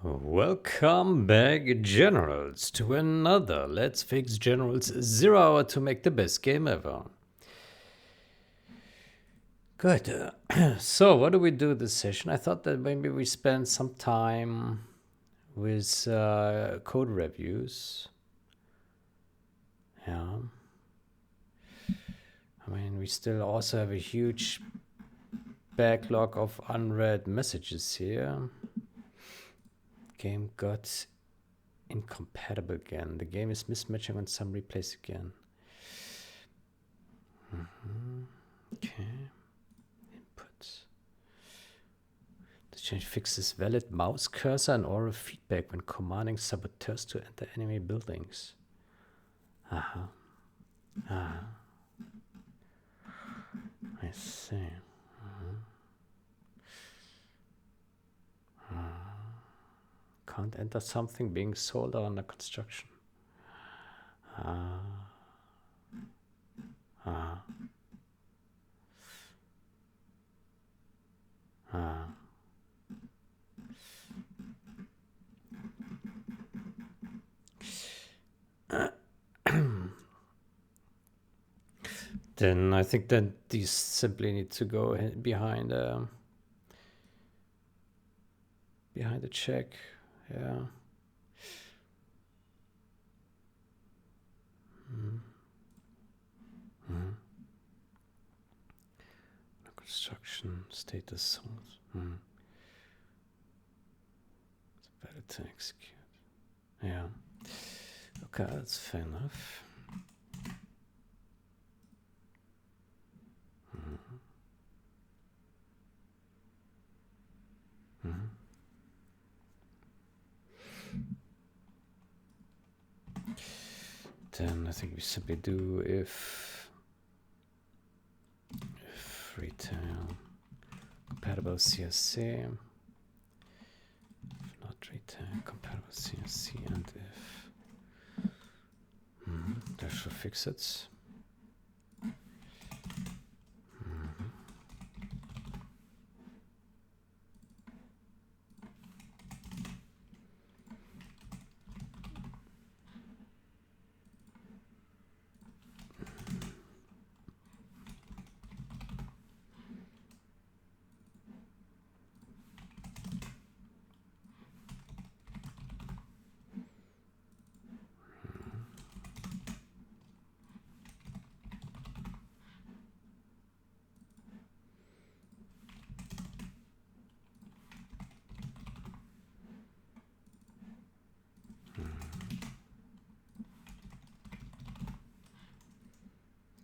Welcome back, Generals, to another Let's Fix Generals 0 Hour to make the best game ever. Good. So, what do we do this session? I thought that maybe we spend some time with code reviews. Yeah. I mean, we still also have a huge backlog of unread messages here. Game got incompatible again. The game is mismatching on some replays again. Okay. Inputs. The change fixes valid mouse cursor and oral feedback when commanding saboteurs to enter enemy buildings. I see. Can't enter something being sold or under construction. Then I think that these simply need to go behind the check. Yeah. Construction status source. It's better to execute. Yeah. Okay, that's fair enough. Then I think we simply do if retail compatible CSC, if not retail compatible CSC, and if that should fix it.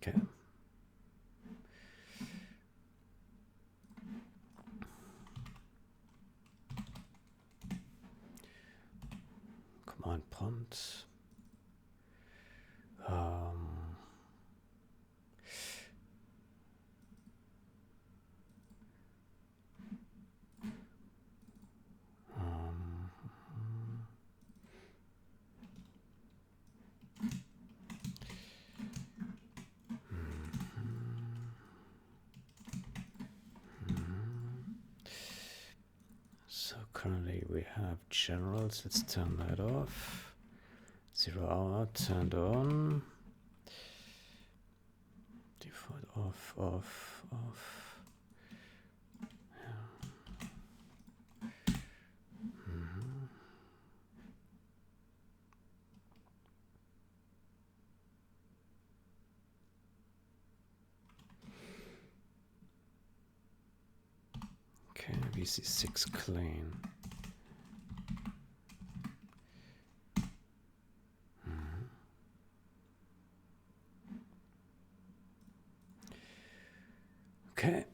Okay. Command prompt. So currently we have generals. Let's turn that off. 0 hour turned on. Default off, off, off. Okay, VC6 clean. Okay.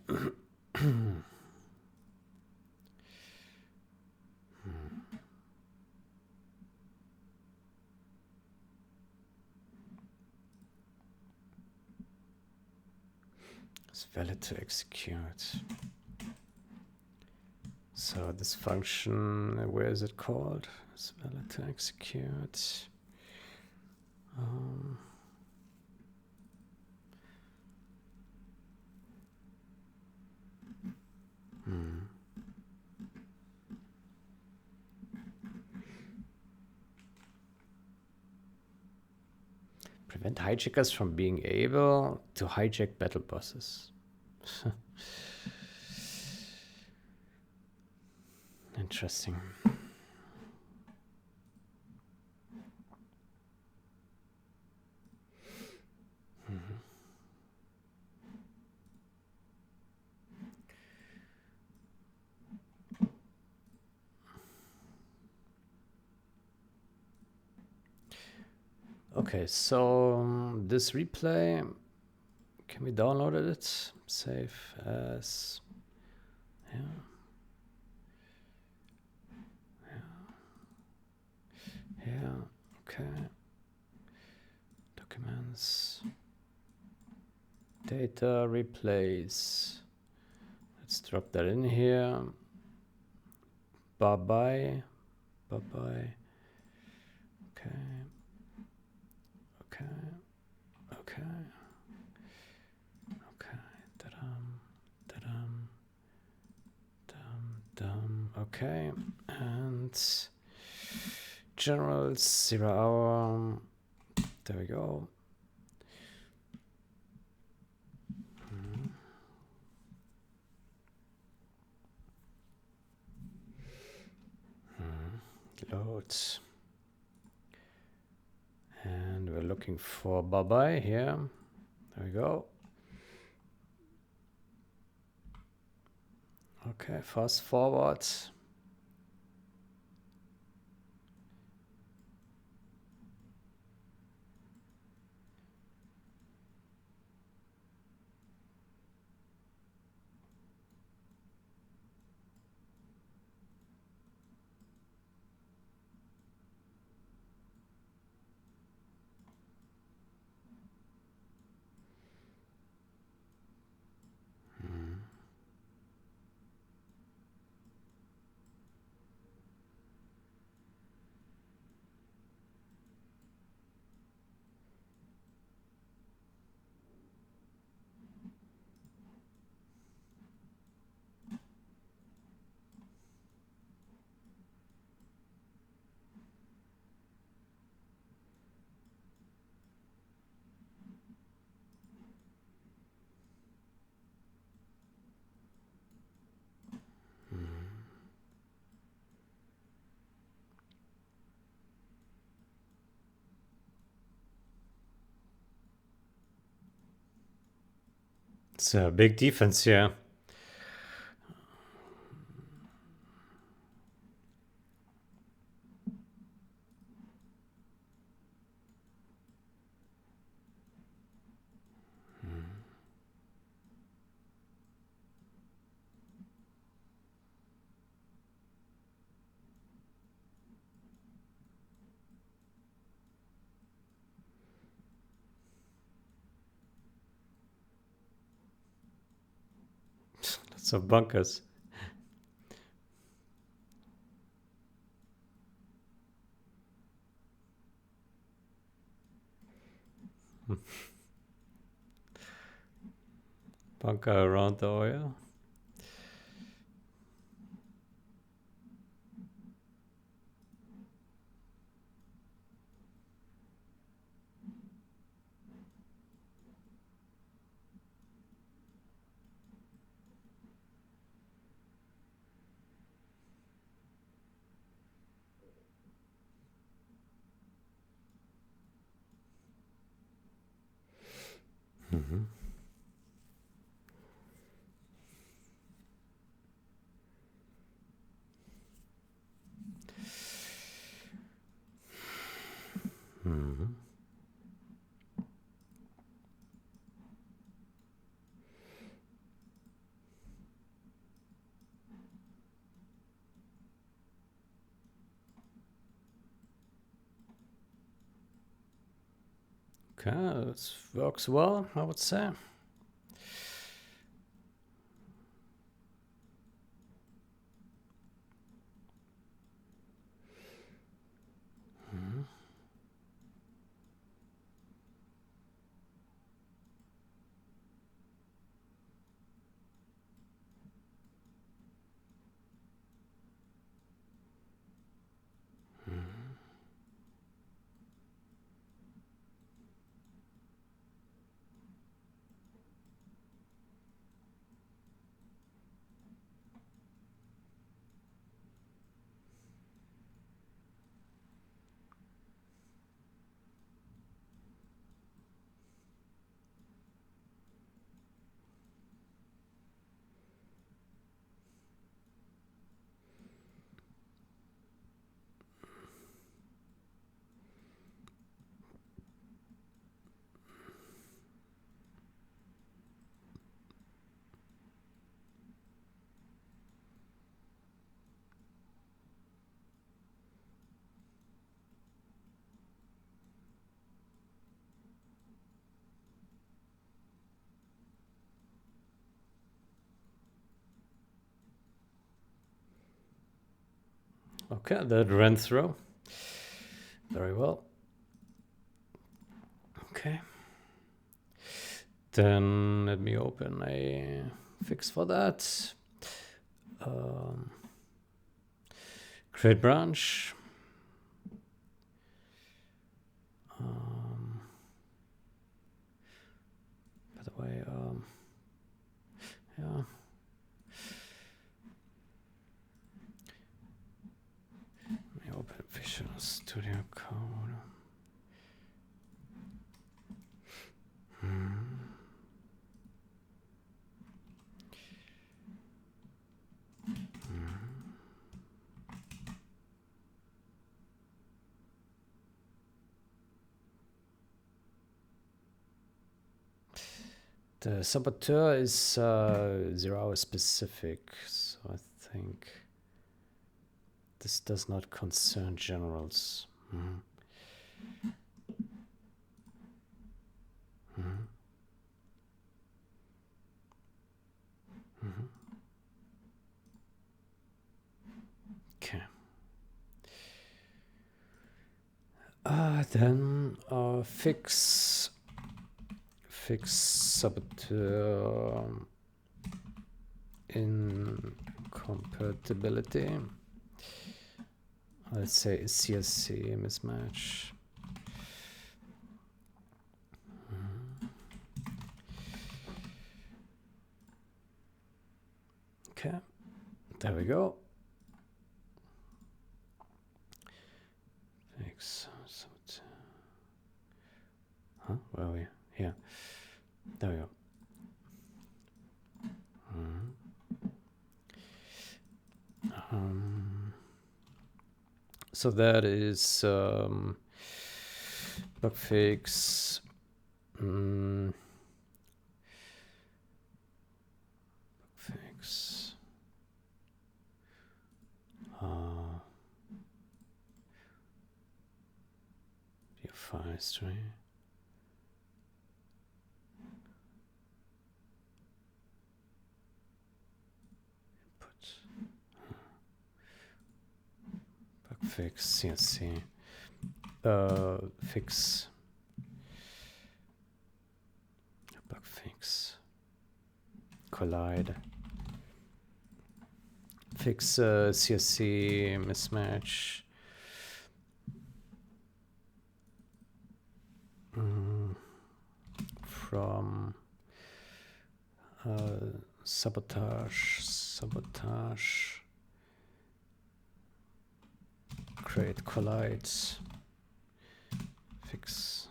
It's valid to execute. So this function, where is it called? It's valid to execute. Prevent hijackers from being able to hijack battle bosses. Interesting. Okay, so this replay, can we download it? Save as, yeah. Yeah, okay. Documents, data, replays. Let's drop that in here. Bye-bye. Bye-bye. Okay. Okay. Okay. Okay. Da-dum. Da-dum. Dum. Okay. And generals 0 hour. There we go. Loads. And we're looking for bye-bye here. There we go. Okay, fast forward. It's a big defense here. Lots of bunkers. Bunker around the oil. Okay, this works well, I would say. Okay, that ran through. Very well. Okay. Then let me open a fix for that. Create branch. By the way, yeah. Let me open Visual Studio Code. The saboteur is 0 hour specific, so I think this does not concern generals. Okay. Then fix saboteur incompatibility. Let's say CSC mismatch. Okay, there we go. Fix saboteur. Huh? Where are we? Here. There we go. So that is bug fix. Bug fix. Your file history. Fix CSC fix bug fix collide fix CSC mismatch from sabotage create collides fix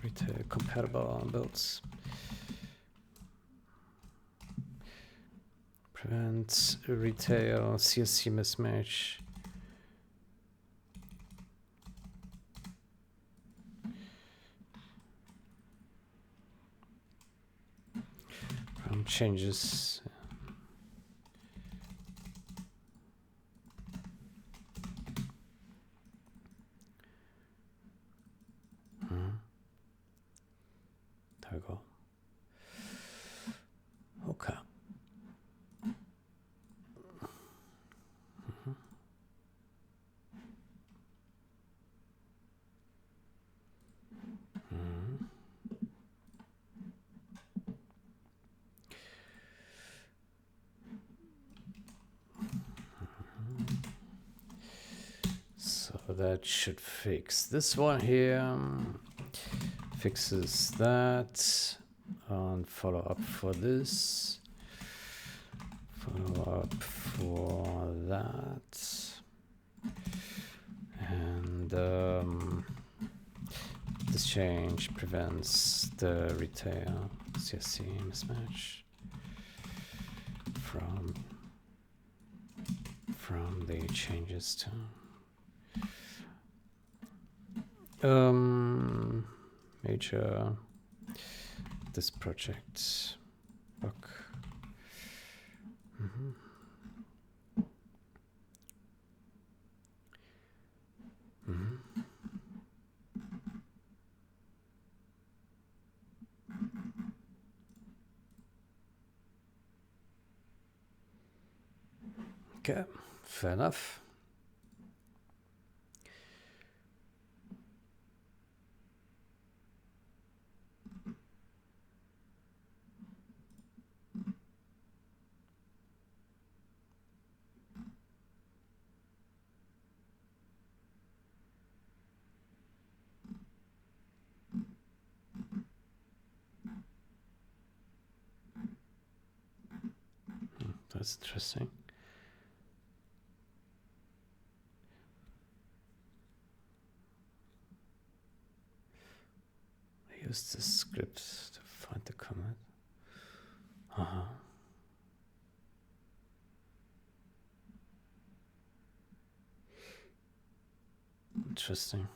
retail compatible builds prevent retail CSC mismatch. Changes. There we go. Okay. That should fix this one here. Fixes that. And follow up for this. Follow up for that. And this change prevents the retail CSC mismatch from the changes to major this project bug. Okay, fair enough. That's interesting. I use this script to find the comment. Interesting.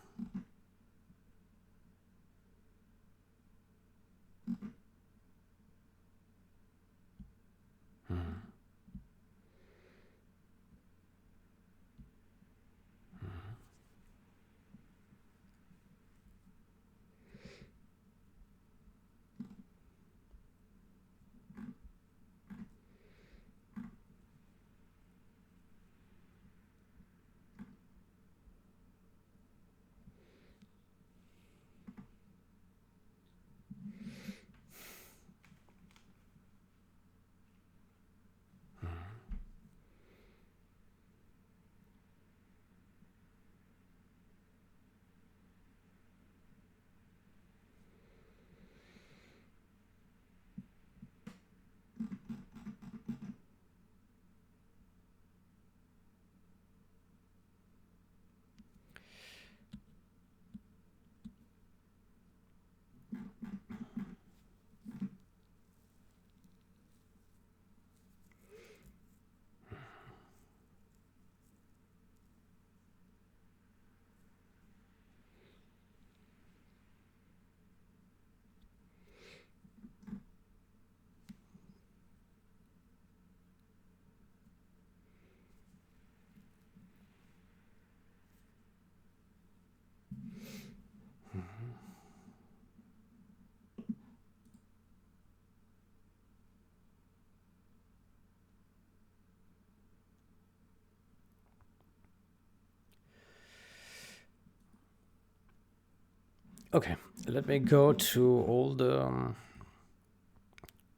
Okay, let me go to all the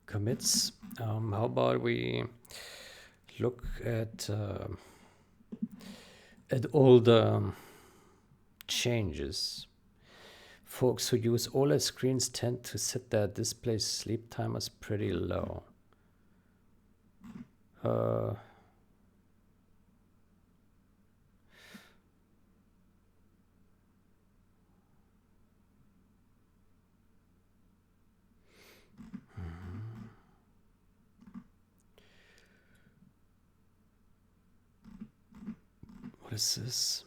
commits. How about we look at all the changes? Folks who use OLED screens tend to set their display sleep timers pretty low. What is this?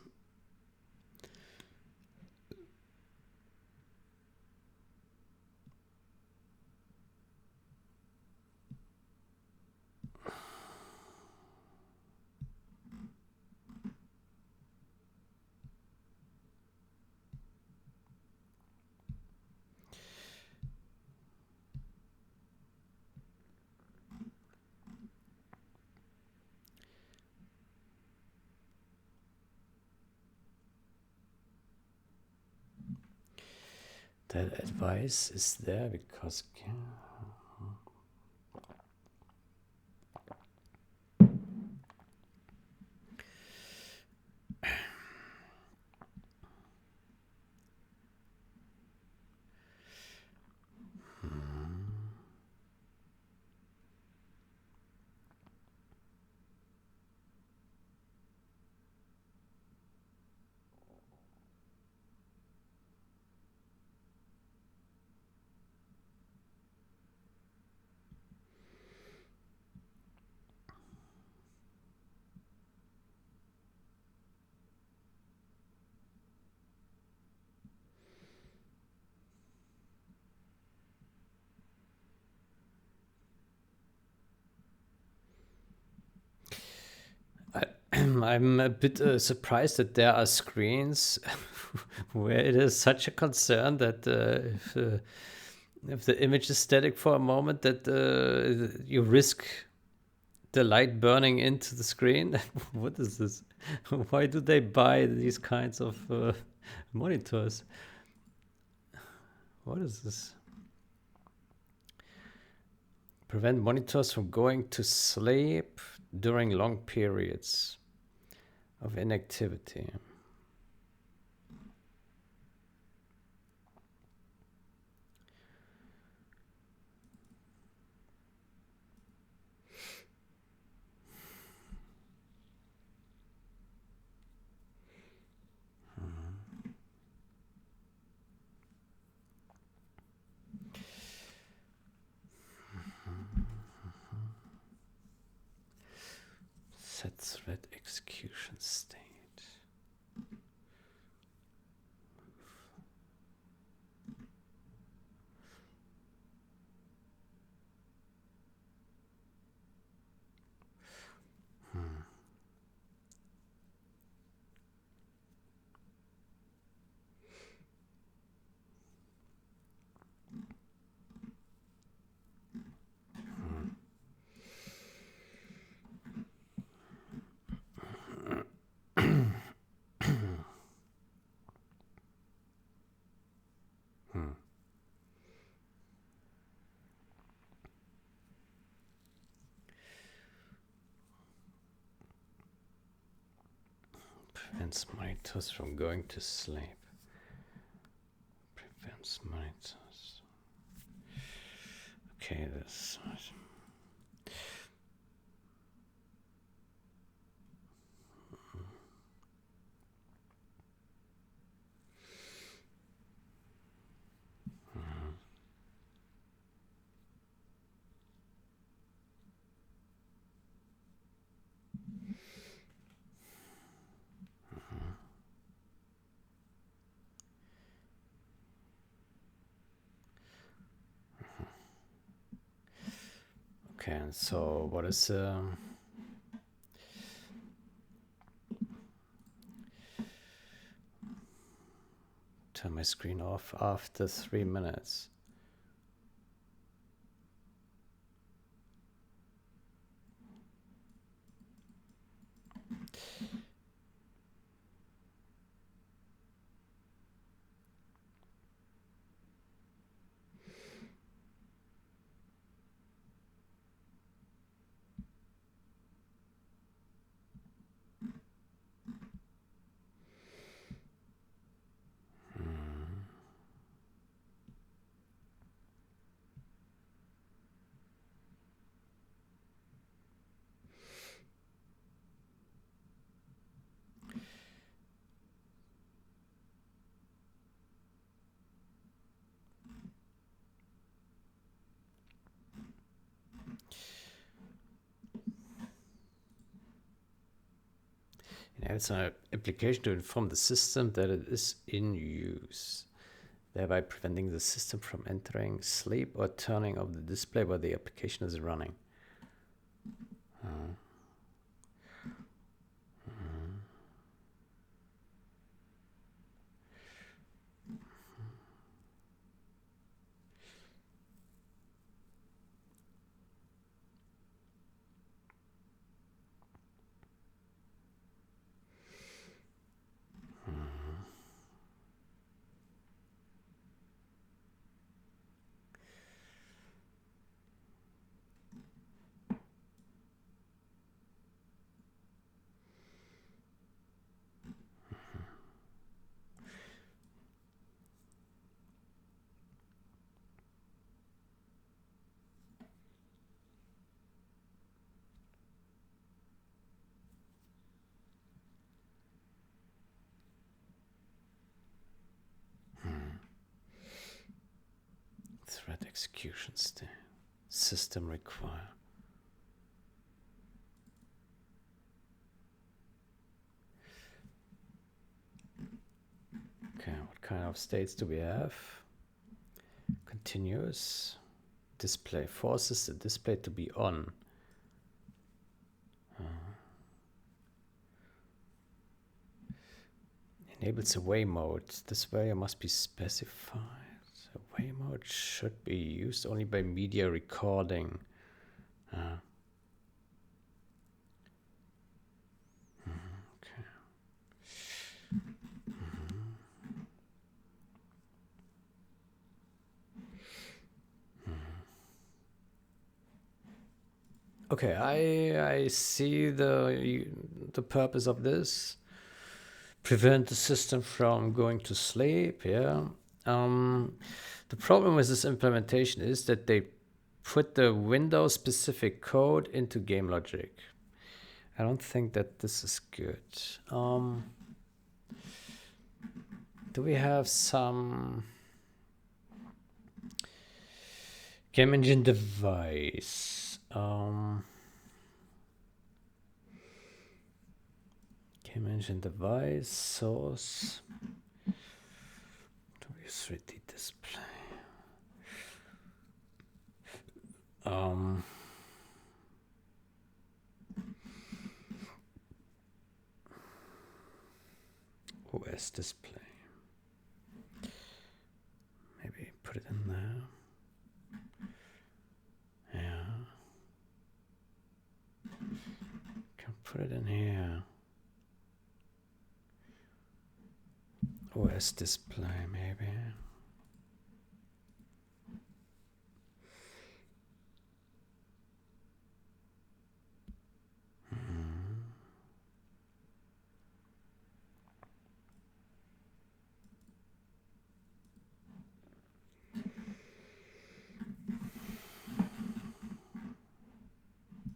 That advice is there because I'm a bit surprised that there are screens where it is such a concern that if the image is static for a moment, that you risk the light burning into the screen. What is this? Why do they buy these kinds of monitors? What is this? Prevent monitors from going to sleep during long periods of inactivity. Set thread execution state. Prevents monitors from going to sleep. Prevents monitors. Okay, this. Okay, and so what is turn my screen off after 3 minutes. It's an application to inform the system that it is in use, thereby preventing the system from entering sleep or turning off the display while the application is running. Thread execution state. System require. Okay, what kind of states do we have? Continuous display forces the display to be on. Enables away mode. This value must be specified. Away mode should be used only by media recording. Okay, I see the purpose of this. Prevent the system from going to sleep. Yeah. The problem with this implementation is that they put the Windows specific code into game logic. I don't think that this is good. Do we have some game engine device? Game engine device source. Do we 3D display? OS display. Maybe put it in there. Yeah. Can put it in here. OS display, maybe.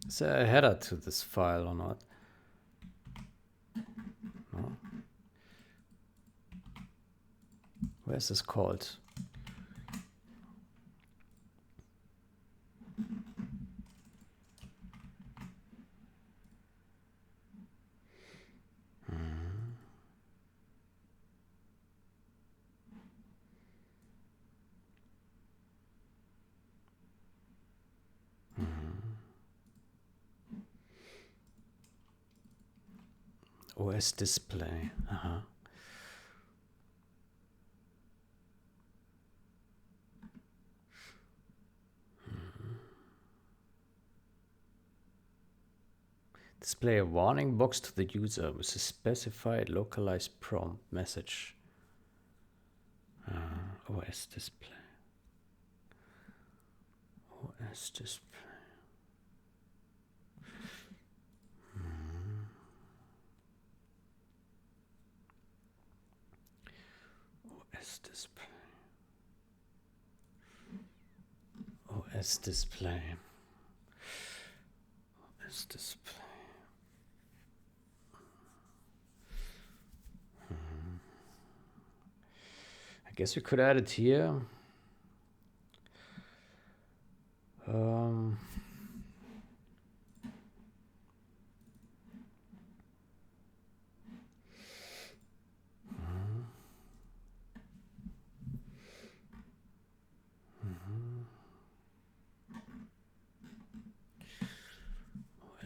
Is there a header to this file or not? No. Where's this called? OS display. Display a warning box to the user with a specified localized prompt message. OS display. OS display. OS display. OS display. OS display. I guess we could add it here.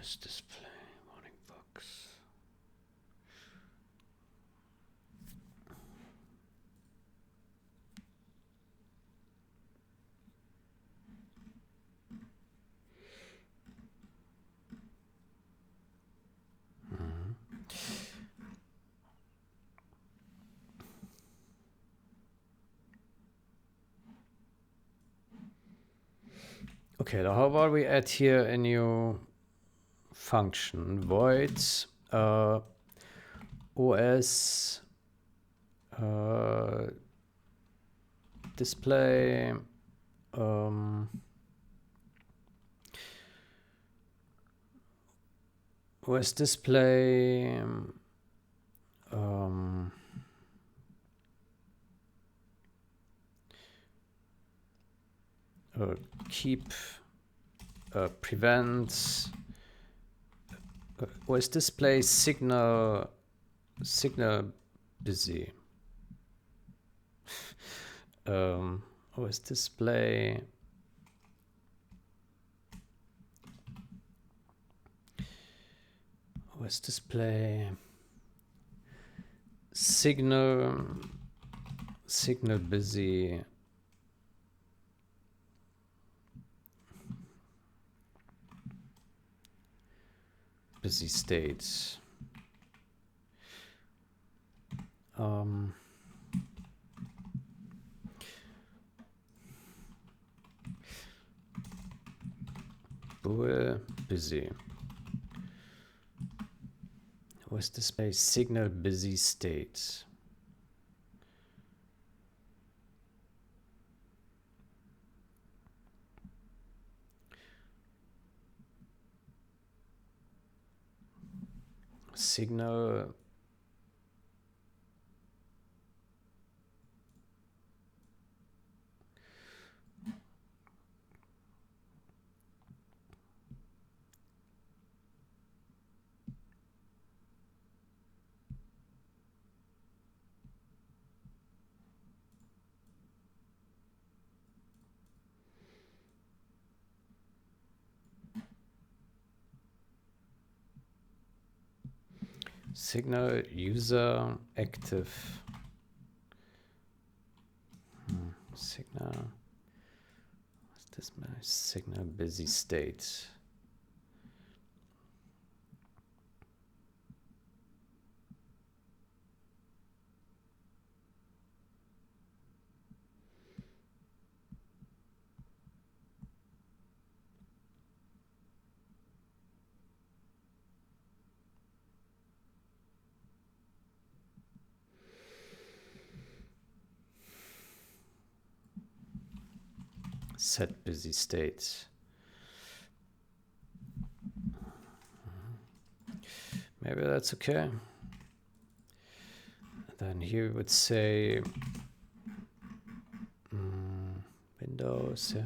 OS display, warning box. Okay, now how about we add here a new function, void OS display OS display keep prevent OS display signal busy. OS display OS display signal busy states. Bool busy. Was display signal busy state. Signal signal user active. Signal. What's this? My signal busy state. Set busy state. Maybe that's okay. Then here we would say Windows, yeah.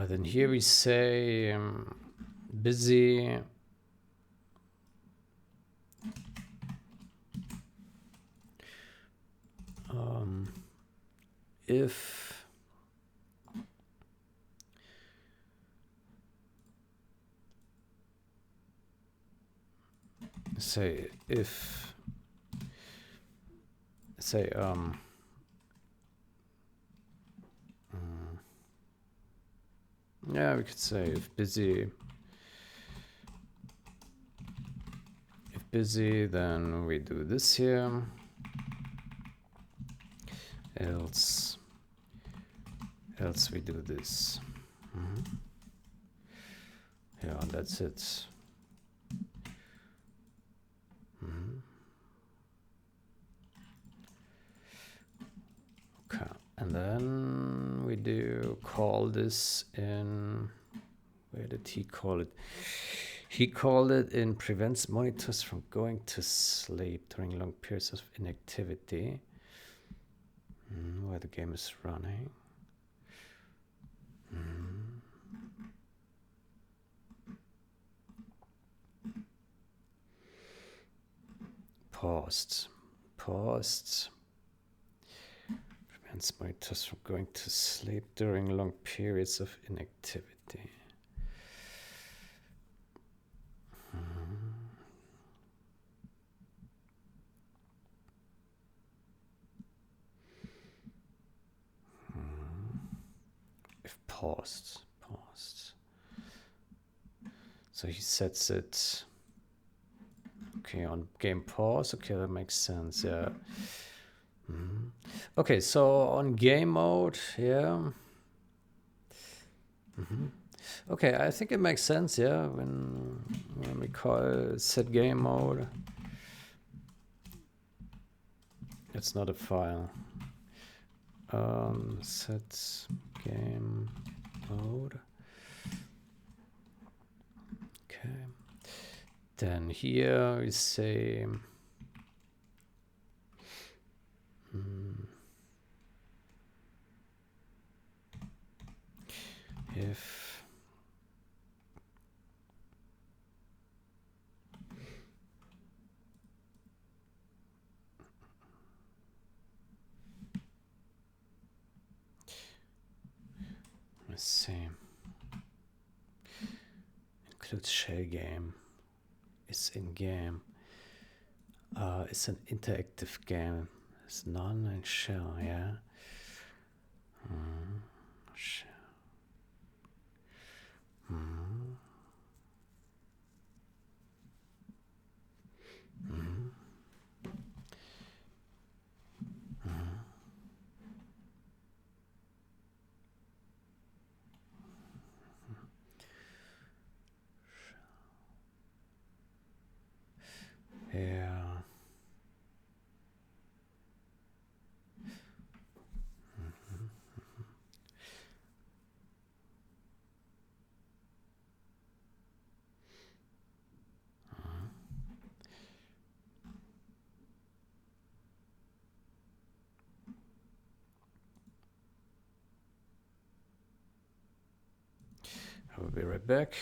Then here we say busy if say yeah, we could say if busy, then we do this here, else we do this. Yeah, that's it. Okay, and then we do call this in, where did he call it? He called it in prevents monitors from going to sleep during long periods of inactivity, where the game is running. Paused. Prevents monitors from going to sleep during long periods of inactivity. If paused. So he sets it. Okay, on game pause. Okay, that makes sense. Yeah. Okay, so on game mode, yeah. Okay, I think it makes sense. Yeah, when we call set game mode, it's not a file. Set game mode. Okay. Then here we say if let's see, includes shell game, is in game, it's an interactive game, it's none and shell, yeah. Shell. I will be right back.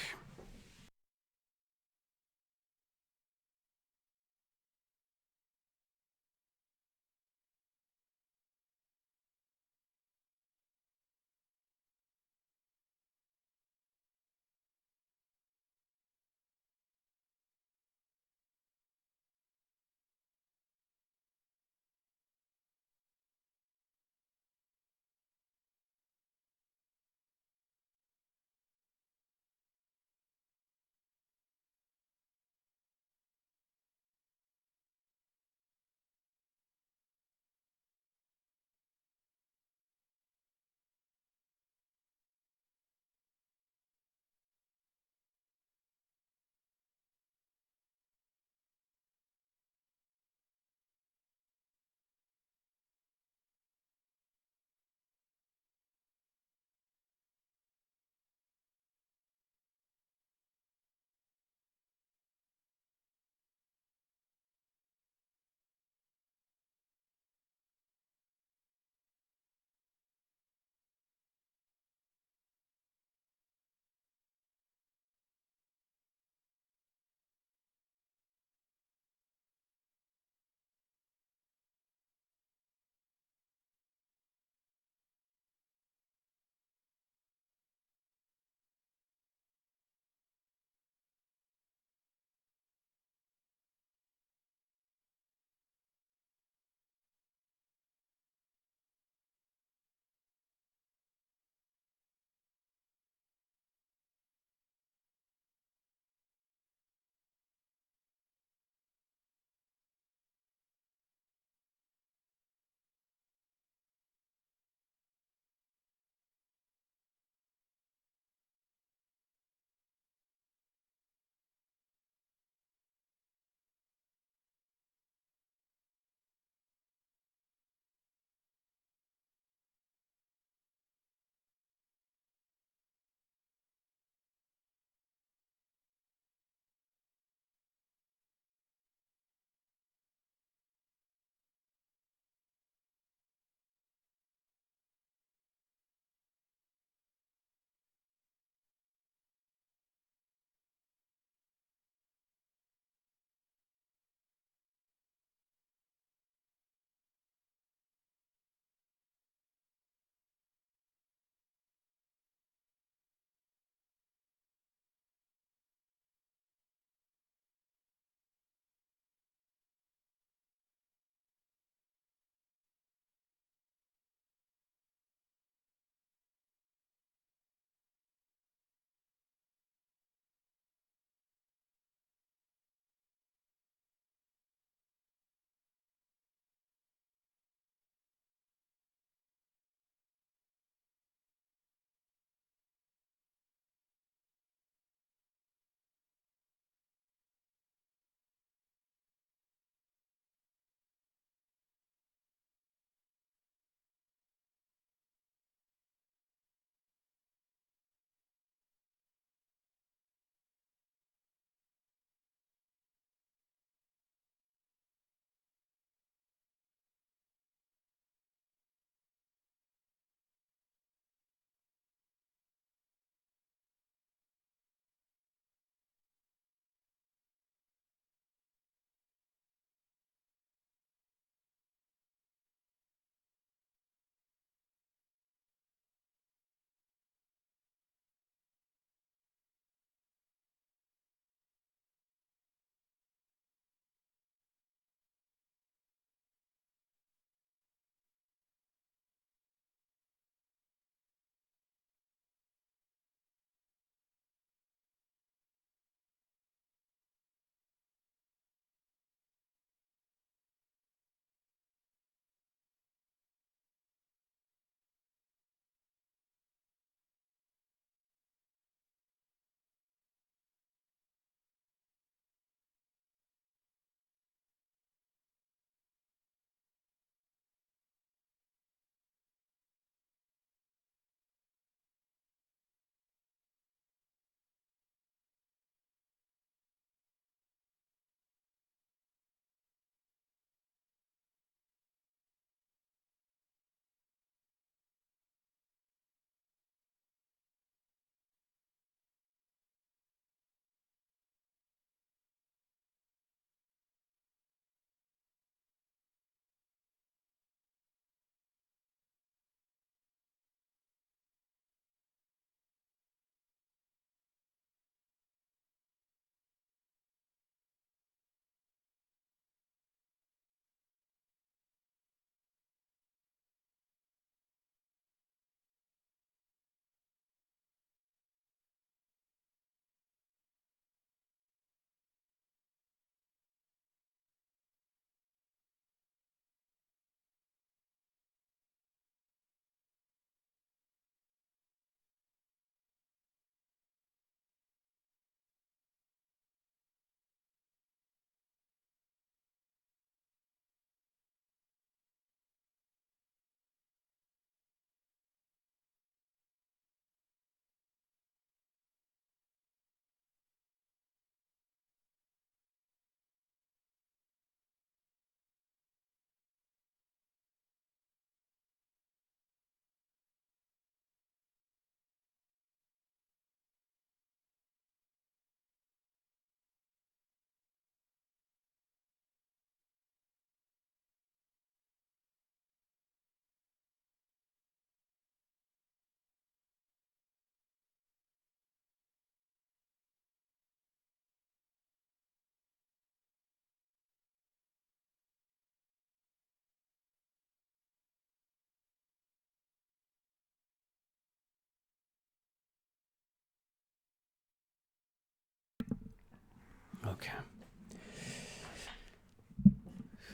Okay.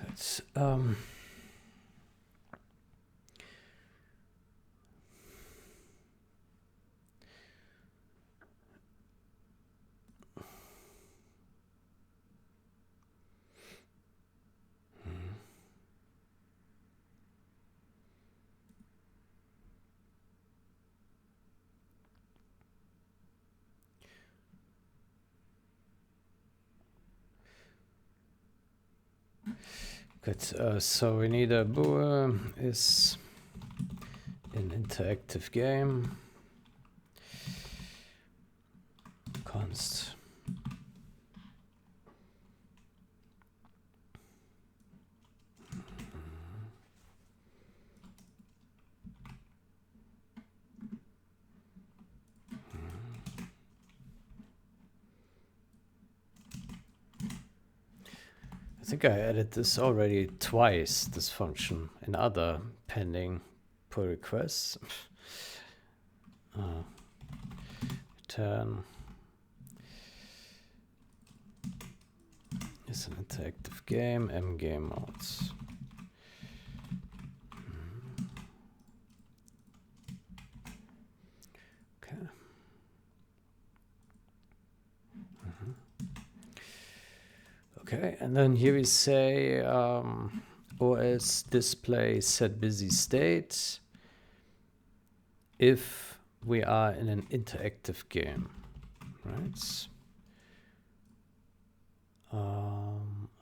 Let's good. So we need a bool is an interactive game. Const. I think I added this already twice, this function, in other pending pull requests. Return is an interactive game, mgame modes. Okay. Okay, and then here we say OS display set busy state if we are in an interactive game, right?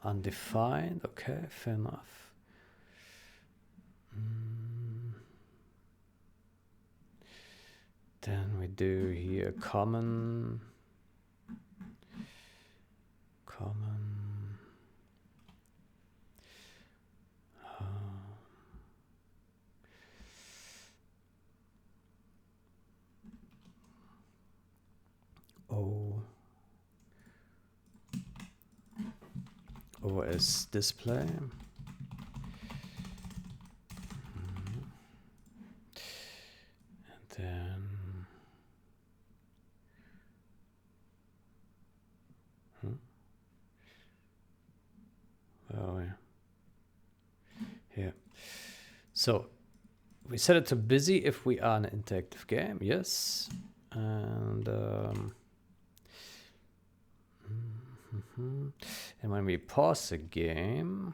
Undefined, okay, fair enough. Then we do here common. OS display. And then oh yeah. Here. So we set it to busy if we are in an interactive game, yes. And and when we pause the game,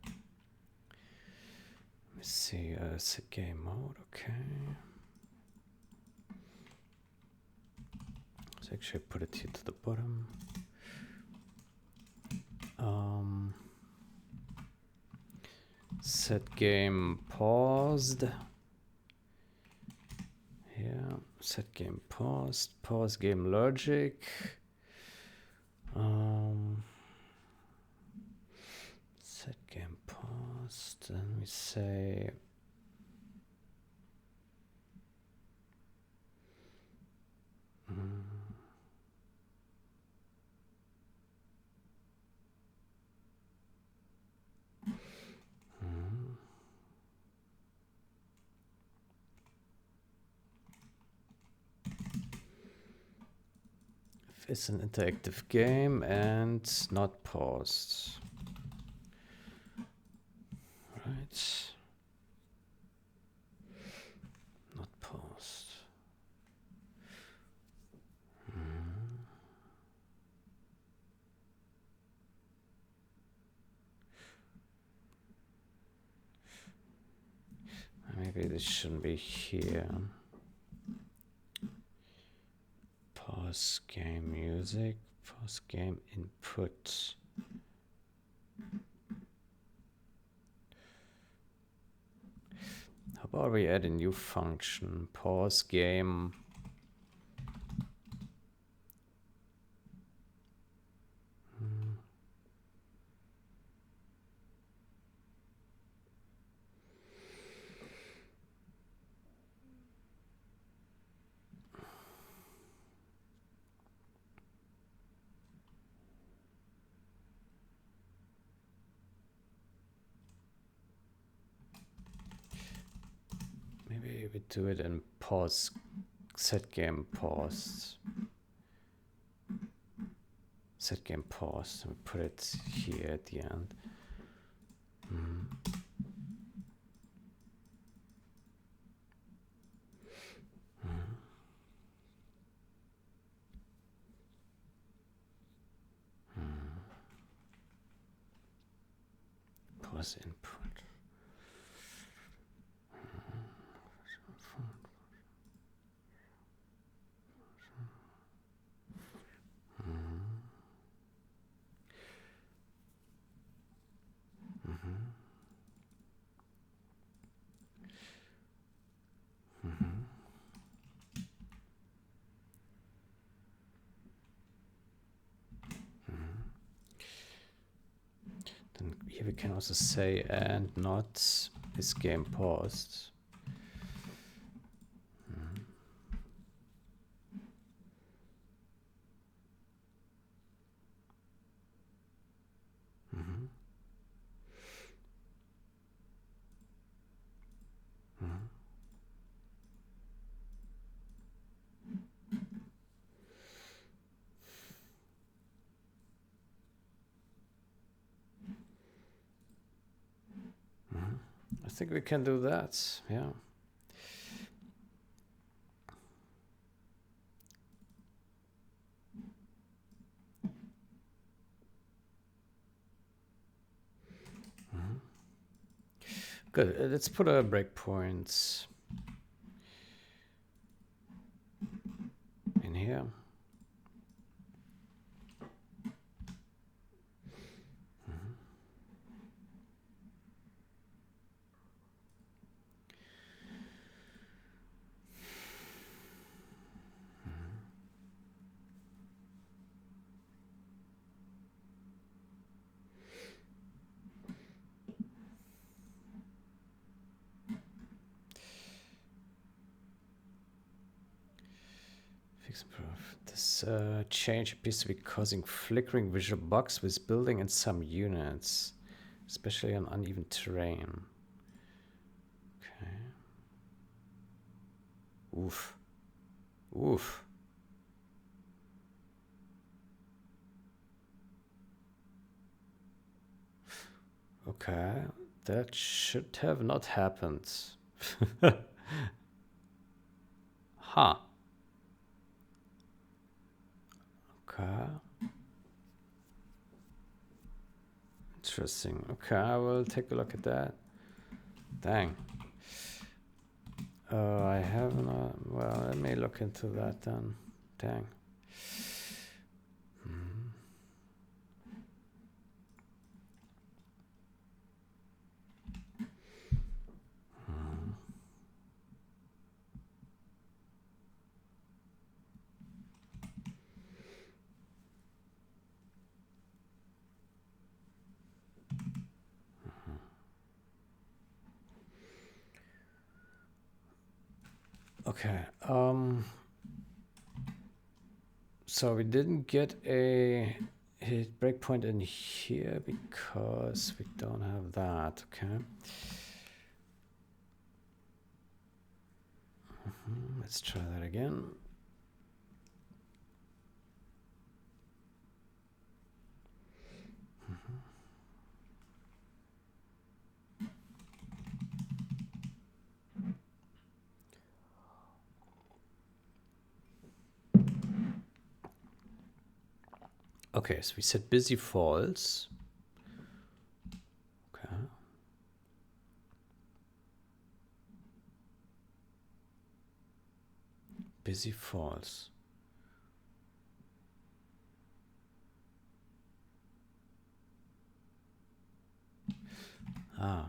let me see, set game mode, okay. Let's actually put it here to the bottom. Set game paused. Yeah, set game paused. Pause game logic. Set game paused. And we say it's an interactive game and not paused. Right. Not paused. Maybe this shouldn't be here. Pause game music, pause game input. How about we add a new function, pause game. Maybe we do it in pause, set game paused. Set game pause. We put it here at the end. Pause input. Then here we can also say and not is game paused. I think we can do that, yeah. Good, let's put a breakpoint in here. This change appears to be causing flickering visual bugs with building in some units, especially on uneven terrain. Okay. Oof. Oof. Okay, that should have not happened. Huh. Okay. Interesting. Okay, I will take a look at that. Dang. I have not. Well, let me look into that then. Dang. Okay. So we didn't get a hit breakpoint in here because we don't have that. Okay. Let's try that again. Okay, so we said busy false. Okay. Busy false. Ah.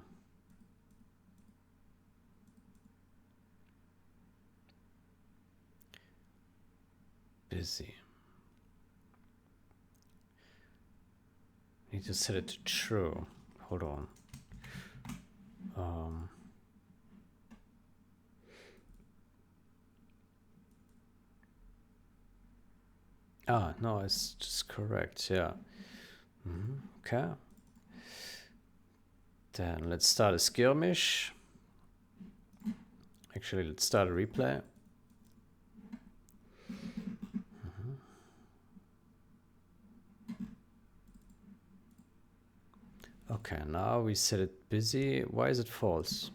Busy. Need to set it to true. Hold on. No, it's just correct. Yeah. Okay. Then let's start a skirmish. Actually, let's start a replay. Okay, now we set it busy. Why is it false?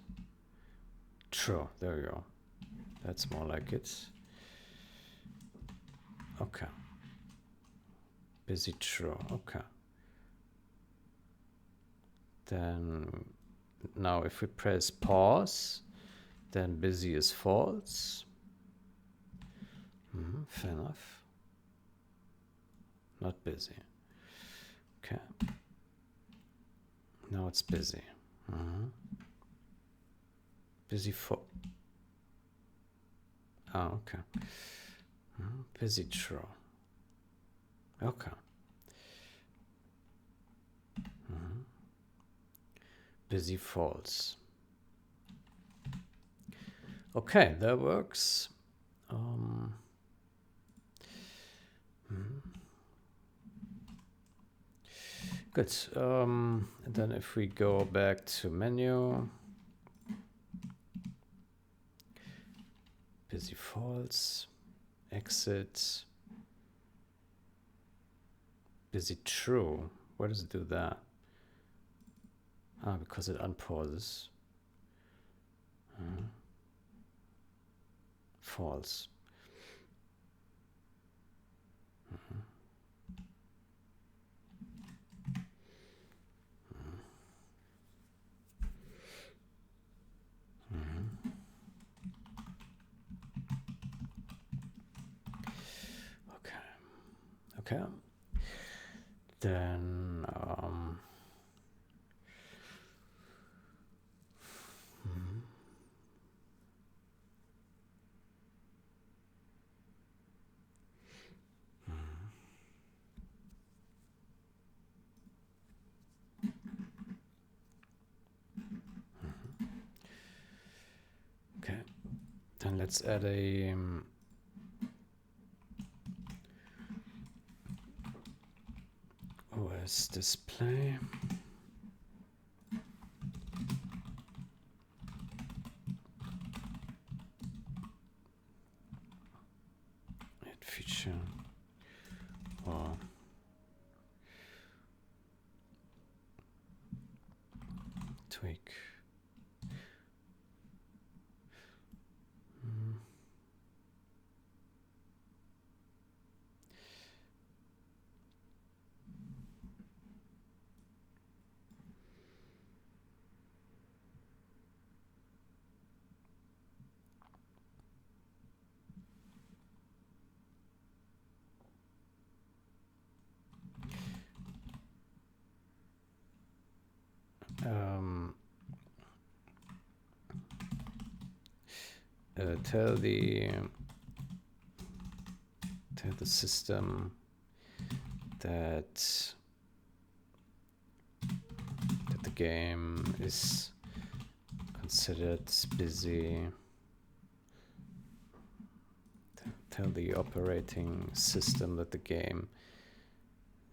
True, there we go. That's more like it. Okay. Busy true, okay. Then now if we press pause, then busy is false. Fair enough. Not busy. Okay. Now it's busy. Busy for. Oh, okay. Busy true. Okay. Busy false. Okay, that works. Good. And then if we go back to menu, busy false, exit, busy true. Where does it do that? Ah, because it unpauses. False. Okay. Then okay. Then let's add a OS display. Add feature or tweak. Tell the system that the game is considered busy. Tell the operating system that the game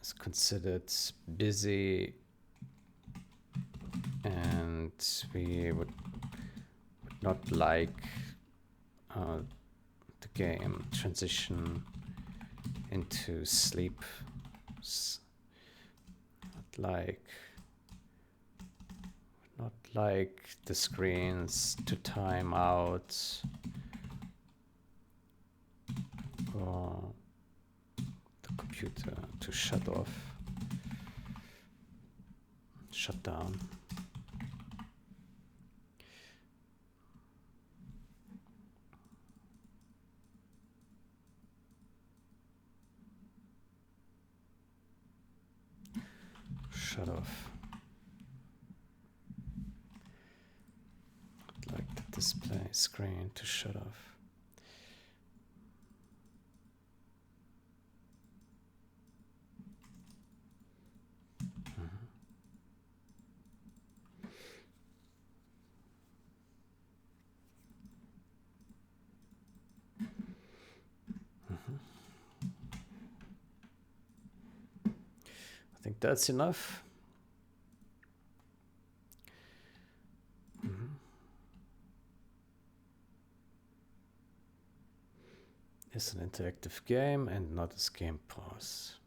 is considered busy, and we would not like the game transition into sleep. Not like the screens to time out or the computer to shut down. Shut off. Like the display screen to shut off. I think that's enough. It's an interactive game and not a game pause.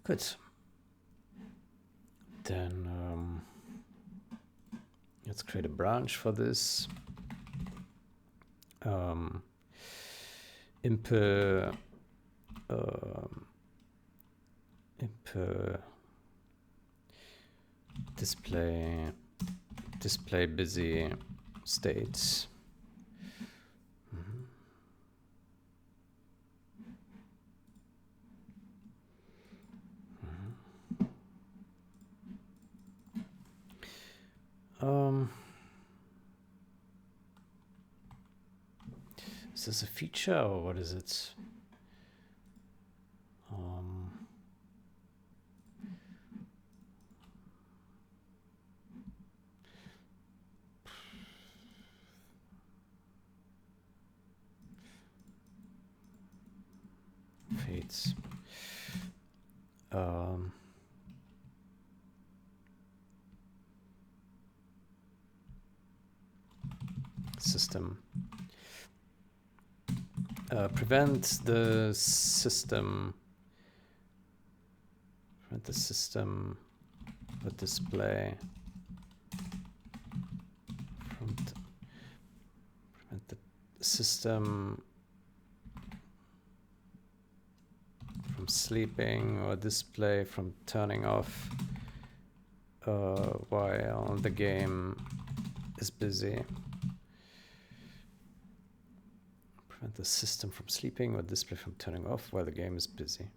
Good. Then let's create a branch for this. Imp display busy states. Is this a feature or what is it? Fades. System. Prevent the system the display from prevent the system from sleeping or display from turning off while the game is busy. Prevent the system from sleeping or display from turning off while the game is busy.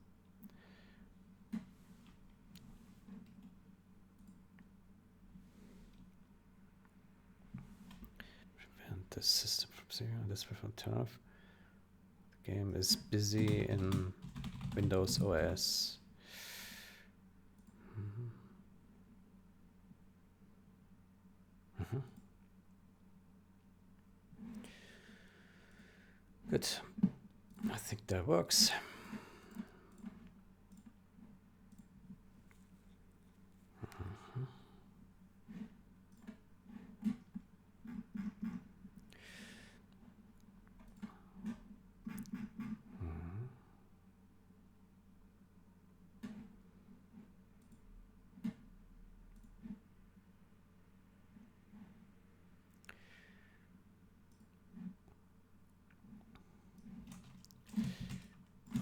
Prevent the system from sleeping or display from turning off. The game is busy in Windows OS. Good. I think that works.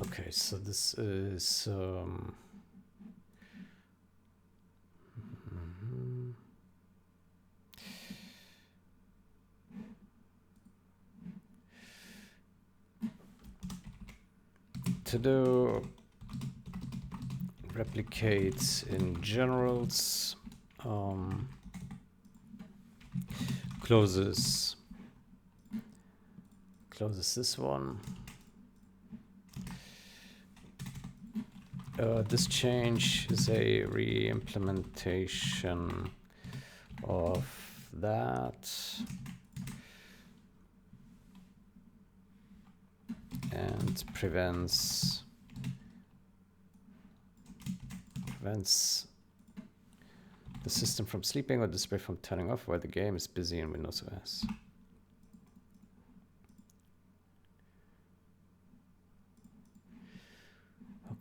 Okay, so this is to do replicates in generals, closes this one. This change is a re-implementation of that. And prevents the system from sleeping or display from turning off while the game is busy in Windows OS.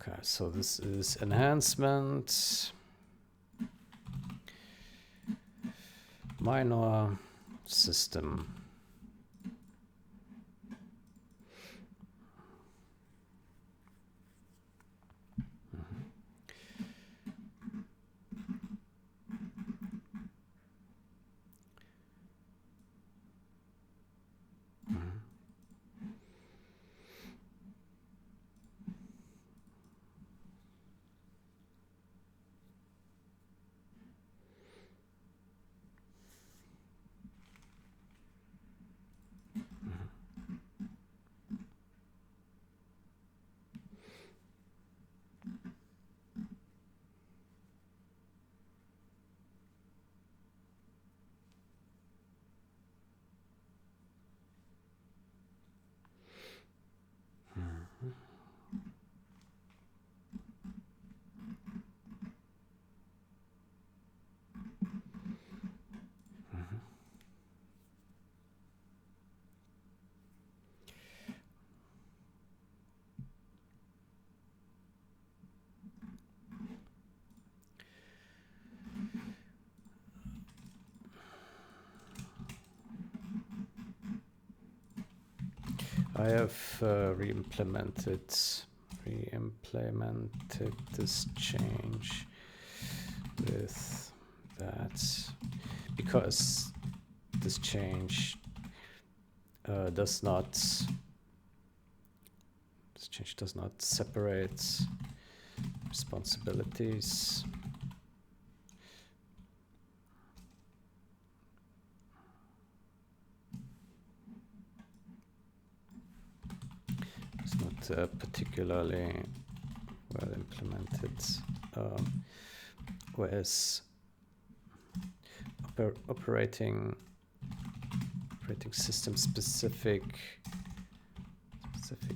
Okay, so this is enhancement, minor system. I have re-implemented this change with that because this change does not separate responsibilities. It's not particularly well implemented, whereas operating system specific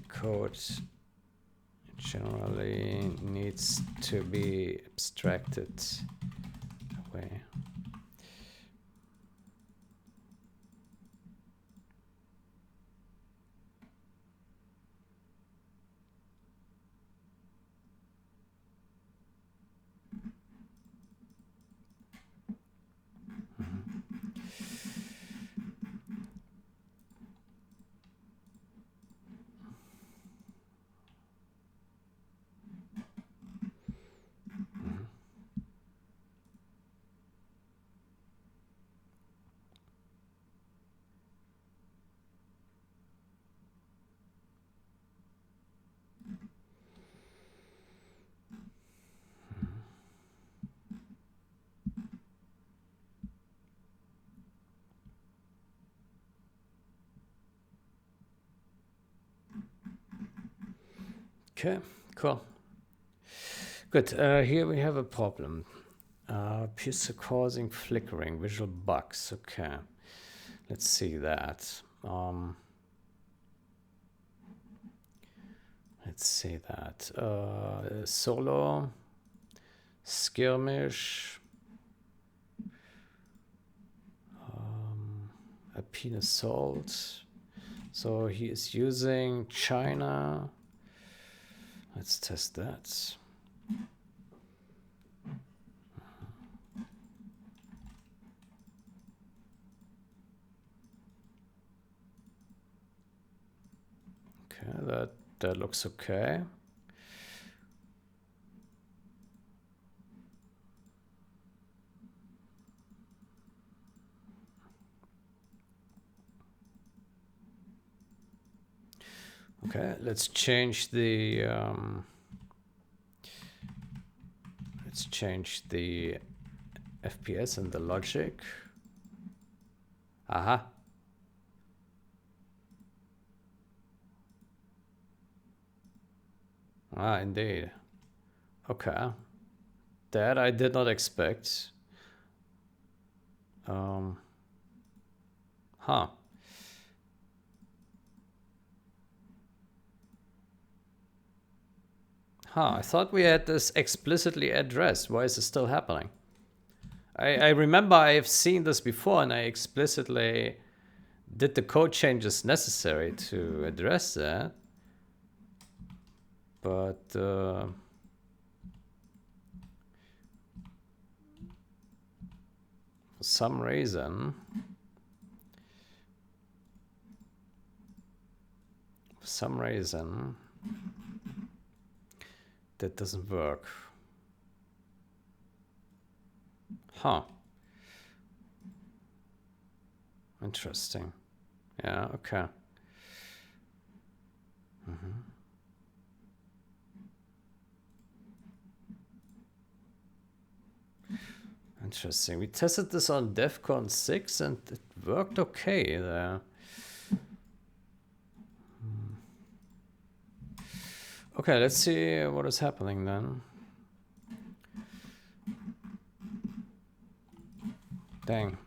code generally needs to be abstracted away. Okay, cool. Good. Here we have a problem. Piercer causing flickering, visual bugs. Okay, let's see that. Let's see that. Solo, skirmish, Alpine assault. So he is using China. Let's test that. Okay, that looks okay. Okay, let's change the FPS and the logic. Aha. Ah, indeed. Okay. That I did not expect. Huh. I thought we had this explicitly addressed. Why is this still happening? I remember I've seen this before and I explicitly did the code changes necessary to address that. But for some reason that doesn't work. Huh. Interesting. Yeah, okay. Interesting. We tested this on DEFCON 6 and it worked okay there. Okay, let's see what is happening then. Dang.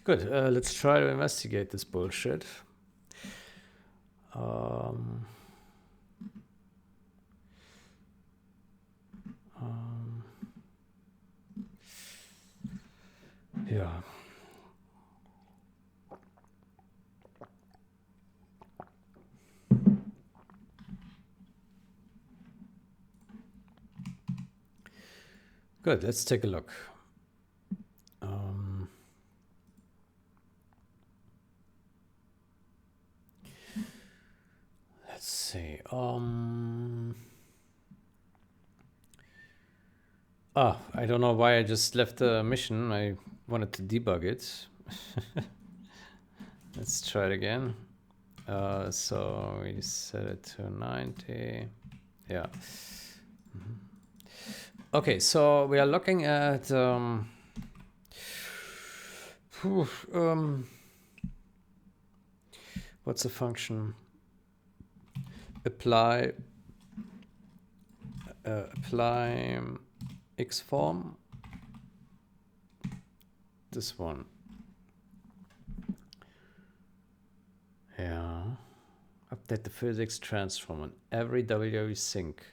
Good. Let's try to investigate this bullshit. Yeah. Good. Let's take a look. Let's see. I don't know why I just left the mission. I wanted to debug it. Let's try it again. So we set it to 90. Yeah. Okay, so we are looking at what's the function? Apply Xform. This one. Yeah. Update the physics transform on every WAV sync.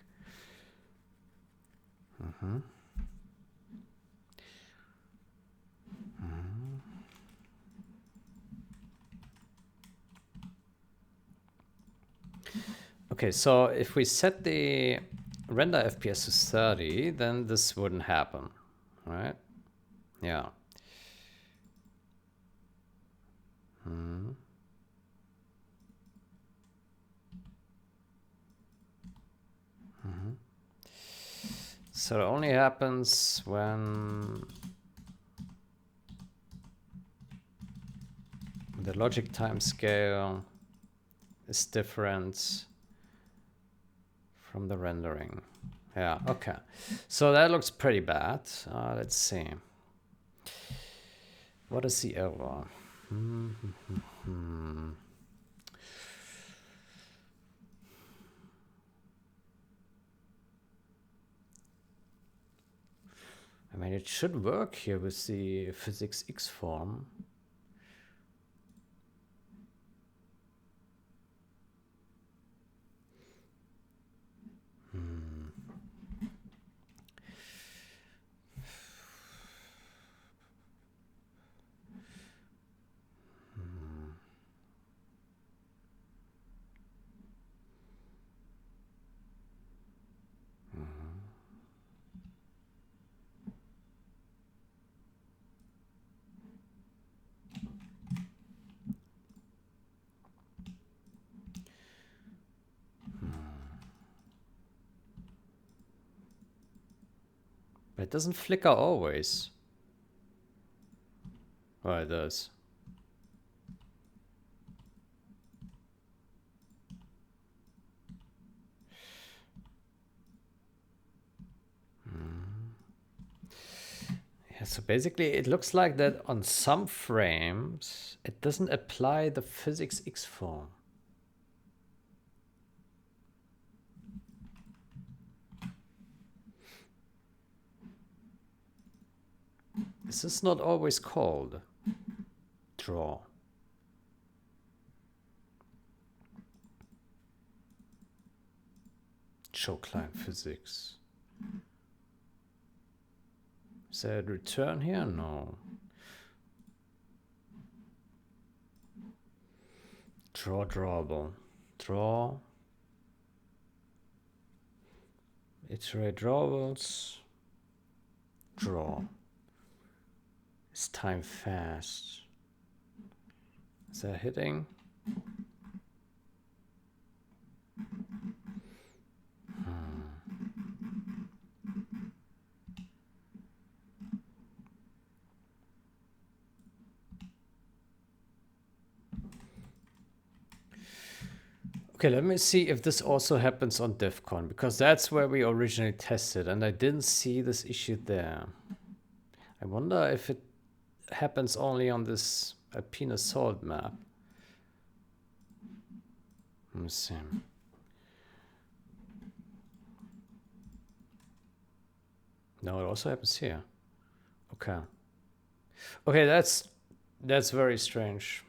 Okay, so if we set the render FPS to 30, then this wouldn't happen, right? Yeah. So it only happens when the logic time scale is different from the rendering. Yeah, okay. So that looks pretty bad. Let's see. What is the error? I mean, it should work here with the physics Xform. But it doesn't flicker always. Oh, it does. Yeah, so basically it looks like that on some frames it doesn't apply the physics Xform. This is not always called draw. Show client physics. Is there a return here? No. Draw drawable. Draw. Iterate drawables. Draw. Is time fast? Is that hitting? Okay, let me see if this also happens on DEF CON, because that's where we originally tested, and I didn't see this issue there. I wonder if it happens only on this Alpine Assault map. Let me see. No, it also happens here. Okay. Okay, that's That's very strange.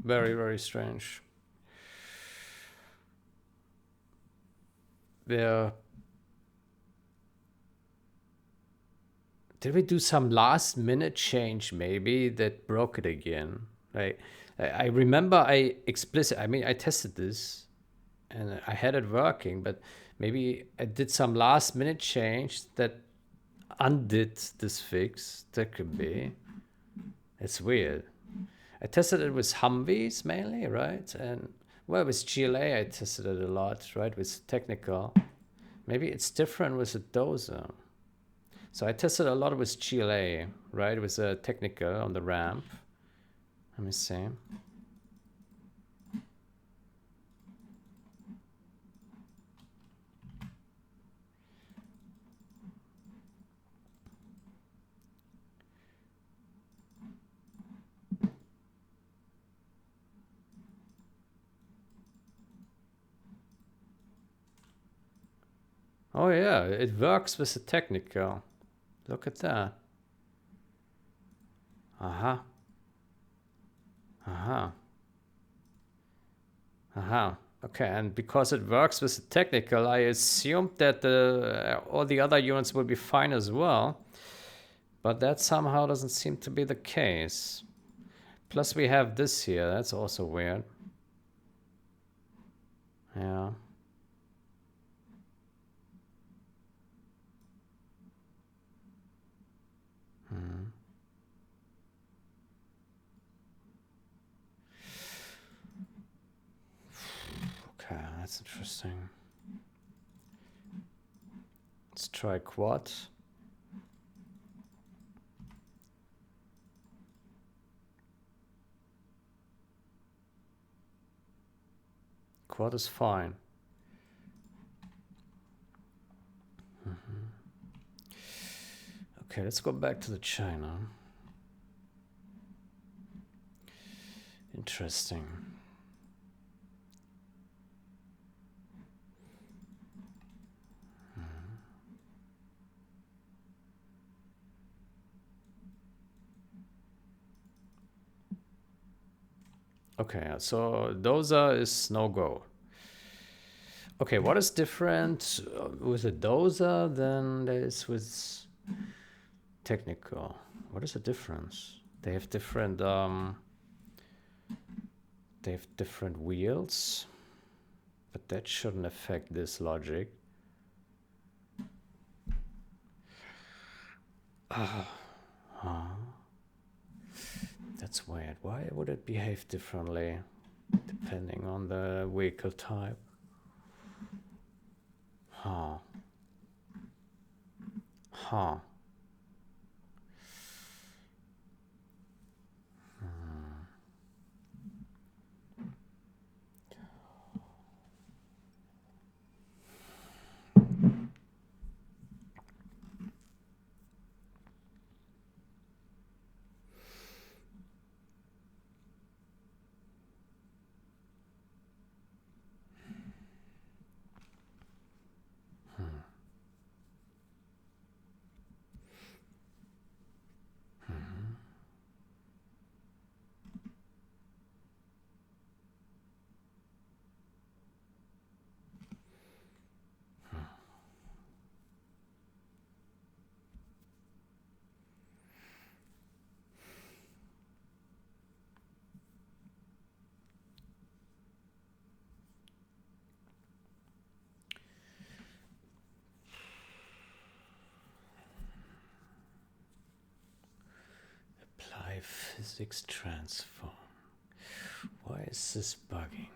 Very, very strange. Yeah. Did we do some last minute change maybe that broke it again? I remember I mean I tested this and I had it working, but maybe I did some last minute change that undid this fix. That could be. It's weird. I tested it with Humvees mainly, right? And well, with GLA I tested it a lot, right? With technical. Maybe it's different with a dozer. So I tested a lot with GLA, right? With a technical on the ramp. Let me see. Oh yeah, it works with the technical. Look at that. Uh-huh. Uh-huh. Uh-huh. Okay, and because it works with the technical, I assumed that all the other units will be fine as well. But that somehow doesn't seem to be the case. Plus we have this here, that's also weird. Yeah. Hmm. Okay, that's interesting. Let's try quad. Quad is fine. Okay, let's go back to the China. Interesting. Okay, so dozer is no go. Okay, what is different with a dozer than there is with technical? What is the difference? They have different wheels, but that shouldn't affect this logic. That's weird. Why would it behave differently depending on the vehicle type? Huh. Huh. Apply physics transform. Why is this bugging?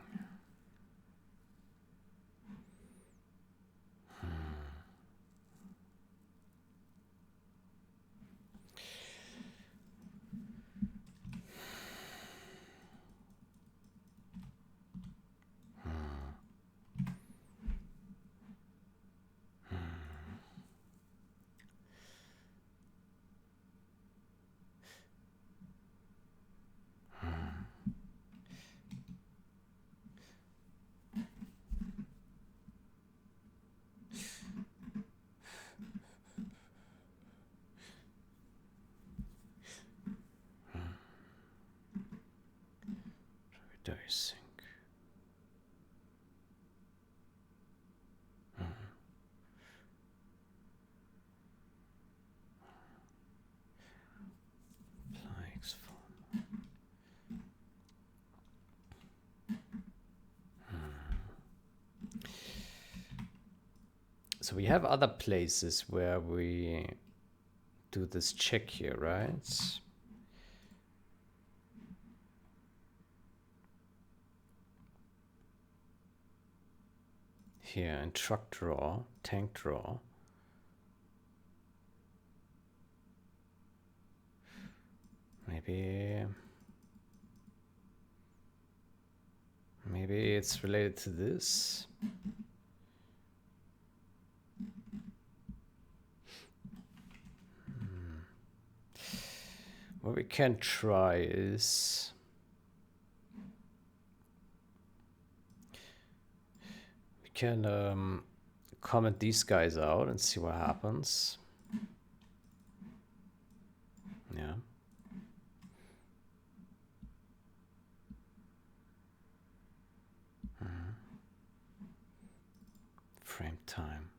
missing? Apply X form. So we have other places where we do this check here, right? Here in truck draw, tank draw. Maybe it's related to this. What we can try is we can comment these guys out and see what happens. Yeah. Frame time.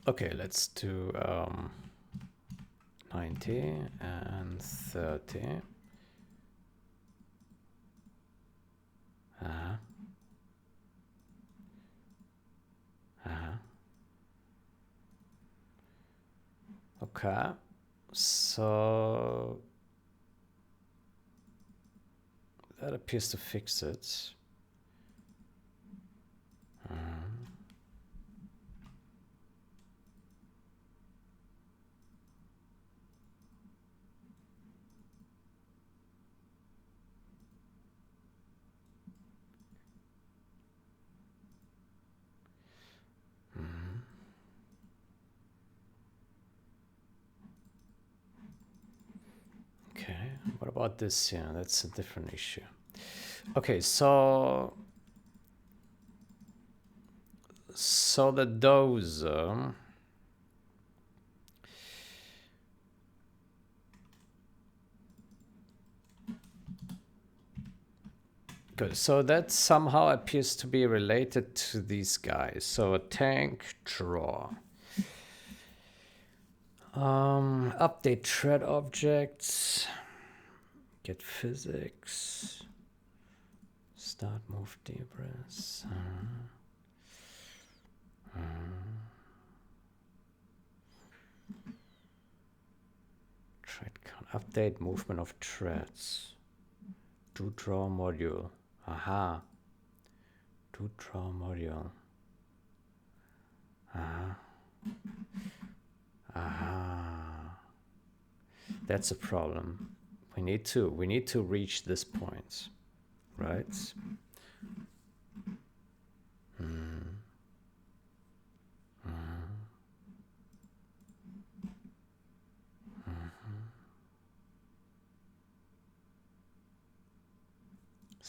Okay, let's do 90 and 30. Okay, so that appears to fix it. Okay, what about this here? That's a different issue. Okay, so the dozer good. So that somehow appears to be related to these guys. So a tank draw. Update thread objects. Get physics. Start move debris. Thread count. Update movement of threads. Do draw module. Aha. Do draw module. Aha. Aha. That's a problem. We need to reach this point, right?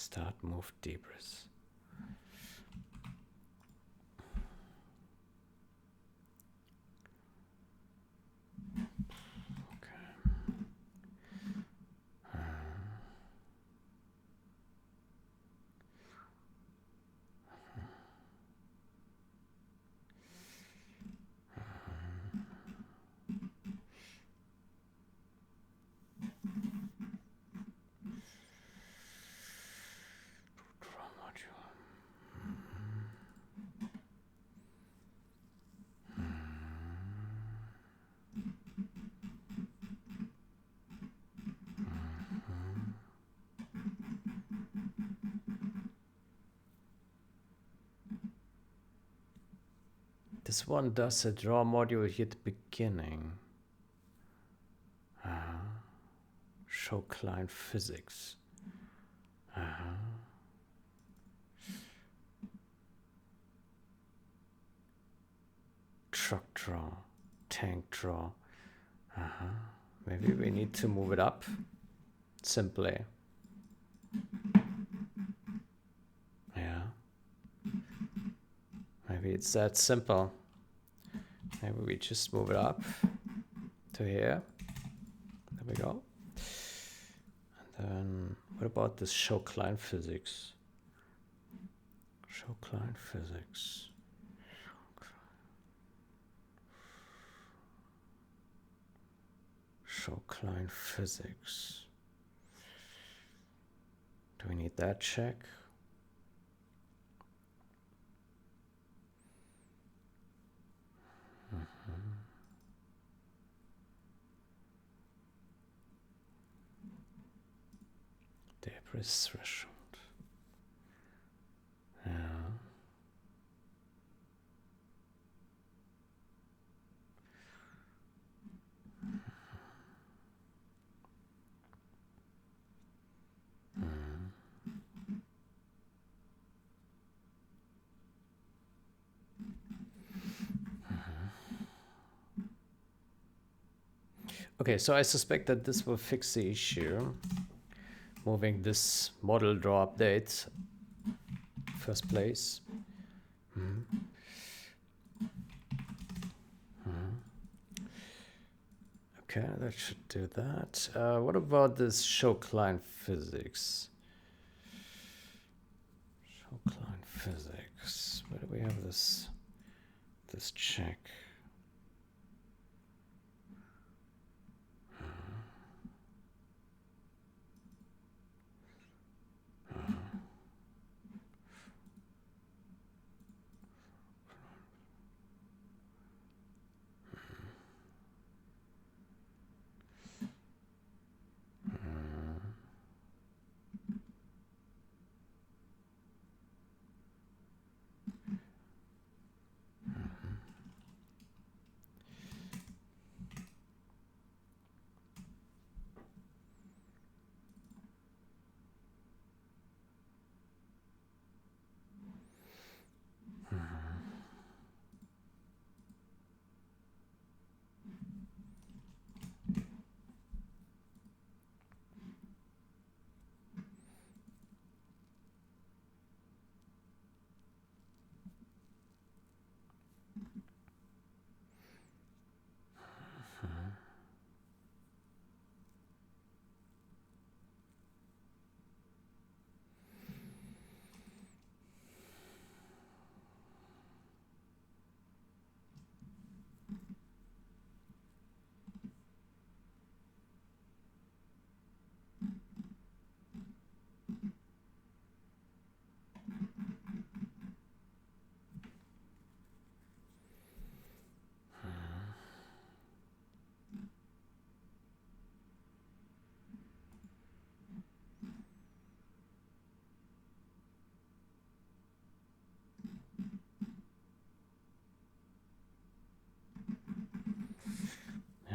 Start move debris. This one does a draw module here at the beginning. Show client physics. Truck draw, tank draw. Maybe we need to move it up simply. Yeah. Maybe it's that simple. Maybe we just move it up to here. There we go. And then what about this show client physics? Show client physics. Show client physics. Do we need that check? Debris threshold. Yeah. Okay, so I suspect that this will fix the issue. Moving this model draw update first place. Okay, that should do that. What about this show client physics? Show client physics. Where do we have this check?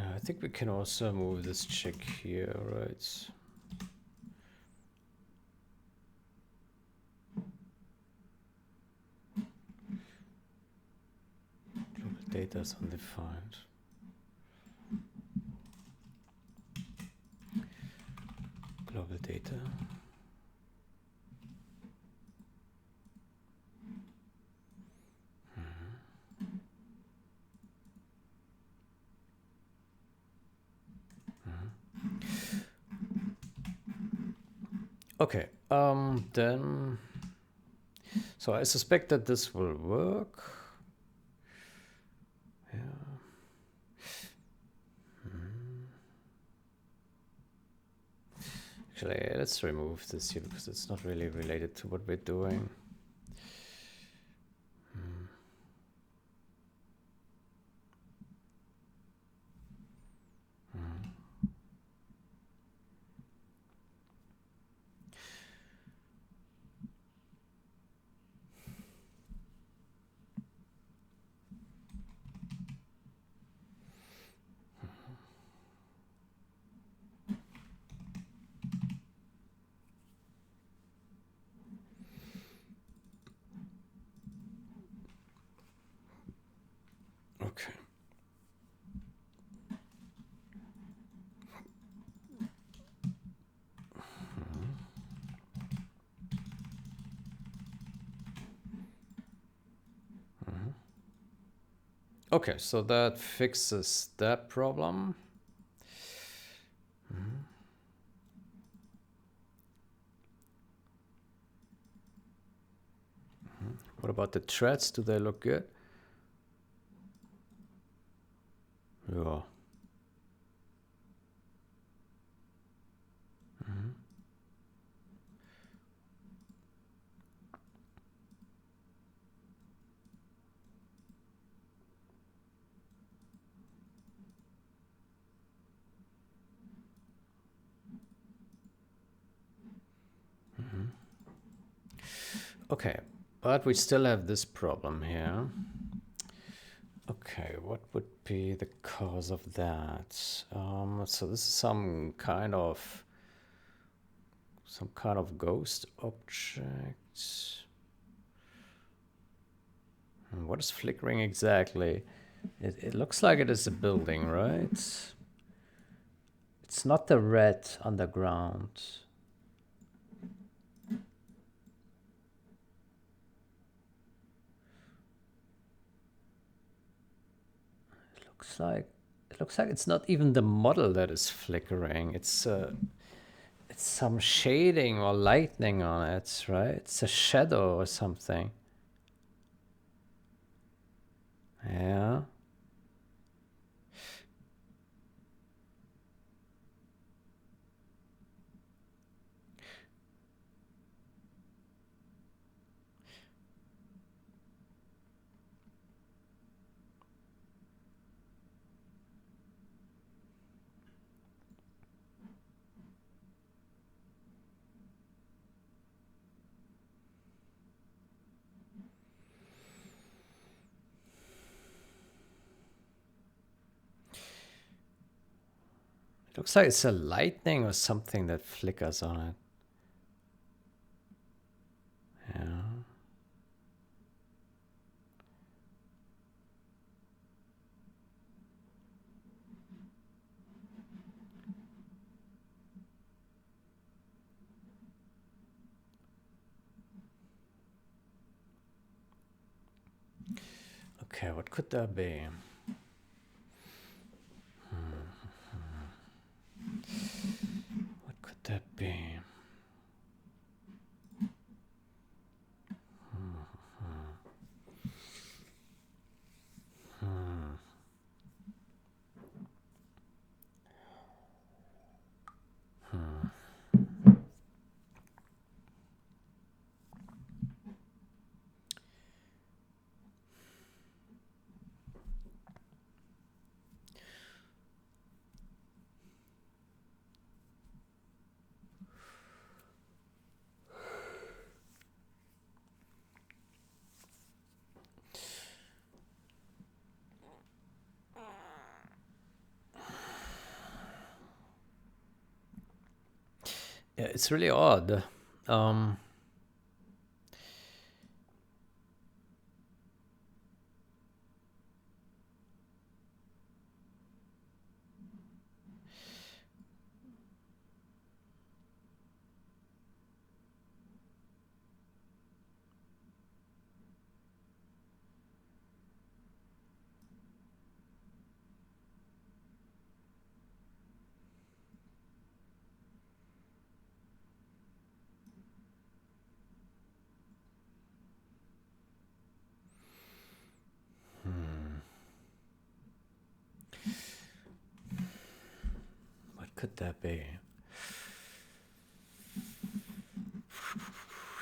I think we can also move this check here, right? Global data is undefined. Global data. Okay, then, so I suspect that this will work. Yeah. Actually, let's remove this here because it's not really related to what we're doing. Okay. Okay, so that fixes that problem. What about the threads? Do they look good? Yeah. Okay, but we still have this problem here. Okay, what would be the cause of that? So this is some kind of ghost object. What is flickering exactly? It looks like it is a building, right? It's not the red underground. It looks like it's not even the model that is flickering. It's some shading or lightning on it, right? It's a shadow or something. Yeah. It looks like it's a lightning or something that flickers on it. Yeah. Okay, what could that be? What could that be? Yeah, it's really odd. Could that be?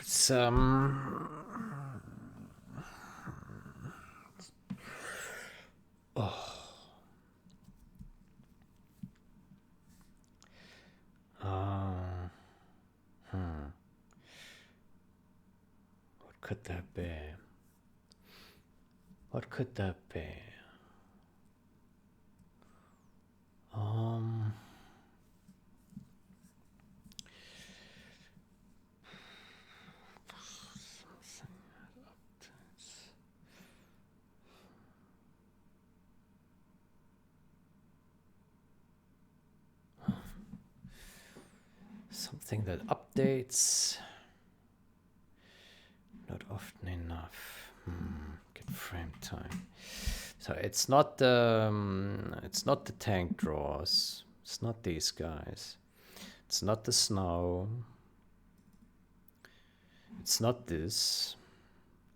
It's what could that be? What could that be? Something that updates not often enough. Get frame time. So it's not the tank drawers. It's not these guys. It's not the snow. It's not this.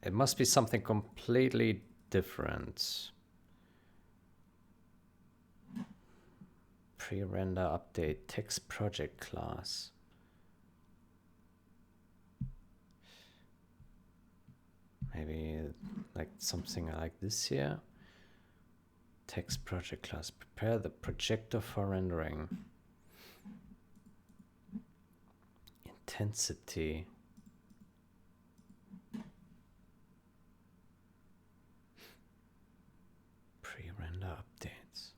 It must be something completely different. Pre-render update text project class. Maybe like something like this here. Text project class. Prepare the projector for rendering. Intensity. Pre-render updates.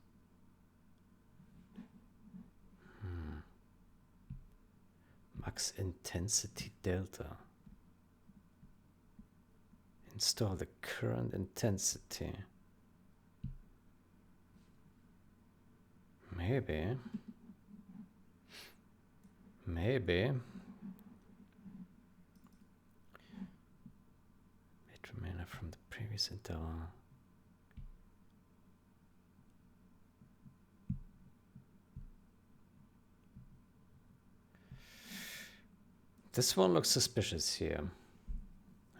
Max intensity delta. Install the current intensity. Maybe. Maybe. It remained from the previous interval. This one looks suspicious here.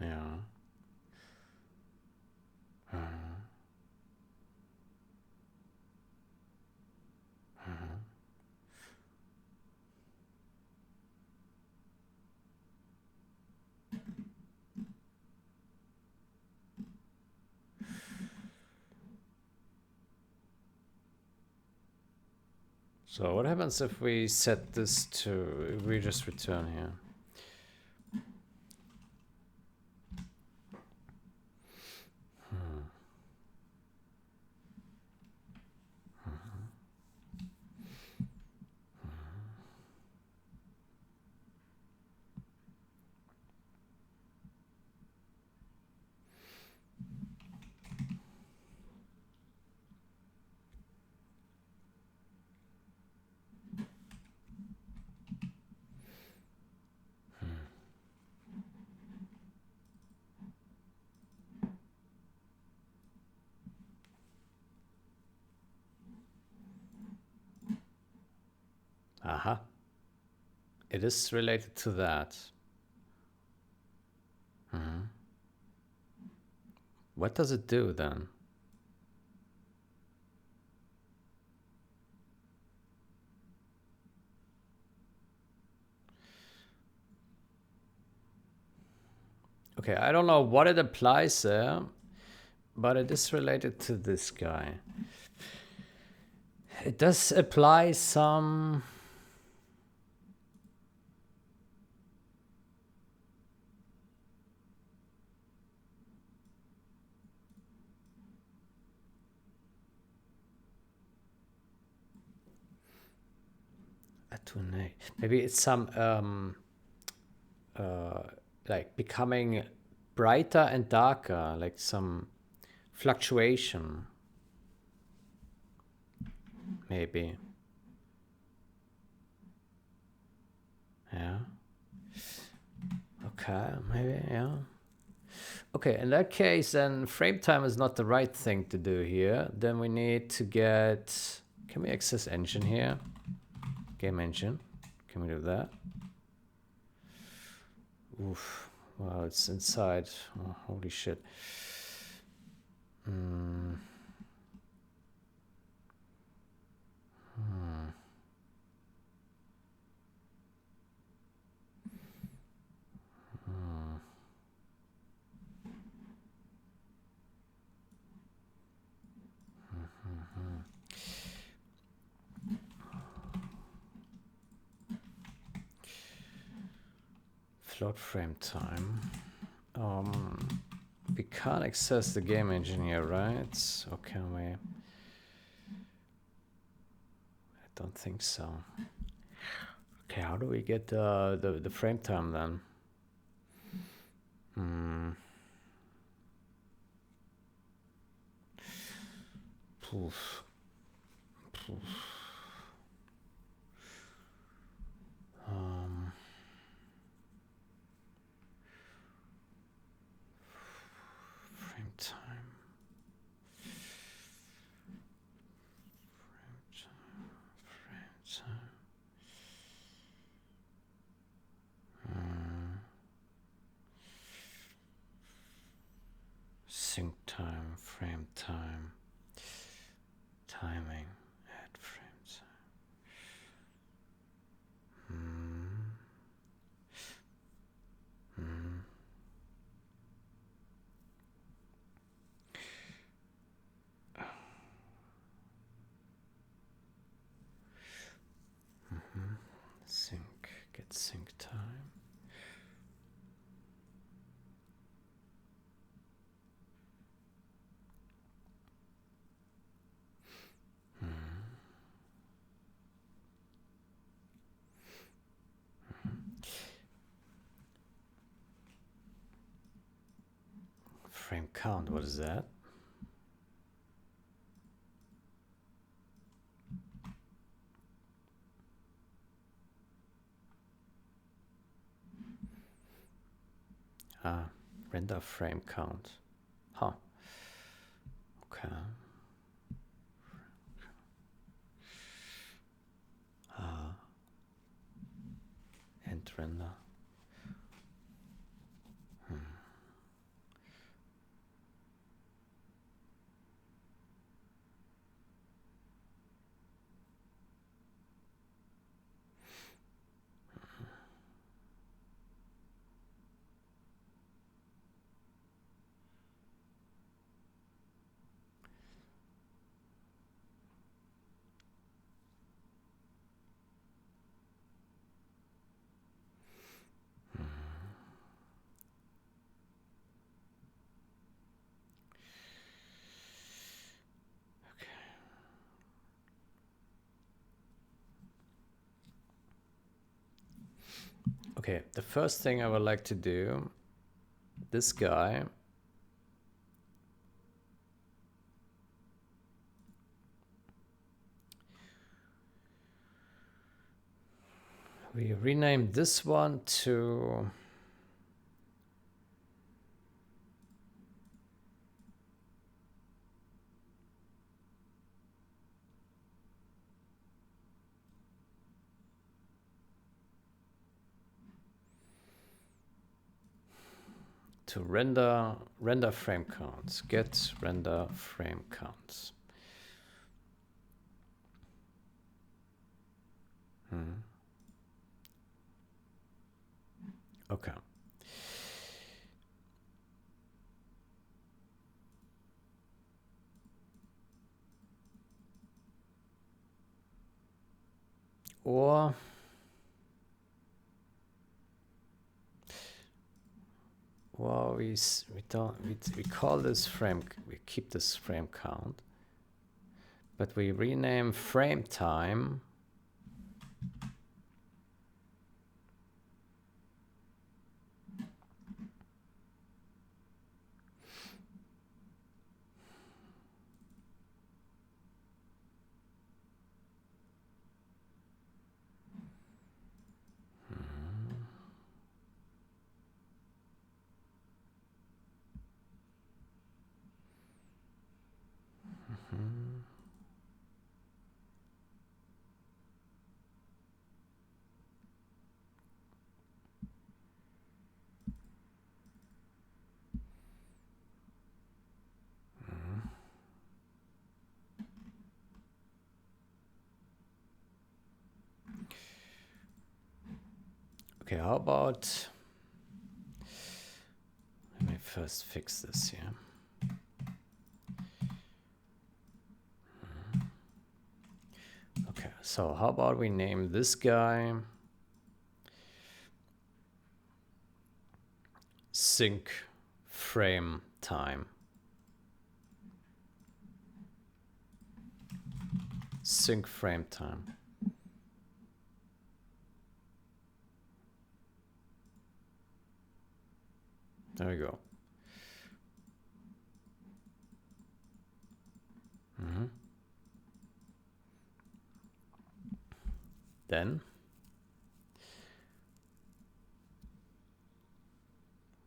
Yeah. So what happens if we set this to, if we just return here? Aha. It is related to that. What does it do then? Okay, I don't know what it applies there, but it is related to this guy. It does apply some... Maybe it's some like becoming brighter and darker, like some fluctuation. Maybe. Yeah. Okay, maybe, yeah. Okay, in that case, then frame time is not the right thing to do here. Then we need to get... Can we access engine here? Game engine. Can we do that? Oof. Wow, it's inside. Oh, holy shit. Float frame time. We can't access the game engine here, right? Or can we? I don't think so. Okay, how do we get the frame time then? Poof. Poof. Frame time. Frame time. Sync time, frame time, timing, add frame time. Sync, get sync time. Frame count, what is that? Ah, render frame count. Huh. Okay. And render. Okay, the first thing I would like to do, this guy, we rename this one to render frame counts. Get render frame counts. Okay. Or well, we call this frame, we keep this frame count, but we rename frame time Okay, how about, let me first fix this here. Okay, so how about we name this guy sync frame time. Sync frame time. There we go. Then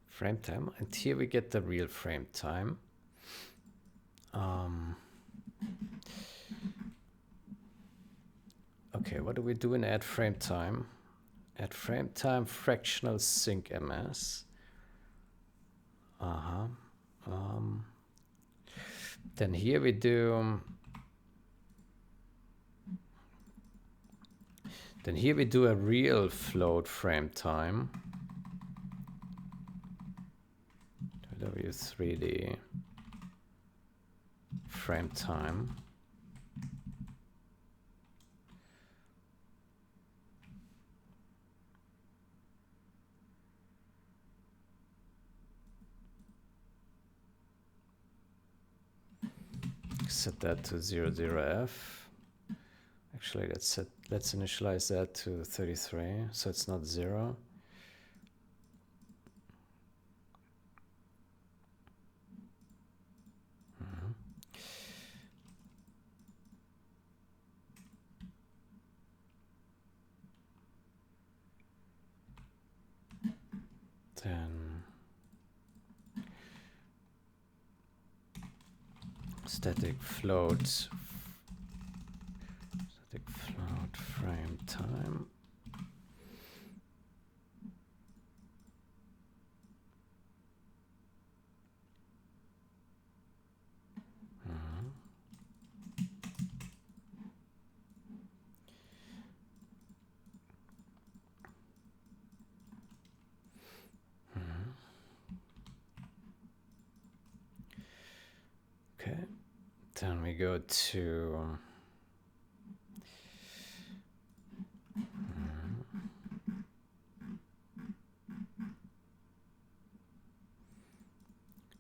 frame time, and here we get the real frame time. Okay, what do we do in add frame time? Add frame time fractional sync ms. Then here we do. Then here we do a real float frame time. W3D frame time. Set that to 00F. Actually, let's initialize that to 33, so it's not 0. Then static float frame time. Okay, then we go to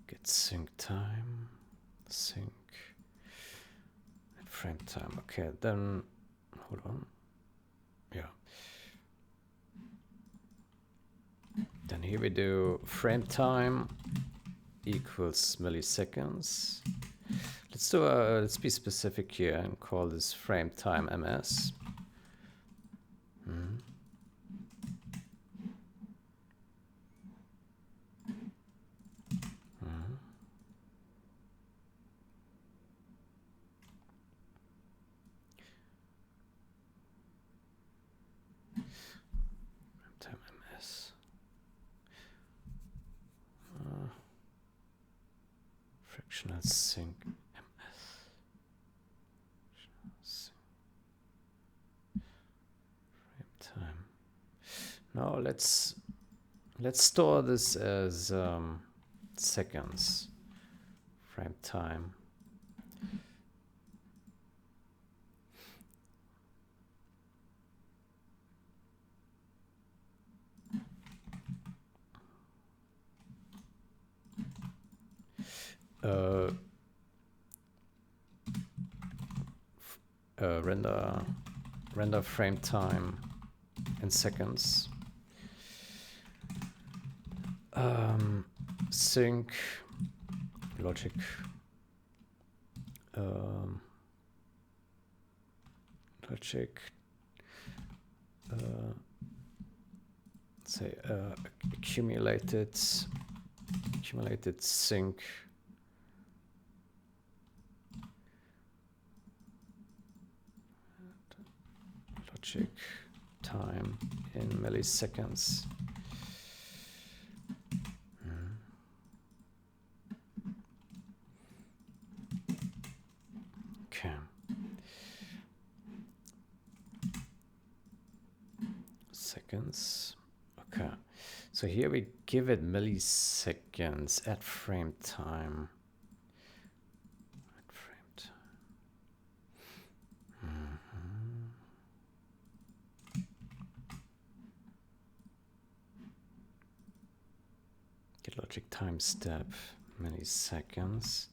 get sync time, sync and frame time. Okay, then hold on. Yeah. Then here we do frame time equals milliseconds. Let's be specific here and call this frame time ms. Frame time ms. Fractional sync time. Now let's store this as seconds. Frame time. Render frame time in seconds. Sync logic. Logic. Say accumulated sync. Logic time in milliseconds. Okay. Seconds. Okay. So here we give it milliseconds at frame time. Get logic time step, milliseconds.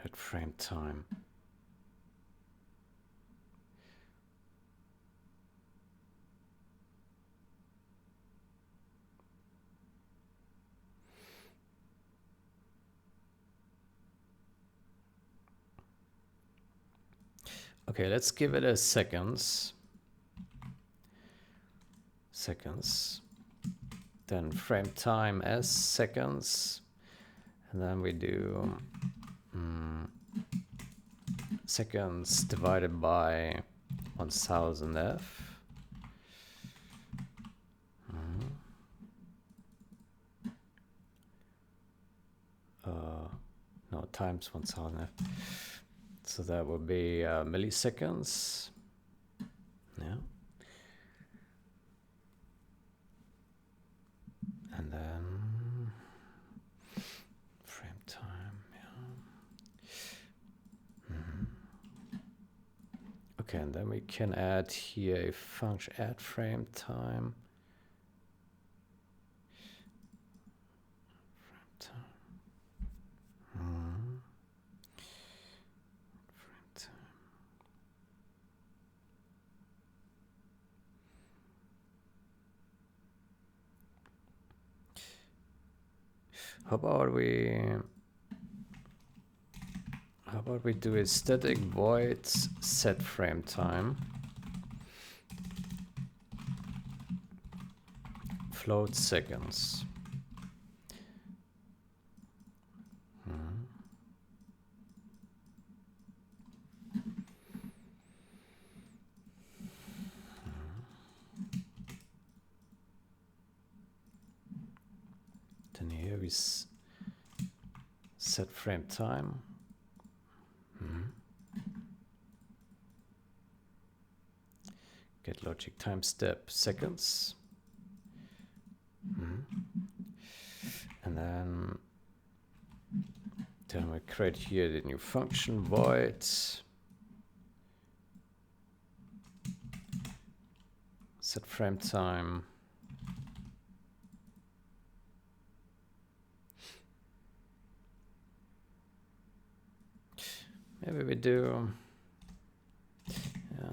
At frame time. Okay, let's give it a seconds. Seconds. Then frame time as seconds. And then we do seconds divided by 1000 F. No, times 1000 F. So that would be milliseconds. Yeah. And then frame time. Yeah. Okay, and then we can add here a function add frame time. Frame time. How about we do a static void set frame time float seconds. Then here we set frame time. Get logic time step seconds. And then we create here the new function void set frame time. Maybe we do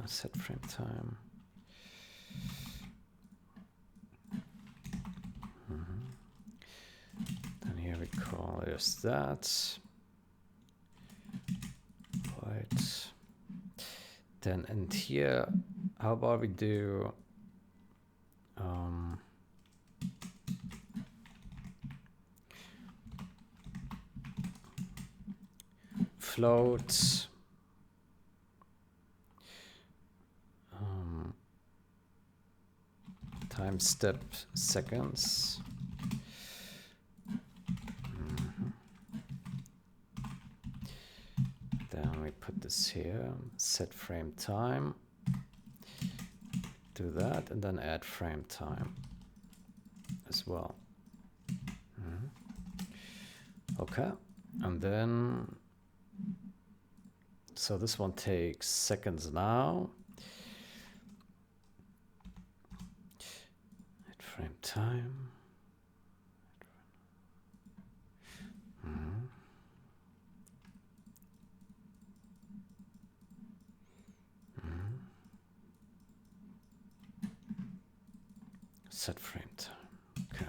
set frame time. Then here we call this that. Right. Then and here, how about we do float time step seconds. Then we put this here, set frame time, do that, and then add frame time as well. Okay, and then, so this one takes seconds now. Add frame time. Set frame time. Okay.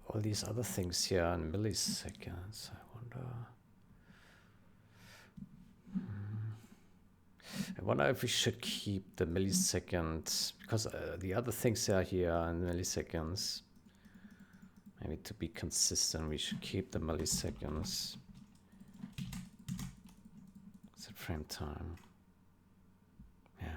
All these other things here in milliseconds, I wonder. I wonder if we should keep the milliseconds, because the other things are here in milliseconds. Maybe to be consistent, we should keep the milliseconds. Is it frame time? Yeah.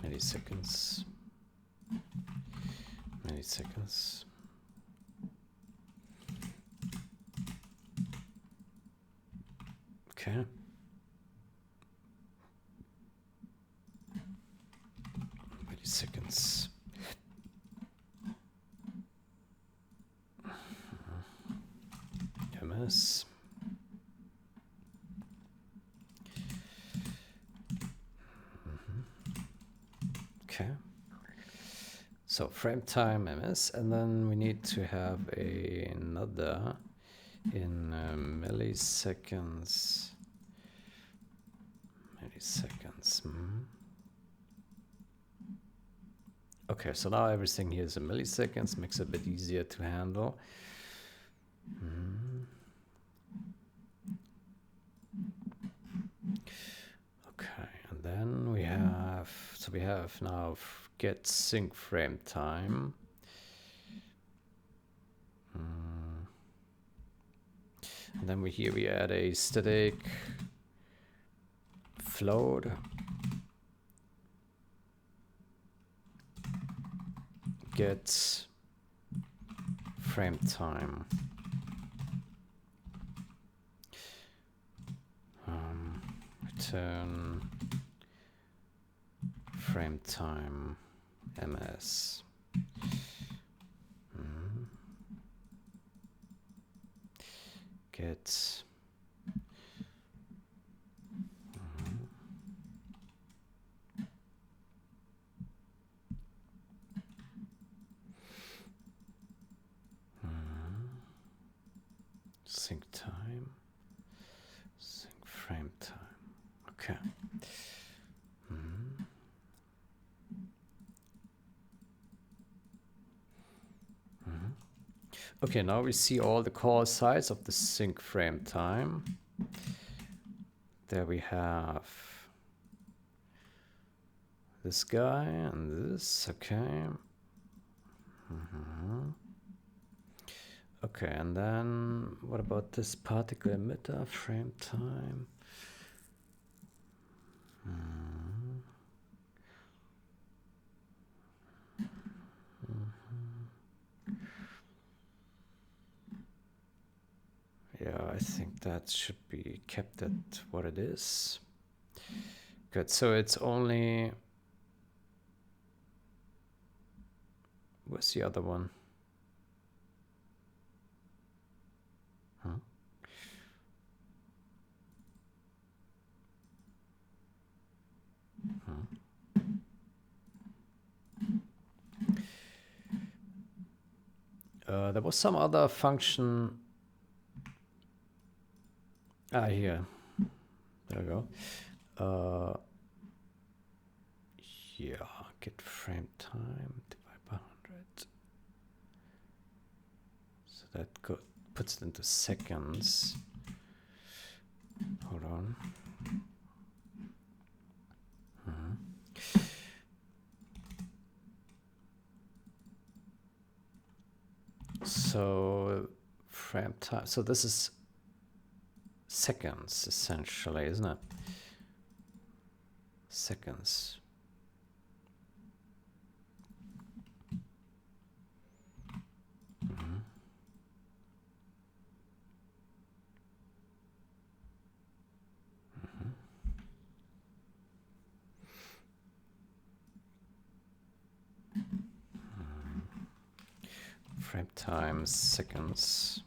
Milliseconds. Milliseconds. Okay. Milliseconds. MS. Okay. So frame time MS, and then we need to have another in milliseconds. Milliseconds. Okay, so now everything here is in milliseconds, makes it a bit easier to handle. Okay, and then we have, so we have now get sync frame time. And then we add a static float. Get frame time. Return frame time MS. Get sync time, sync frame time. Okay. Okay, now we see all the call size of the sync frame time. There we have this guy and this. Okay. Okay, and then what about this particle emitter frame time? Yeah, I think that should be kept at what it is. Good, so it's only... Where's the other one? There was some other function. Here. There we go. Yeah, get frame time divided by 100. So that puts it into seconds. Hold on. So frame time. So this is seconds essentially, isn't it? Seconds. Frame time seconds.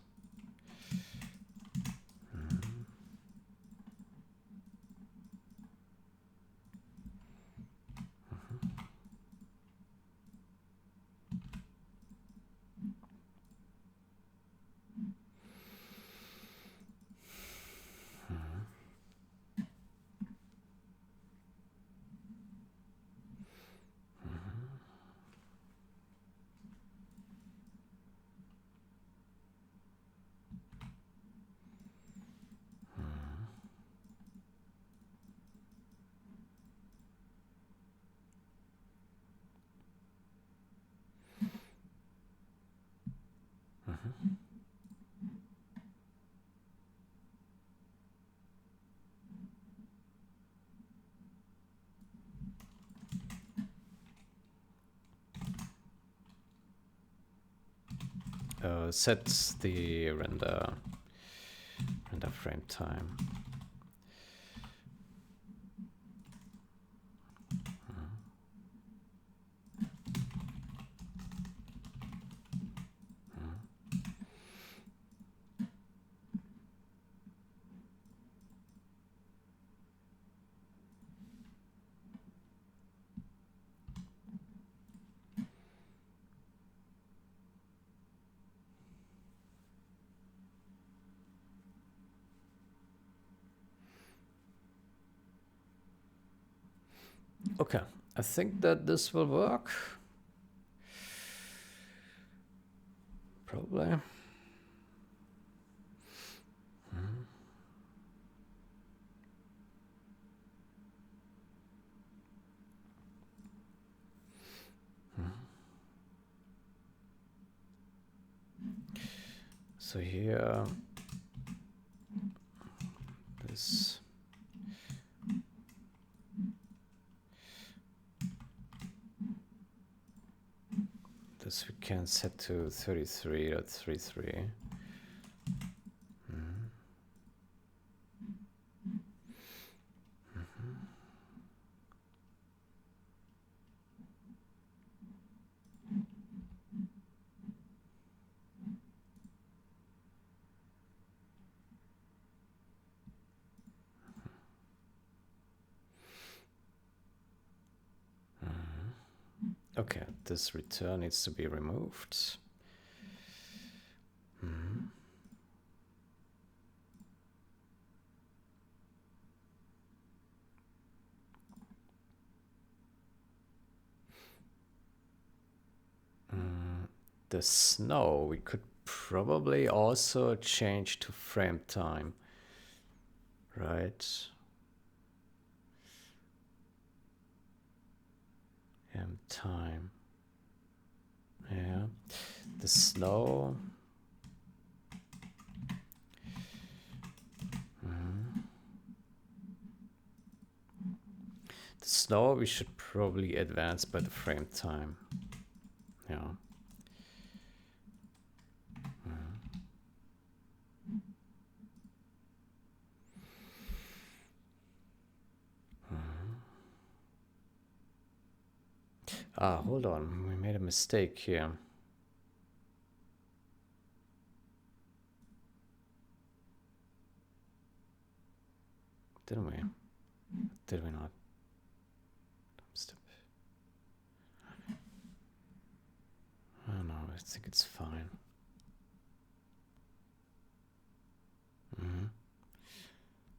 Set the render frame time. Okay, I think that this will work. Probably. So here, this. This we can set to 33.33. Okay, this return needs to be removed. The snow we could probably also change to frame time, right? Time. Yeah, the snow. The snow we should probably advance by the frame time. Yeah. Ah, hold on. We made a mistake here. Didn't we? Did we not? Step. Oh no, I think it's fine.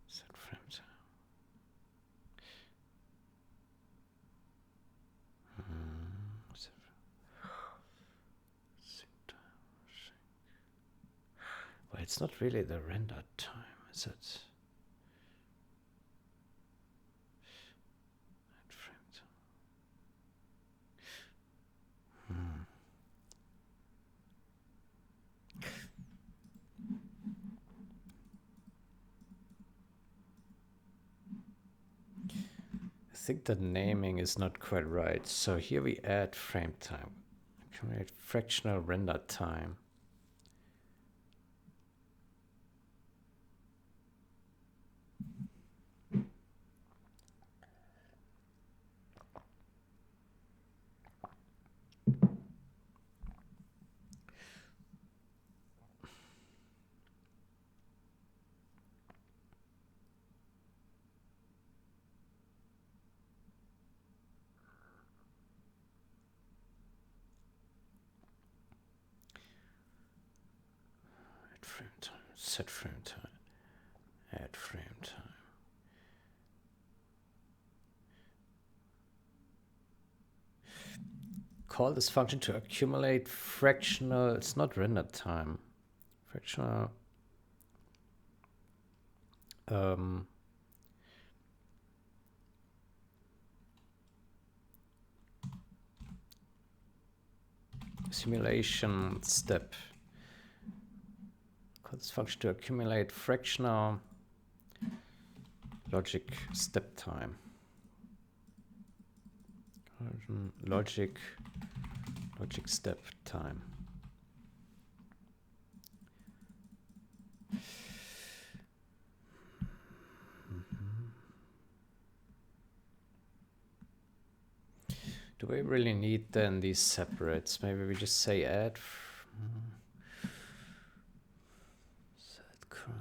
Set frame time. Well, it's not really the render time, is it? I think the naming is not quite right. So here we add frame time. Can we add fractional render time? Add frame time. Set frame time. Add frame time. Call this function to accumulate fractional. It's not render time. Fractional. Simulation step. call this function to accumulate fractional logic step time. Logic step time. Do we really need then these separates? Maybe we just say add set cron.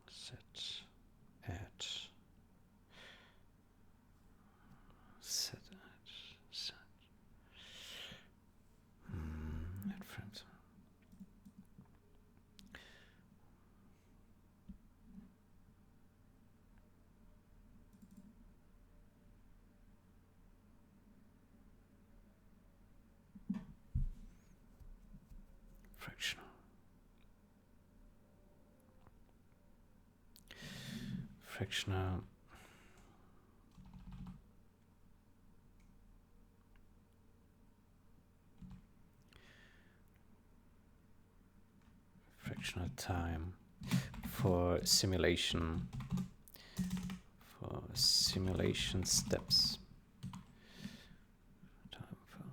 Set add set add set add frames. Fractional. Fractional. Fractional time for simulation. For simulation steps. Time for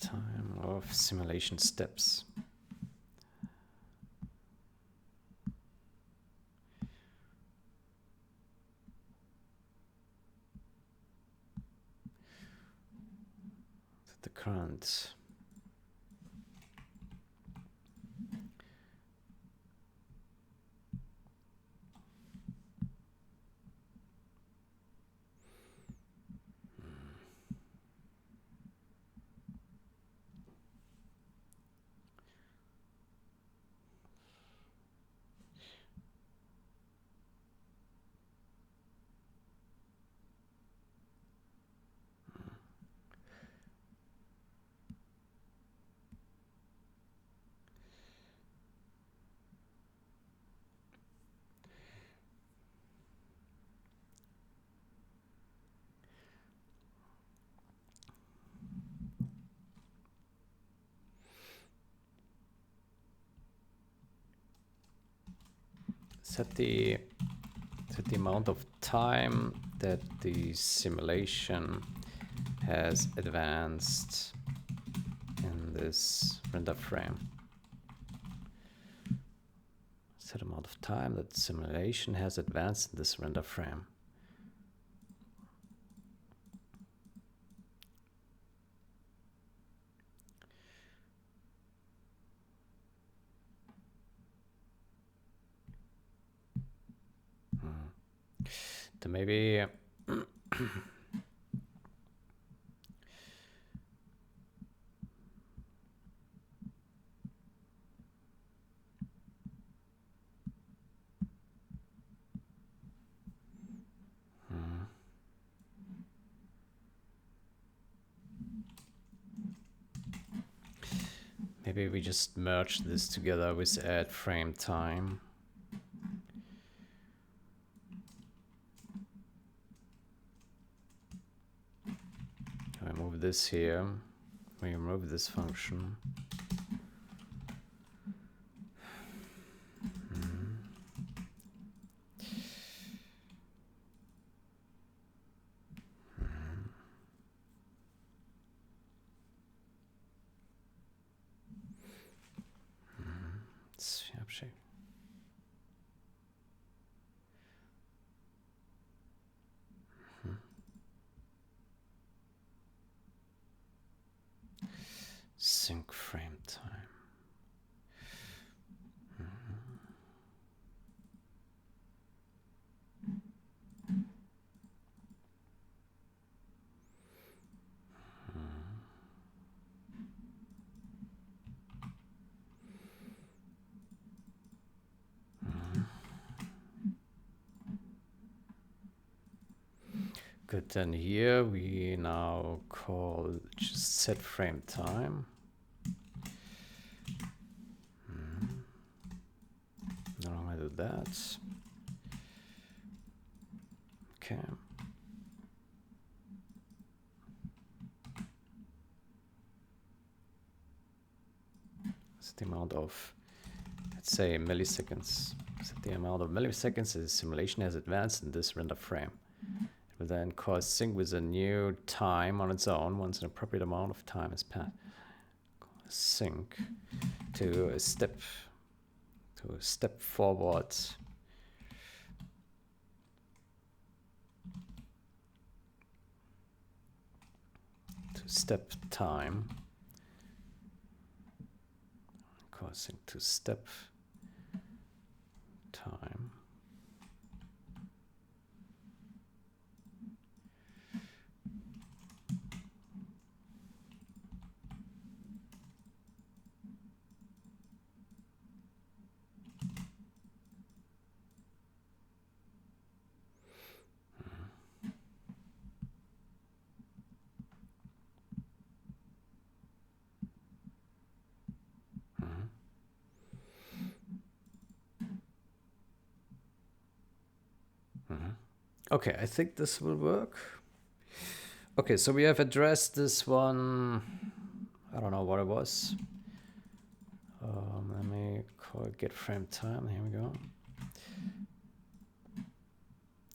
time of simulation steps. The current set the amount of time that the simulation has advanced in this render frame. Set amount of time that the simulation has advanced in this render frame. Then maybe maybe we just merge this together with add frame time. I move this here. We remove this function. Sync frame Good, then here we now call just set frame time. No longer do that. Okay. That's the amount of, let's say, milliseconds. Set the amount of milliseconds the simulation has advanced in this render frame. It will then cause sync with a new time on its own once an appropriate amount of time has passed. Sync to a step forward. To step time. Causing to step time. Okay, I think this will work. Okay, so we have addressed this one. I don't know what it was. Let me call it get frame time. Here we go.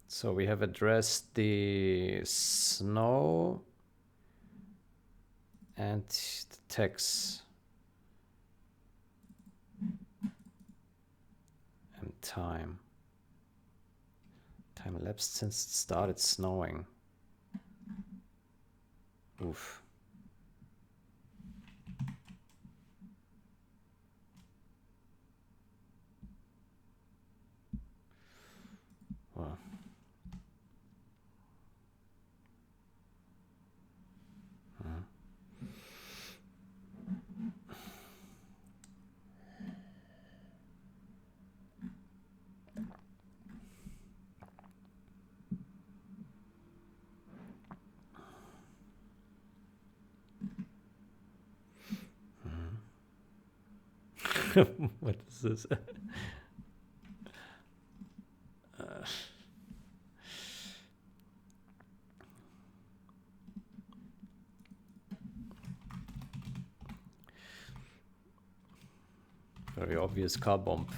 So we have addressed the snow and the text and time. Time elapsed since it started snowing. Oof. Well. What is this? Very obvious car bump.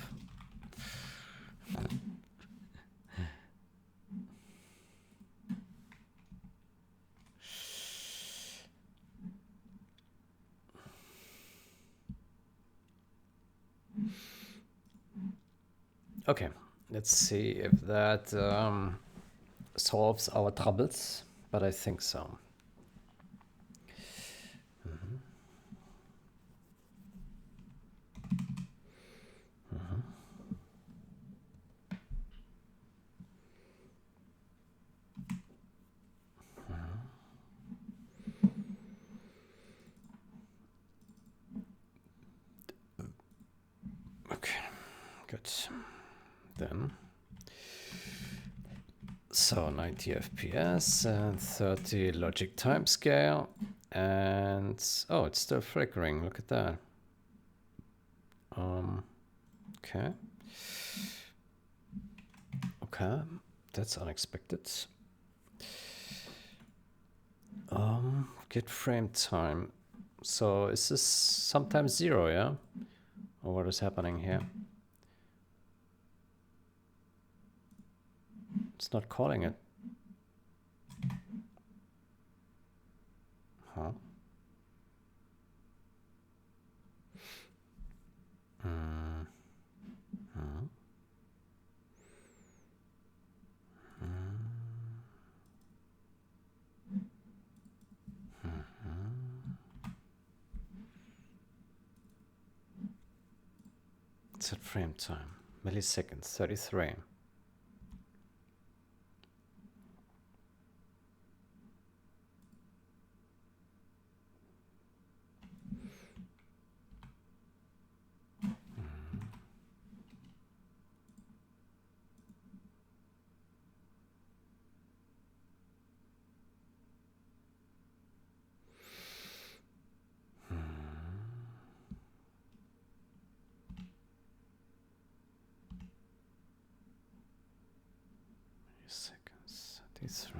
Okay, let's see if that solves our troubles, but I think so. Okay, good. Then, so 90 FPS and 30 logic timescale, and oh, it's still flickering. Look at that. Okay. Okay, that's unexpected. Get frame time. So is this sometimes 0, yeah? Or what is happening here? It's not calling it. Huh? Set frame time. Milliseconds, 33. P3.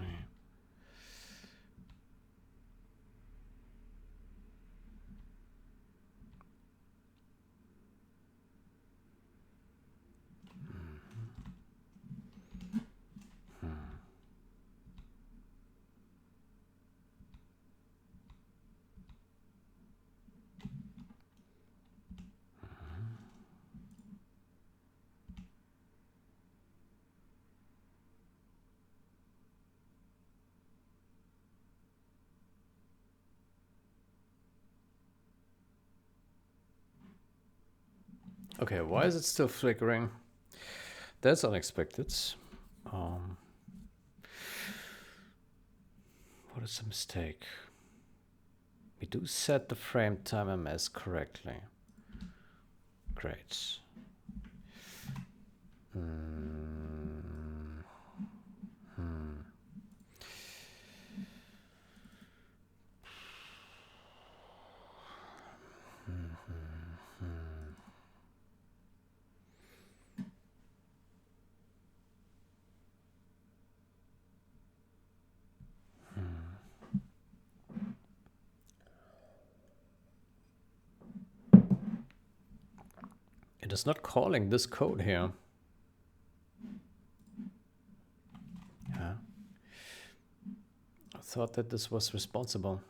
Okay, why is it still flickering? That's unexpected. What is the mistake? We do set the frame time MS correctly. Great. It is not calling this code here. Yeah. I thought that this was responsible.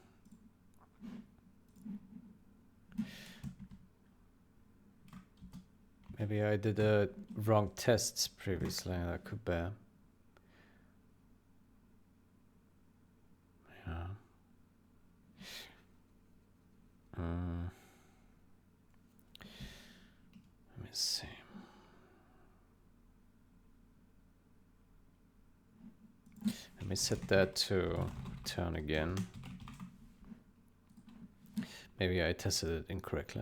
Maybe I did wrong tests previously. That could be. Yeah. Let me see. Let me set that to turn again. Maybe I tested it incorrectly.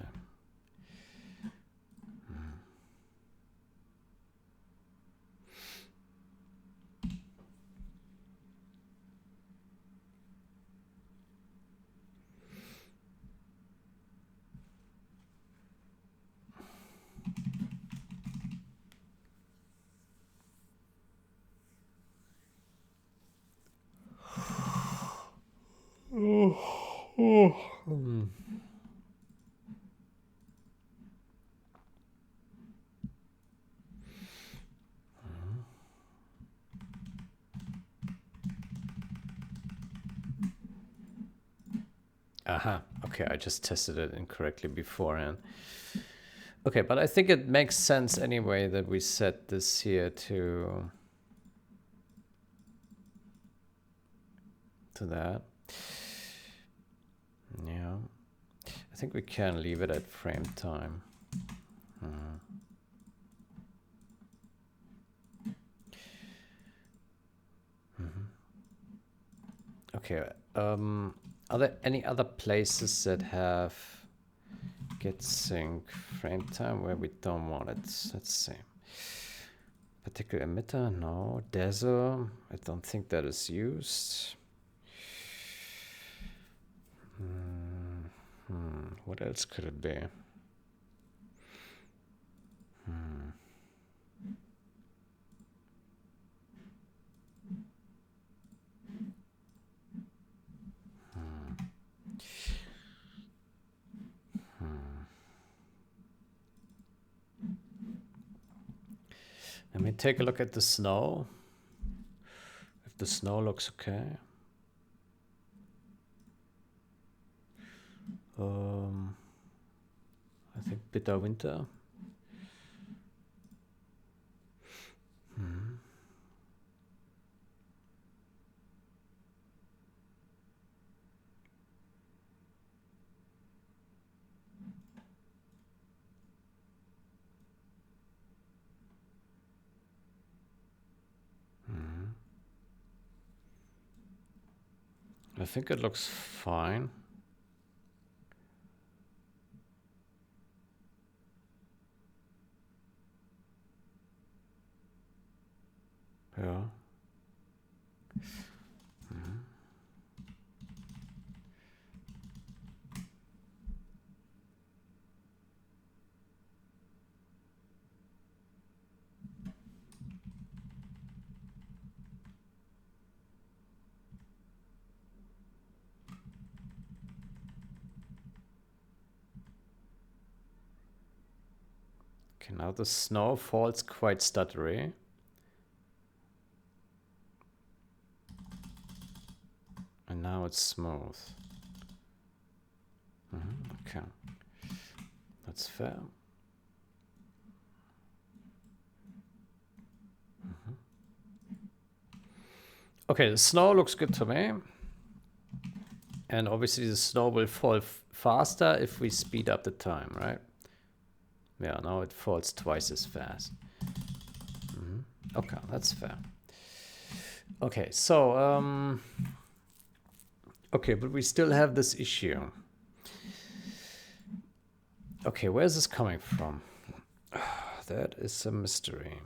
Aha, okay, I just tested it incorrectly beforehand. Okay, but I think it makes sense anyway that we set this here to that. Yeah, I think we can leave it at frame time. Okay, are there any other places that have get sync frame time where we don't want it? Let's see. Particular emitter, no. Dazzle, I don't think that is used. What else could it be? Let me take a look at the snow. If the snow looks okay. I think bitter winter. I think it looks fine. Yeah. Okay, now the snow falls quite stuttery. And now it's smooth. Okay. That's fair. Okay, the snow looks good to me. And obviously the snow will fall faster if we speed up the time, right? Yeah, now it falls twice as fast. Okay, that's fair. Okay, so, okay, but we still have this issue. Okay, where's this coming from? That is a mystery.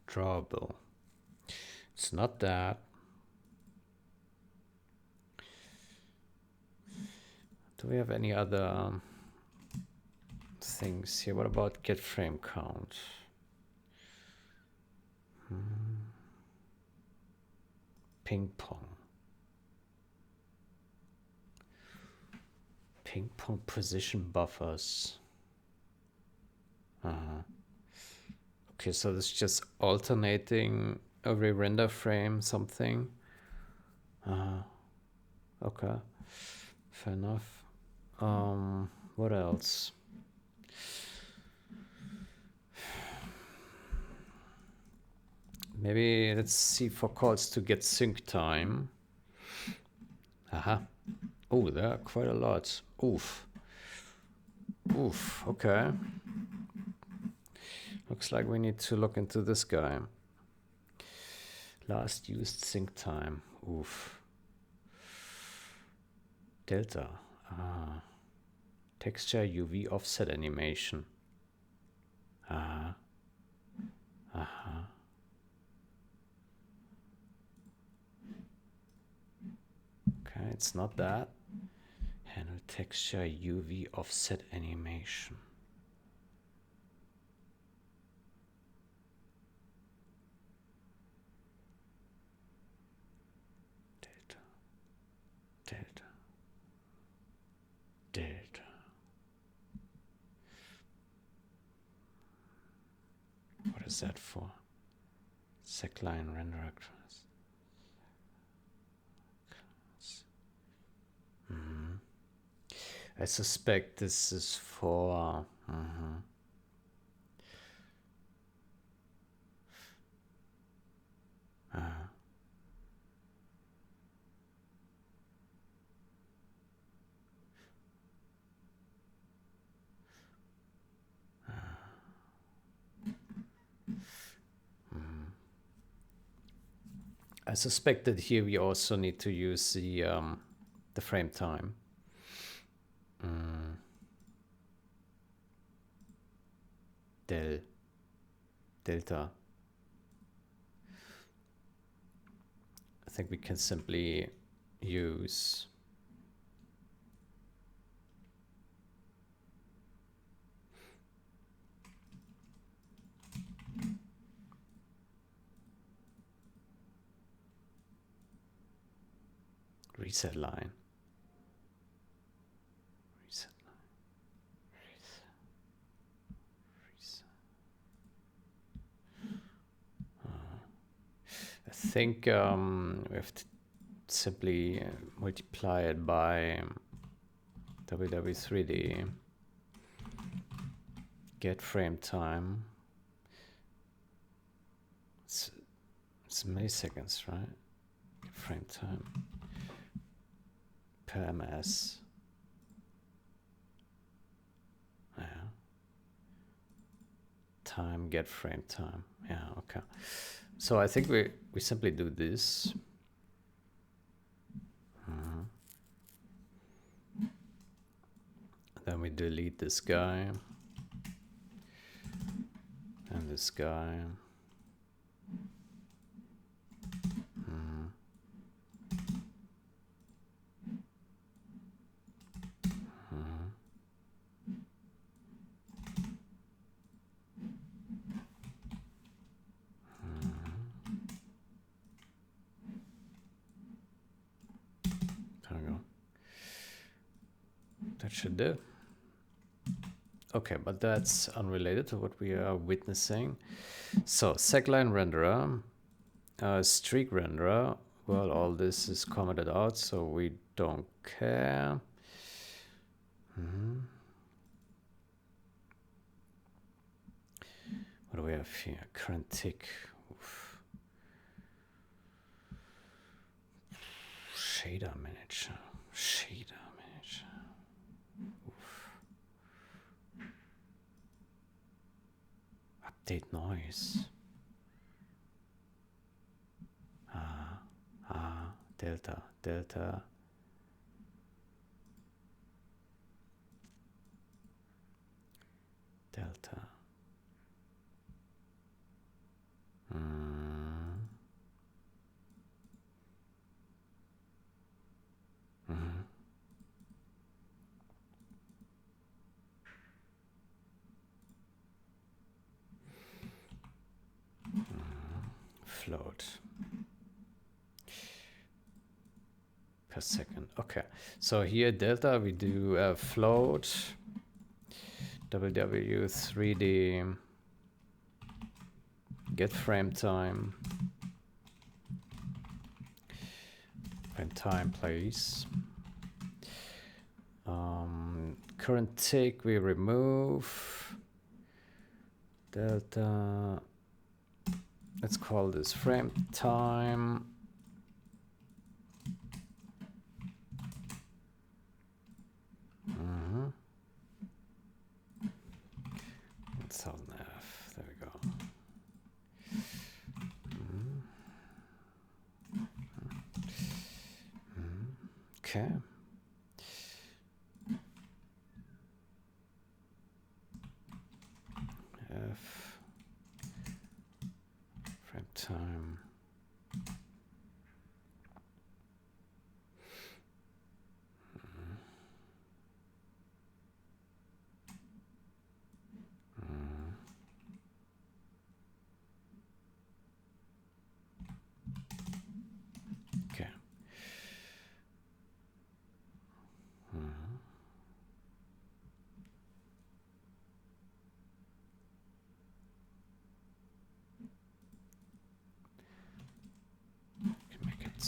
Drawable. It's not that. Do we have any other things here? What about get frame count? Ping pong. Ping pong position buffers. Okay, so this is just alternating every render frame something. Okay, fair enough. What else? Maybe let's see for calls to get sync time. Aha. Oh, there are quite a lot. Oof. Oof, okay. Looks like we need to look into this guy. Last used sync time. Oof. Delta. Texture UV offset animation. Okay, it's not that. Handle texture UV offset animation. Delta. What is that for? Secline render actors. I suspect this is for I suspect that here we also need to use the frame time. Delta. I think we can simply use reset line. Reset line. Reset. I think we have to simply multiply it by WW3D. Get frame time. It's milliseconds, right? Get frame time per ms. Yeah. Time get frame time. Yeah, okay. So I think we simply do this. Then we delete this guy and this guy. should do. Okay, but that's unrelated to what we are witnessing. So segline renderer, streak renderer. Well, all this is commented out, so we don't care. What do we have here? Current tick. Oof. Shader manager. Shader manager. Oof. Update noise. Delta. Delta. Delta. Float per second. Okay, so here delta we do float ww3d get frame time please. Current tick we remove delta. Let's call this frame time. There we go. Okay. F frame time. Okay. Can make it.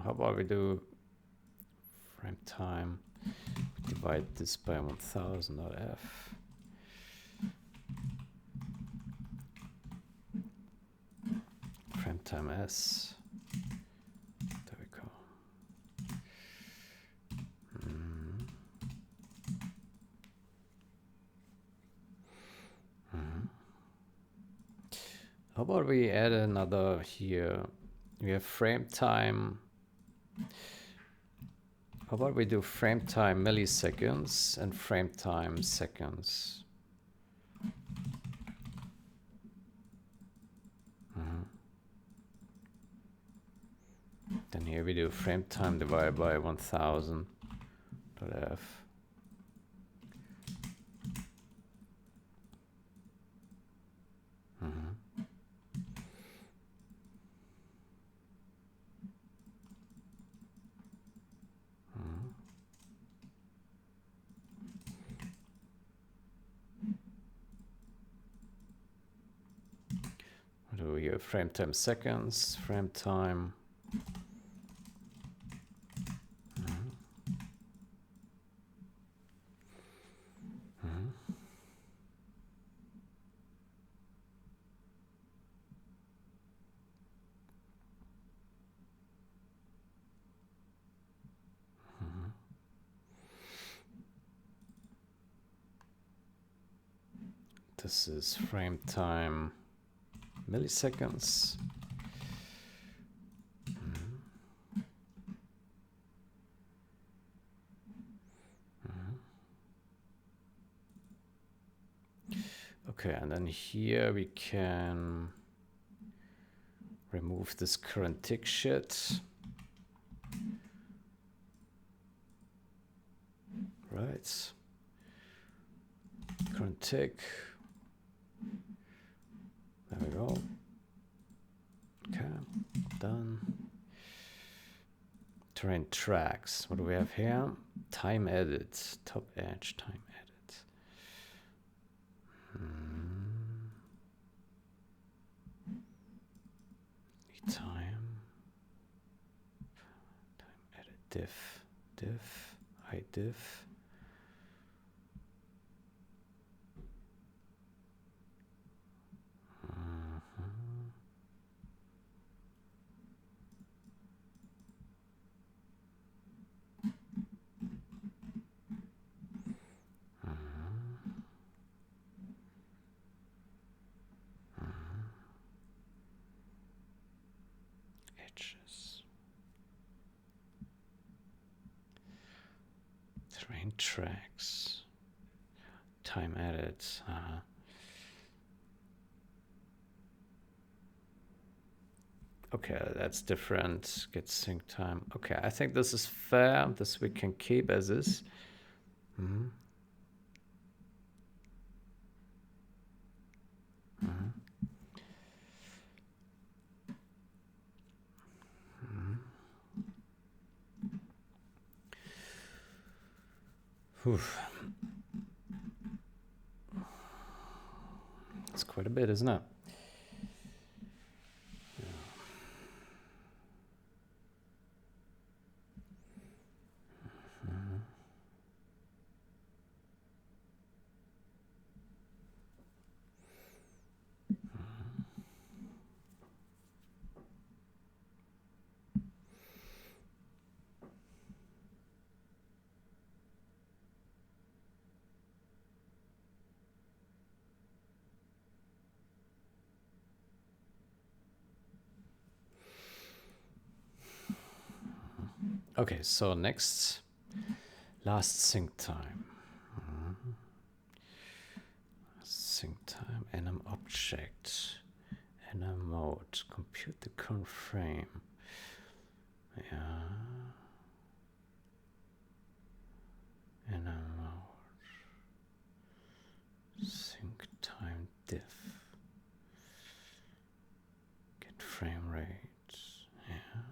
How about we do frame time? We divide this by 1000 .f. Frame time s. There we go. How about we add another here? We have frame time. How about we do frame time milliseconds and frame time seconds? Then here we do frame time divided by 1000 .f. What do we have? Frame time seconds, frame time. This is frame time milliseconds. Okay, and then here we can remove this current tick shit. Right. Current tick. There we go. Okay, done. Terrain tracks. What do we have here? Time edit. Top edge time edit. Time. Time edit. Diff. Diff. High diff. Edges. Terrain tracks. Time edit. Okay, that's different. Get sync time. Okay, I think this is fair. This we can keep as is. It's quite a bit, isn't it? Okay, so next, last sync time. Sync time, enum object, enum mode, compute the current frame. Yeah. Enum mode. Sync time diff. Get frame rate. Yeah.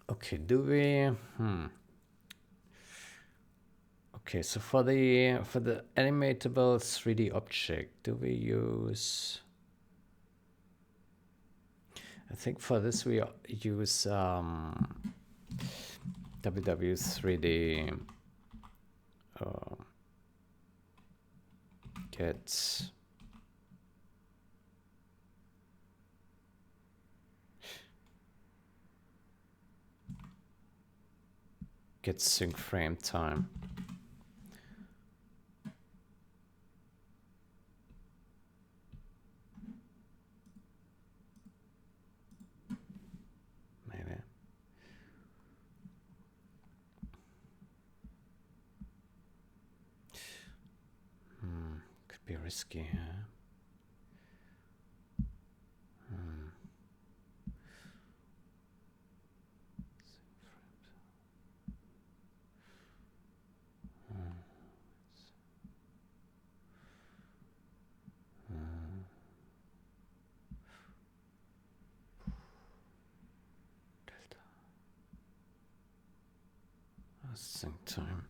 Okay, do we okay, so for the animatable 3D object, do we use, I think for this we use WW3D get sync frame time. Maybe. Could be risky, huh? Sync time.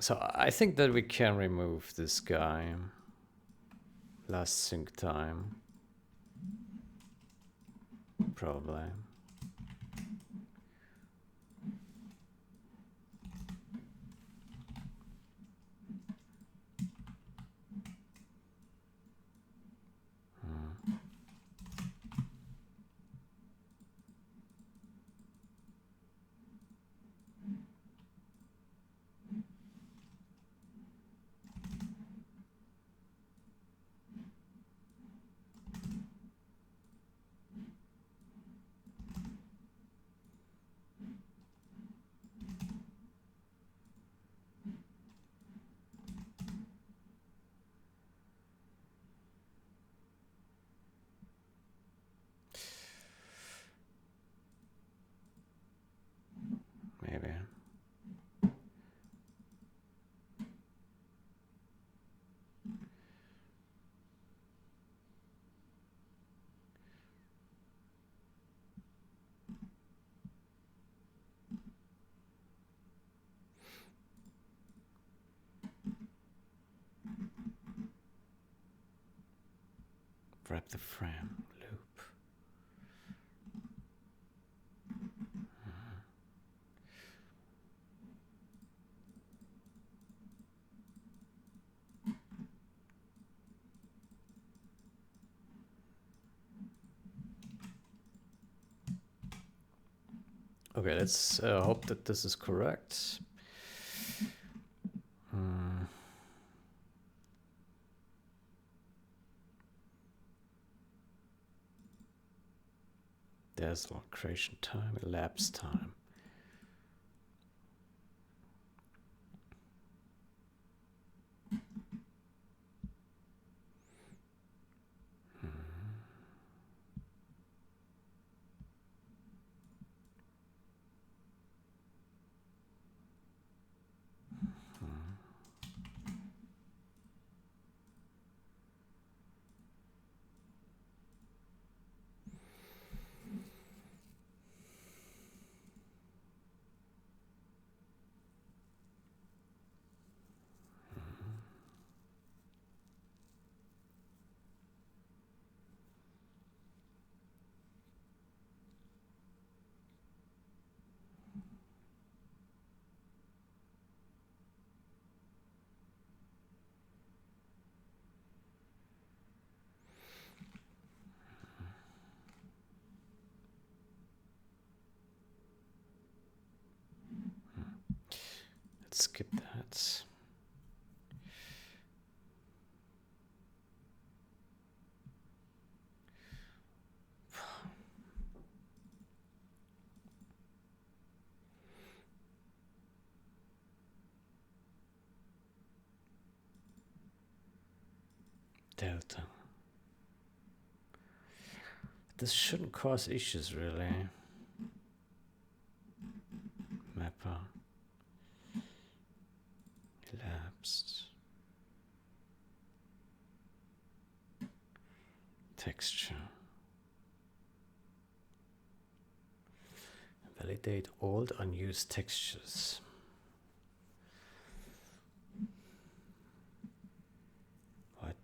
So I think that we can remove this guy. Last sync time. Probably. Maybe. Wrap the frame loop. Okay, let's hope that this is correct. There's creation time, elapsed time. Let's skip that. Delta. This shouldn't cause issues, really. Mapper. Elapsed. Texture. Validate old unused textures. What?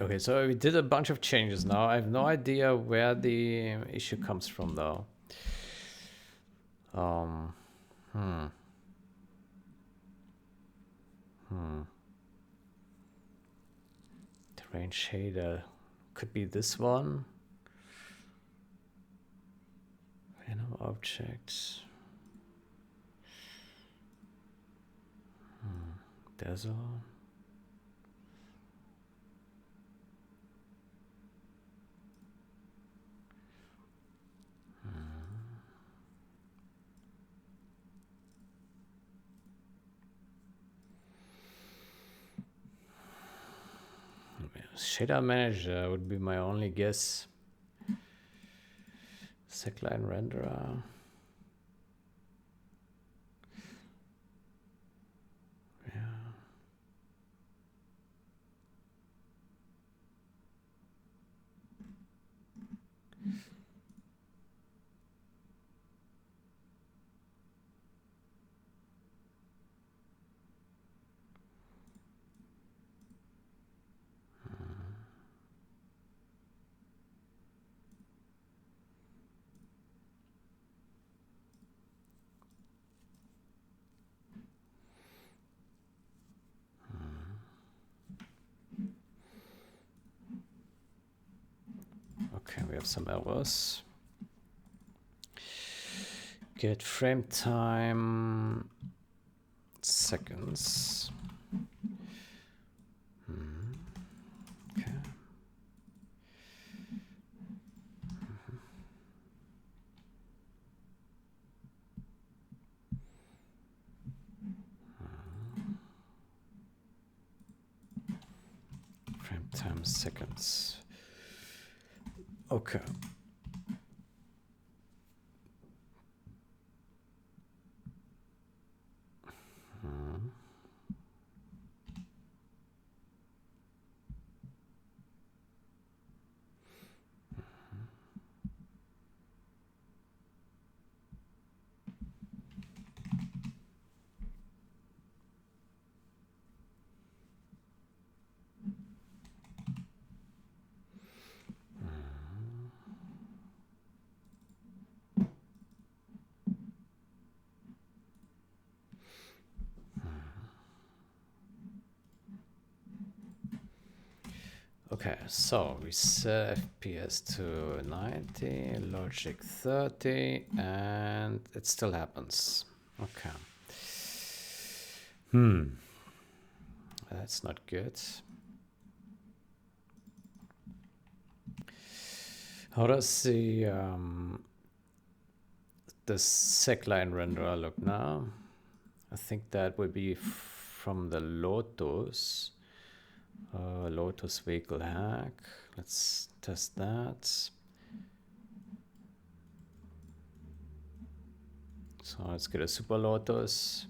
Okay, so we did a bunch of changes now. I have no idea where the issue comes from, though. Terrain shader could be this one. Random objects. Dazzle. Shader manager would be my only guess. Segline renderer. Yeah. Okay, we have some errors. Get frame time seconds. Okay. Frame time seconds. Okay. Okay, so we set FPS to 90, logic 30, and it still happens. Okay. That's not good. How does the segline renderer look now? I think that would be from the Lotus. Lotus vehicle hack. Let's test that. So let's get a Super Lotus.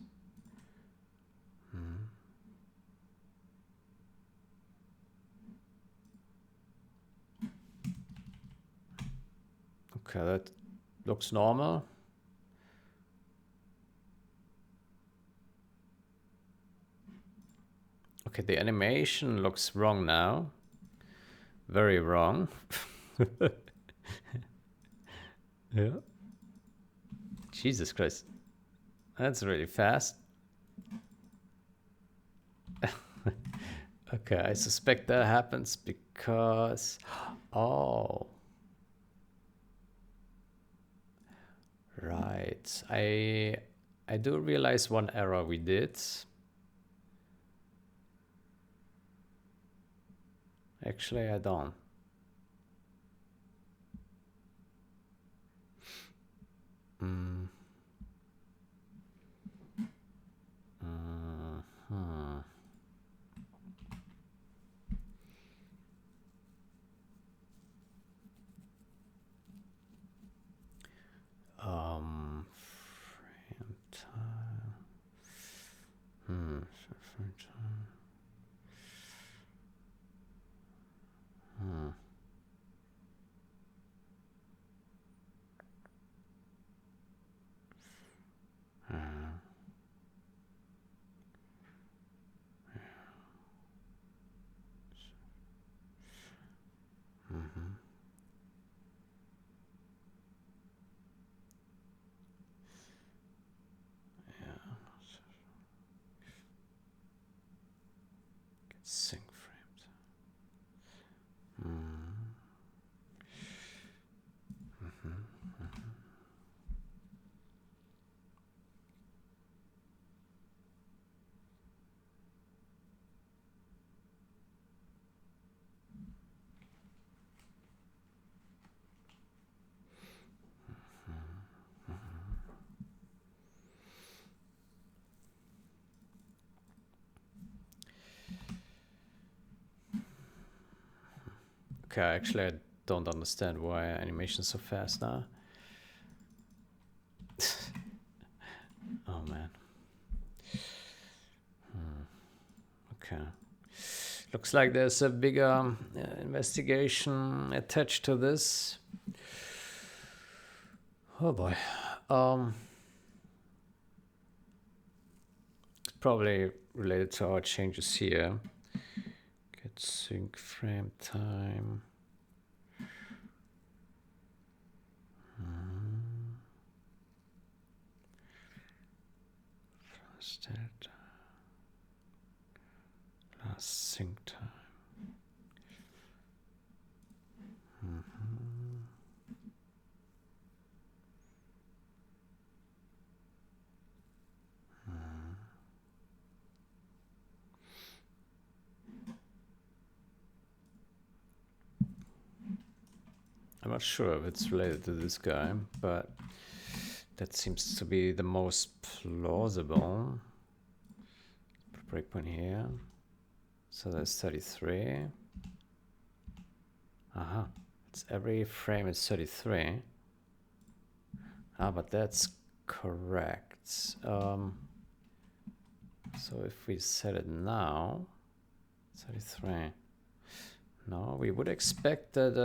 Okay, that looks normal. Okay, the animation looks wrong now. Very wrong. Yeah. Jesus Christ. That's really fast. Okay, I suspect that happens because... Oh. Right. I do realize one error we did. Actually, I don't. Frame time. Frame time. Okay, actually I don't understand why animation's so fast now. Oh man. Okay. Looks like there's a bigger investigation attached to this. Oh boy. It's probably related to our changes here. Get sync frame time. First delta. Last sync time. 'm not sure if it's related to this guy, but that seems to be the most plausible. Breakpoint here. So that's 33. Aha. It's every frame is 33. Ah, but that's correct. So if we set it now, 33. No, we would expect that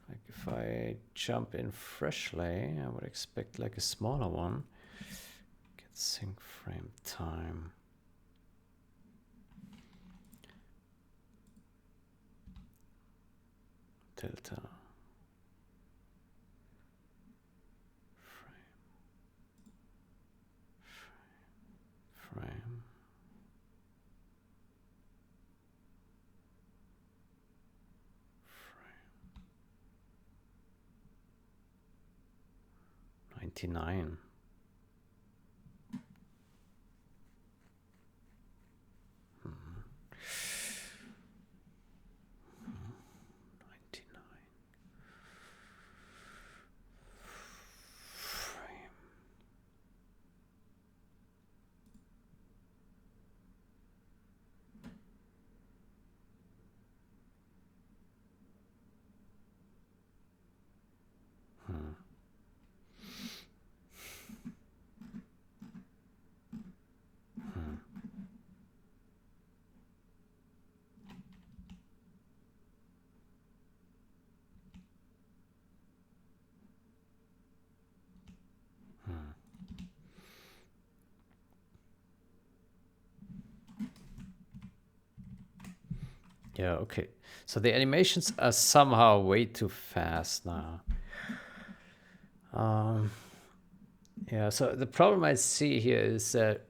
like if I jump in freshly, I would expect like a smaller one. Get sync frame time. Delta. Frame. 99. Yeah, okay. So the animations are somehow way too fast now. Yeah, so the problem I see here is that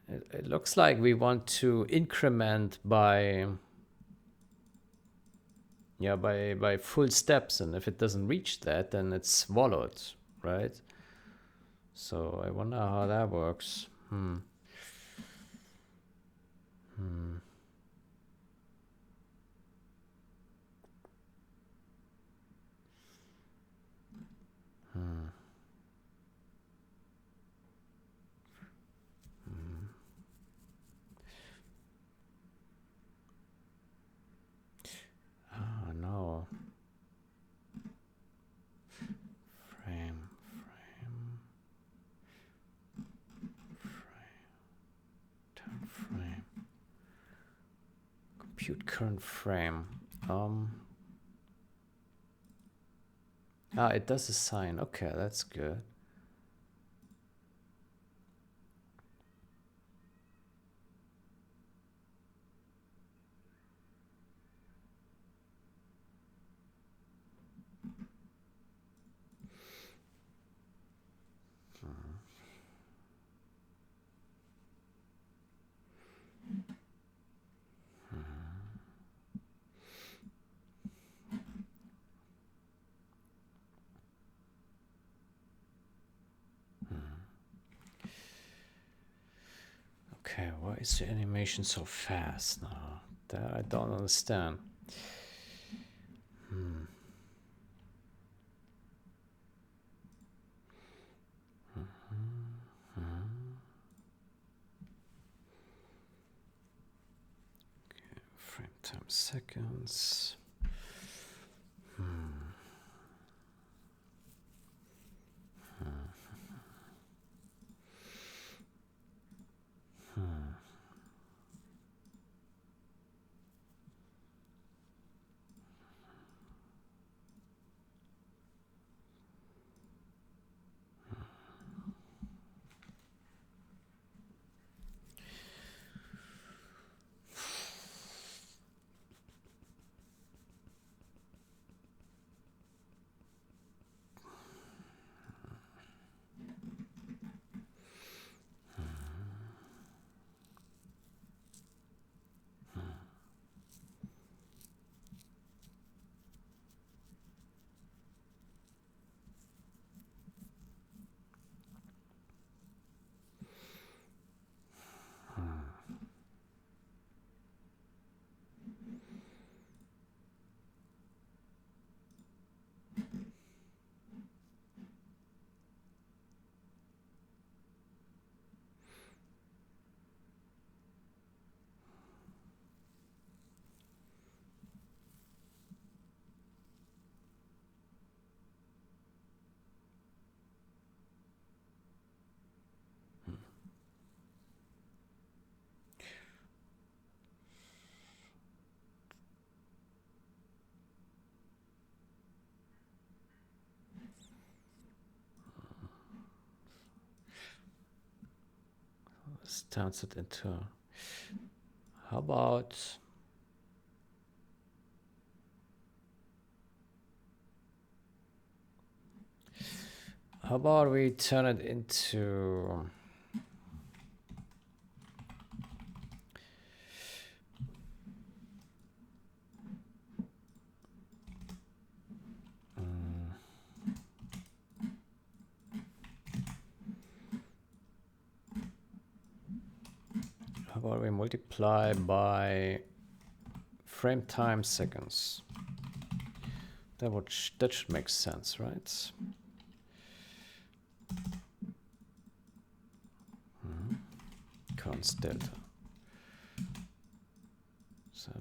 it looks like we want to increment by by full steps, and if it doesn't reach that, then it's swallowed, right? So I wonder how that works. Oh no. Frame, turn frame. Compute current frame. It does assign. Okay, that's good. Okay, why is the animation so fast now? That I don't understand. times seconds. This turns it into. How about? How about we turn it into. How about we multiply by frame time seconds? That should make sense, right? Const delta. So.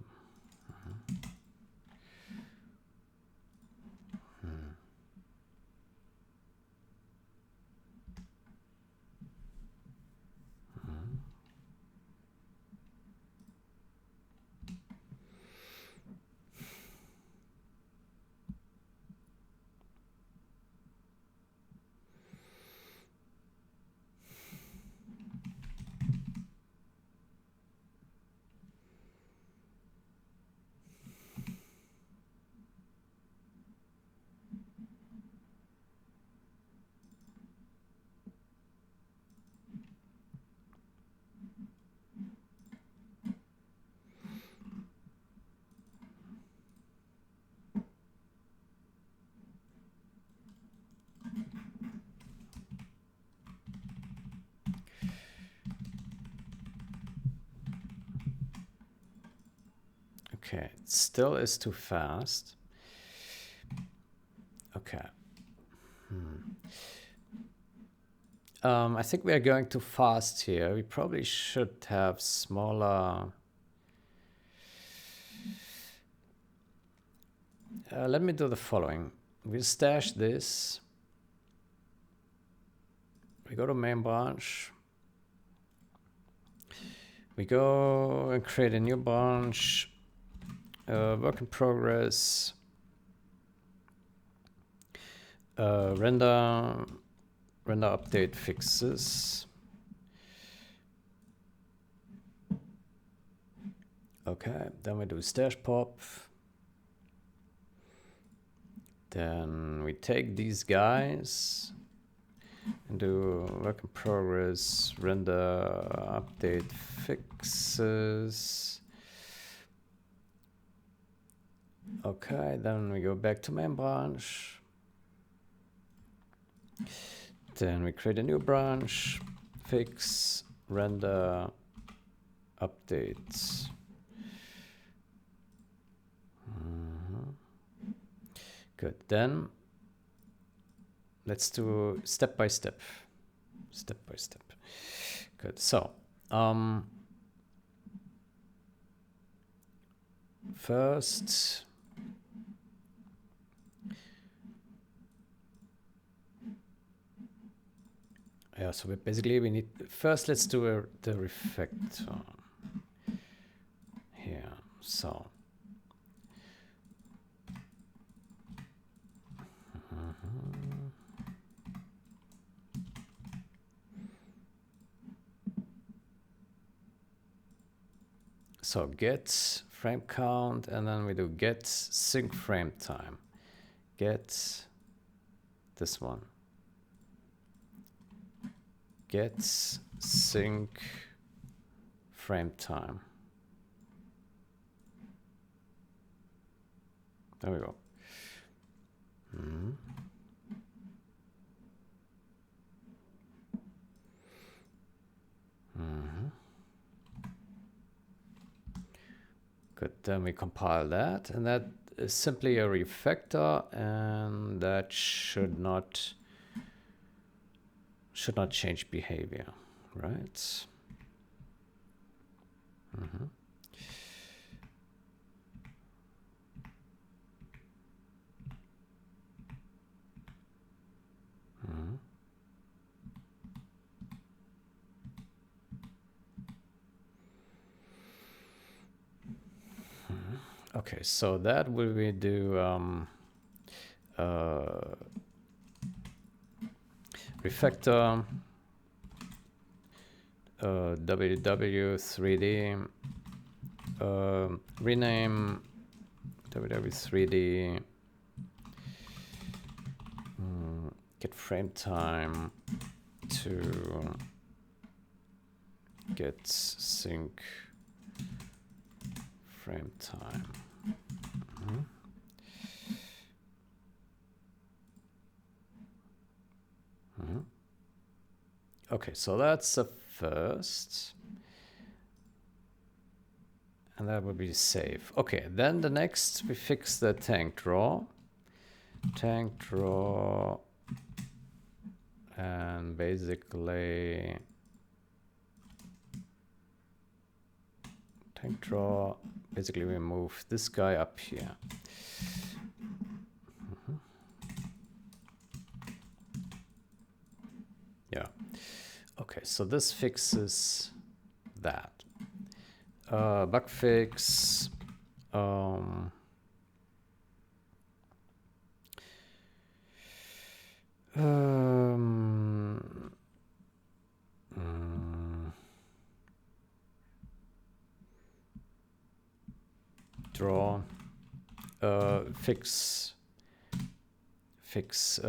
Okay, it still is too fast. Okay. I think we are going too fast here. We probably should have smaller. Let me do the following. We stash this. We go to main branch. We go and create a new branch. Work in progress. Render update fixes. Okay, then we do stash pop. Then we take these guys and do work in progress, render update fixes. Okay, then we go back to main branch. Then we create a new branch, fix, render, updates. Good, then let's do step by step. Step by step. Good, so first. Yeah, so we need first. Let's do the refactor here. So. So get frame count, and then we do get sync frame time. Get this one. Get sync frame time. There we go. Good, then we compile that, and that is simply a refactor, and that should not change behavior, right? Okay, so that will we do refactor www3d rename www3d get frame time to get sync frame time. Okay, so that's the first. And that would be save. Okay, then the next we fix the tank draw. Tank draw. And basically tank draw. Basically we move this guy up here. Yeah. Okay, so this fixes that. Bug fix. Draw. Fix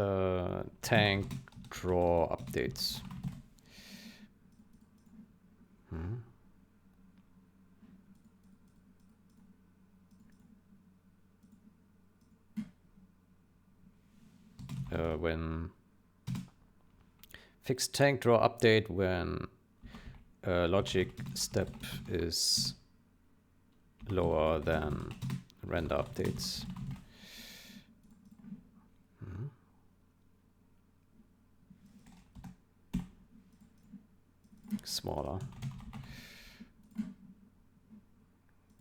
tank draw updates. When fix tank draw update when logic step is lower than render updates. Smaller.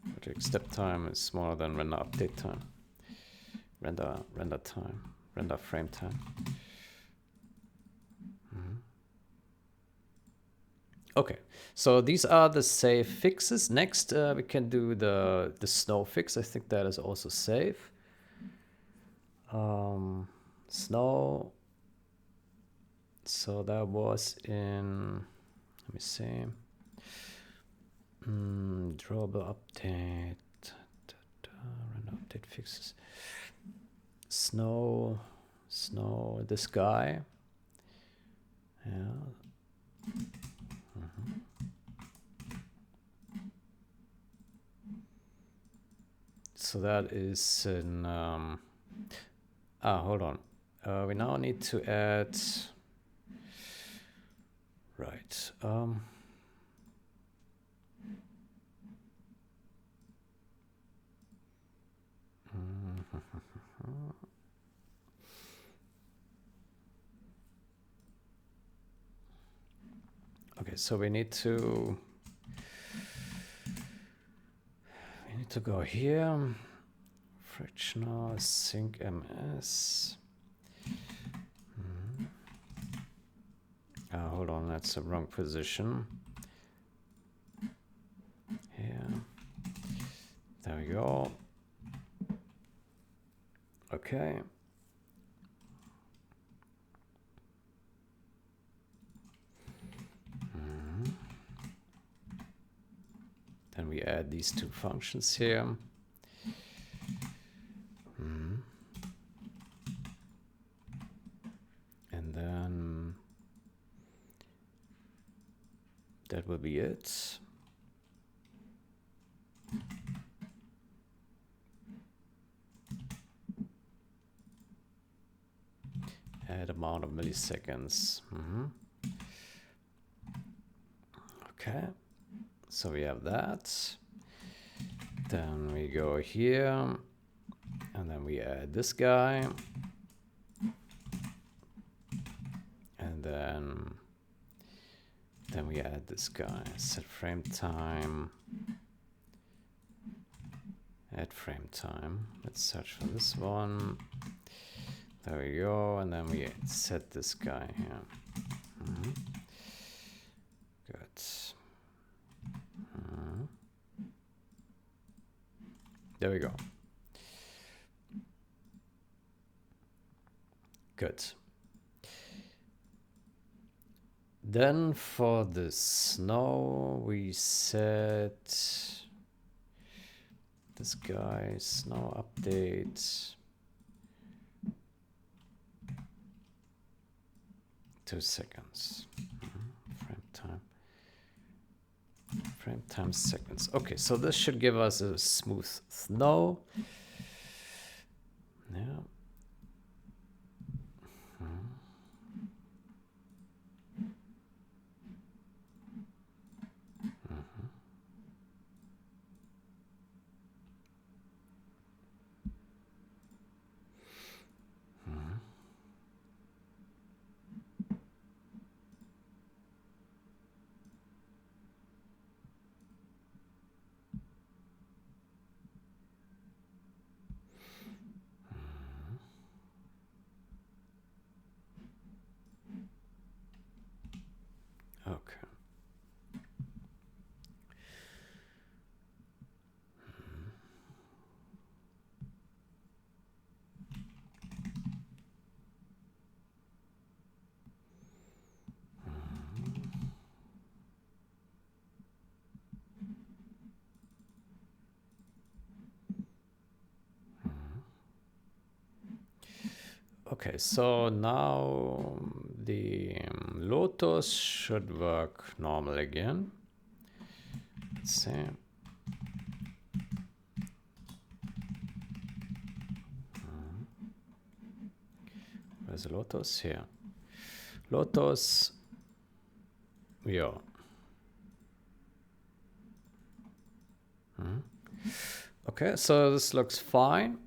Logic step time is smaller than render update time. Render time. Render frame time. Okay, so these are the safe fixes. Next, we can do the snow fix. I think that is also safe. Snow. So that was in, let me see. Drawable update. Render update fixes. Snow, this guy. Yeah. So that is in, hold on. We now need to add, right. Okay, so we need to to go here. Frictional sync MS. Hold on, that's the wrong position. Here. There we go. Okay. Then we add these two functions here. And then that will be it. Add amount of milliseconds. Okay. So we have that. Then we go here. And then we add this guy. And then we add this guy. Set frame time. Add frame time. Let's search for this one. There we go. And then we set this guy here. Good. There we go. Good. Then for the snow, we set this guy, snow update. 2 seconds. Frame time. Frame time seconds. Okay, so this should give us a smooth snow. Yeah. Okay. Okay, so now the Lotus should work normal again. Let's see. Where's the Lotus? Here. Lotus. Yeah. Okay, so this looks fine.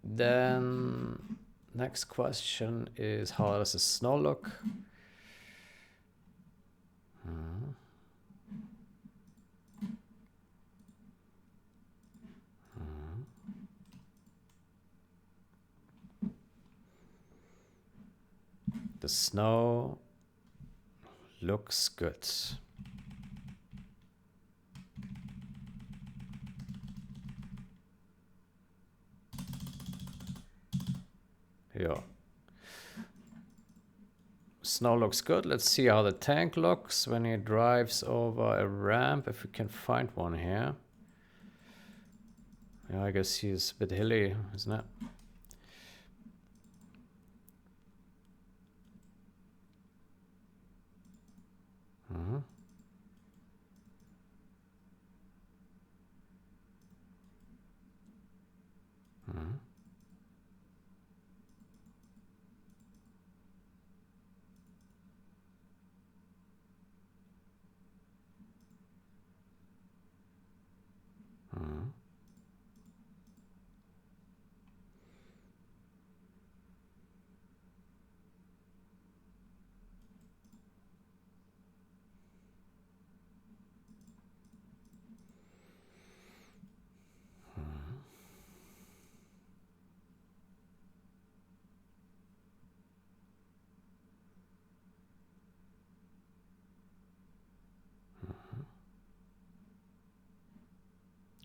Then next question is, how does the snow look? The snow looks good. Yeah. Snow looks good. Let's see how the tank looks when he drives over a ramp, if we can find one here. Yeah, I guess he's a bit hilly, isn't it?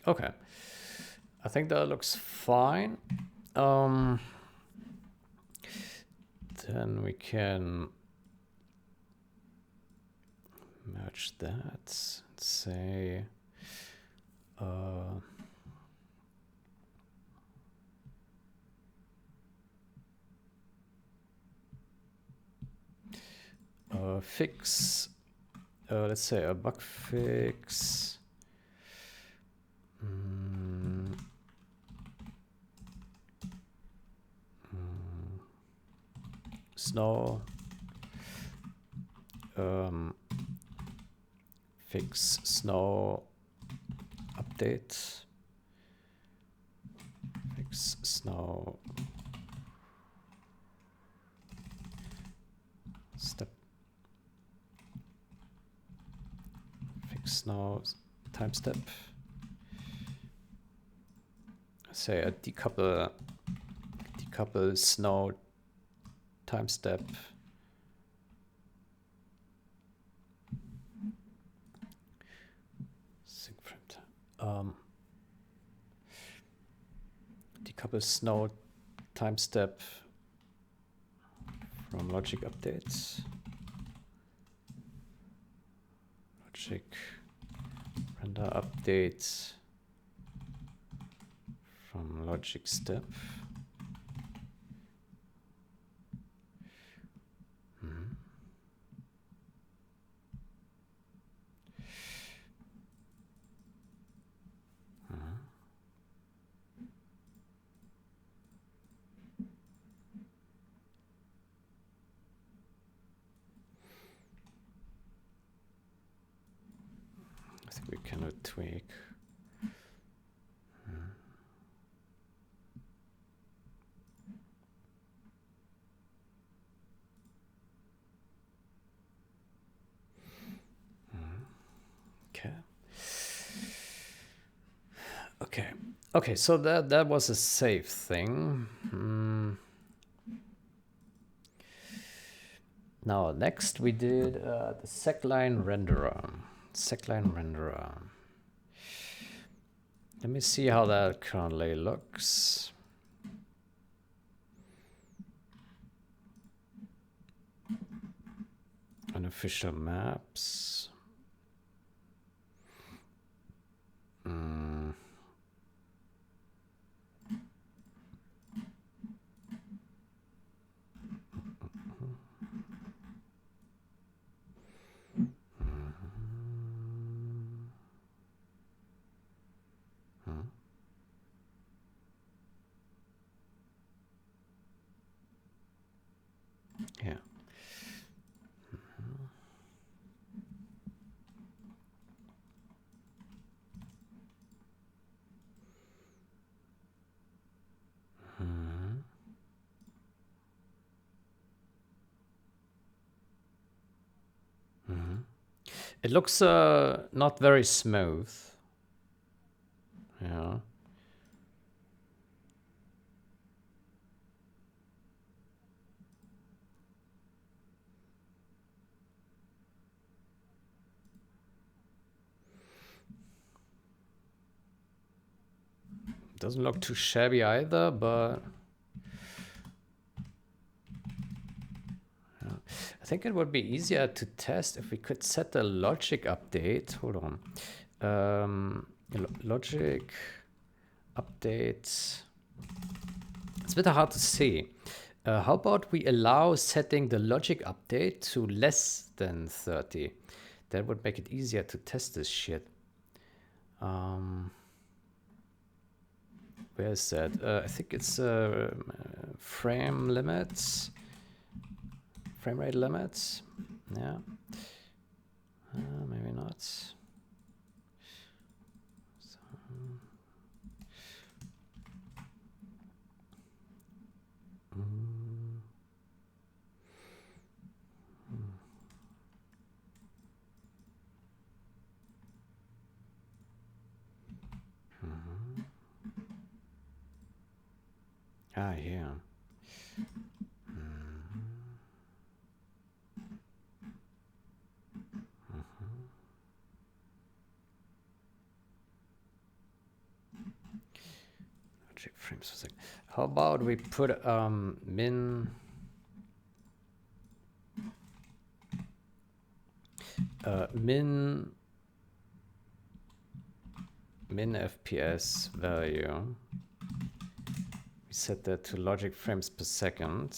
Okay. I think that looks fine. Then we can merge that and say fix, let's say a bug fix. Snow fix snow update, fix snow step, fix snow time step. Say a decouple snow time step. Sync frame time. Decouple snow time step from logic updates. Logic render updates from logic step. I think we cannot tweak. Okay. Okay. Okay. So that was a safe thing. Now next we did the segline renderer. Segline renderer. Let me see how that currently looks. Unofficial maps. Yeah. It looks not very smooth. Yeah. Doesn't look too shabby either, but yeah. I think it would be easier to test if we could set the logic update. Hold on. Logic update. It's a bit hard to see. How about we allow setting the logic update to less than 30? That would make it easier to test this shit. Where is that? I think it's frame limits, frame rate limits. Yeah. Maybe not. Ah, yeah. frames per second. How about we put min FPS value. We set that to logic frames per second.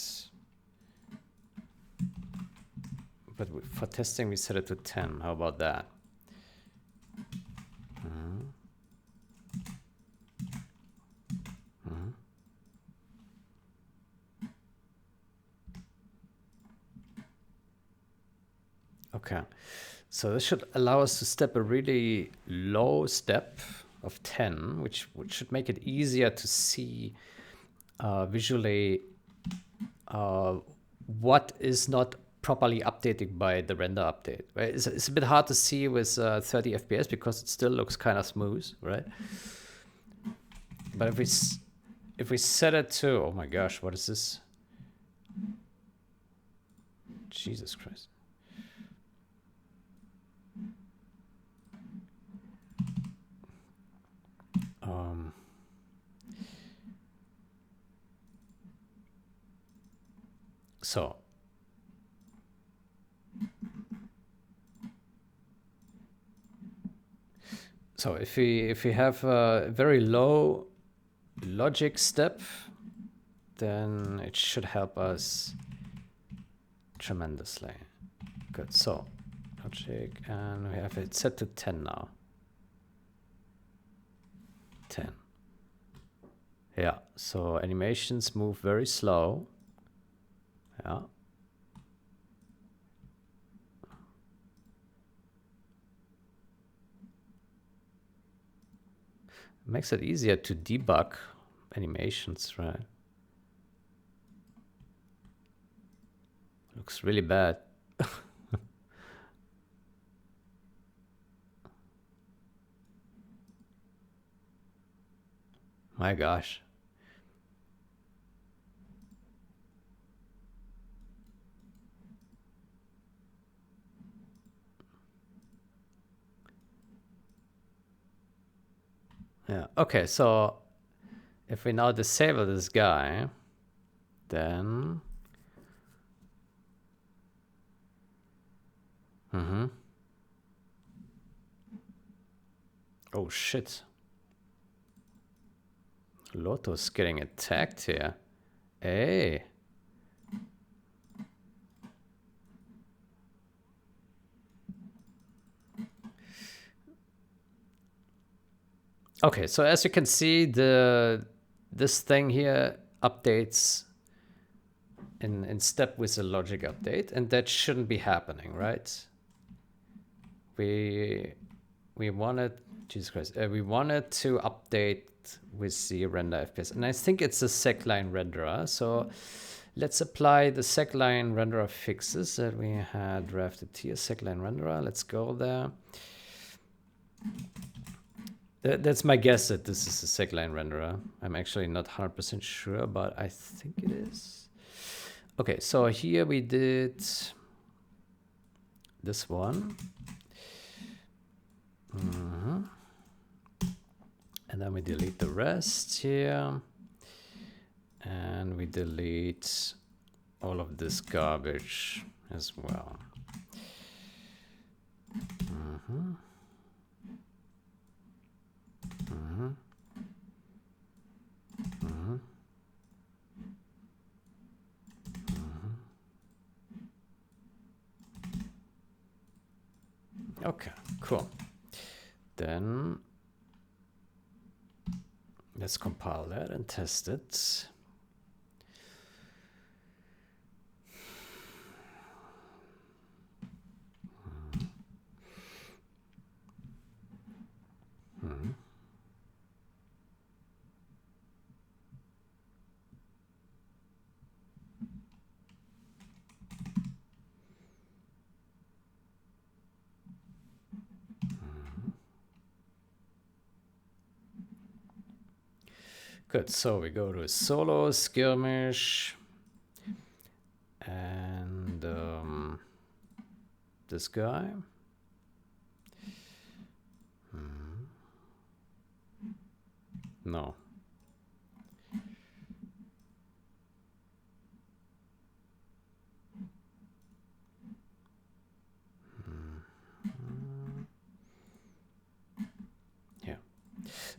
But for testing, we set it to 10. How about that? Okay, so this should allow us to step a really low step of 10, which should make it easier to see visually what is not properly updated by the render update. Right? It's a bit hard to see with 30 FPS because it still looks kind of smooth, right? But if we set it to, oh my gosh, what is this? Jesus Christ. So if we have a very low logic step, then it should help us tremendously. Good. So logic, and we have it set to 10 now. 10. Yeah. So animations move very slow. Yeah. Makes it easier to debug animations, right? Looks really bad. My gosh. Yeah. Okay, so if we now disable this guy, then oh shit. Loto's getting attacked here. Hey. Okay, so as you can see, this thing here updates in step with the logic update, and that shouldn't be happening, right? We wanted, Jesus Christ, we wanted to update with the render FPS, and I think it's a segline renderer. So let's apply the segline renderer fixes that we had drafted here. Segline renderer. Let's go there. That's my guess that this is a segline renderer. I'm actually not 100% sure, but I think it is. Okay, so here we did this one. And then we delete the rest here. And we delete all of this garbage as well. Okay, cool. Then let's compile that and test it. Good, so we go to solo, skirmish, and this guy. No.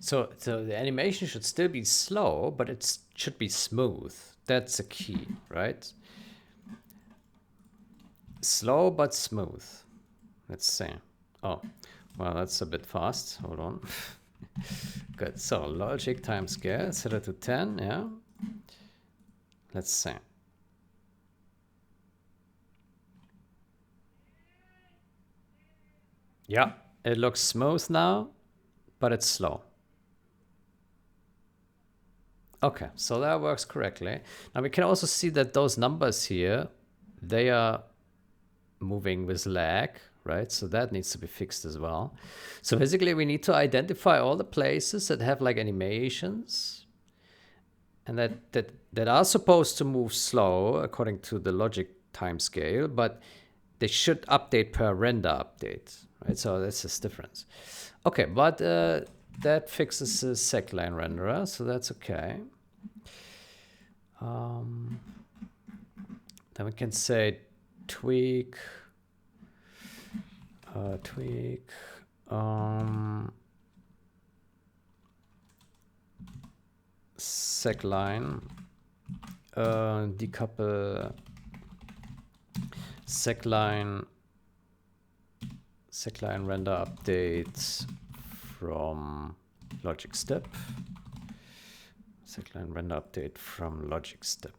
So the animation should still be slow, but it should be smooth. That's the key, right? Slow but smooth. Let's see. Oh, well, that's a bit fast. Hold on. Good. So logic timescale, set it to 10. Yeah. Let's see. Yeah, it looks smooth now, but it's slow. Okay, so that works correctly. Now we can also see that those numbers here, they are moving with lag, right? So that needs to be fixed as well. So basically we need to identify all the places that have like animations and that are supposed to move slow according to the logic timescale, but they should update per render update, right? So that's this difference. Okay, but that fixes the secline renderer, so that's okay. Then we can say tweak, secline, decouple secline render updates from logic step. Secline render update from logic step.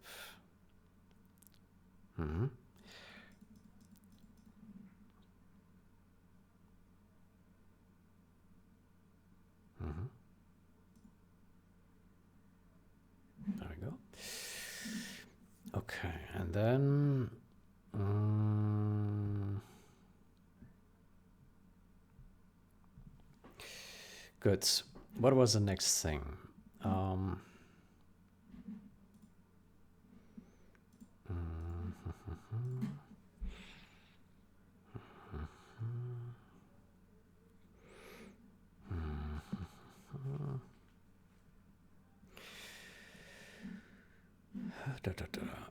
There we go. Okay, and then good. What was the next thing?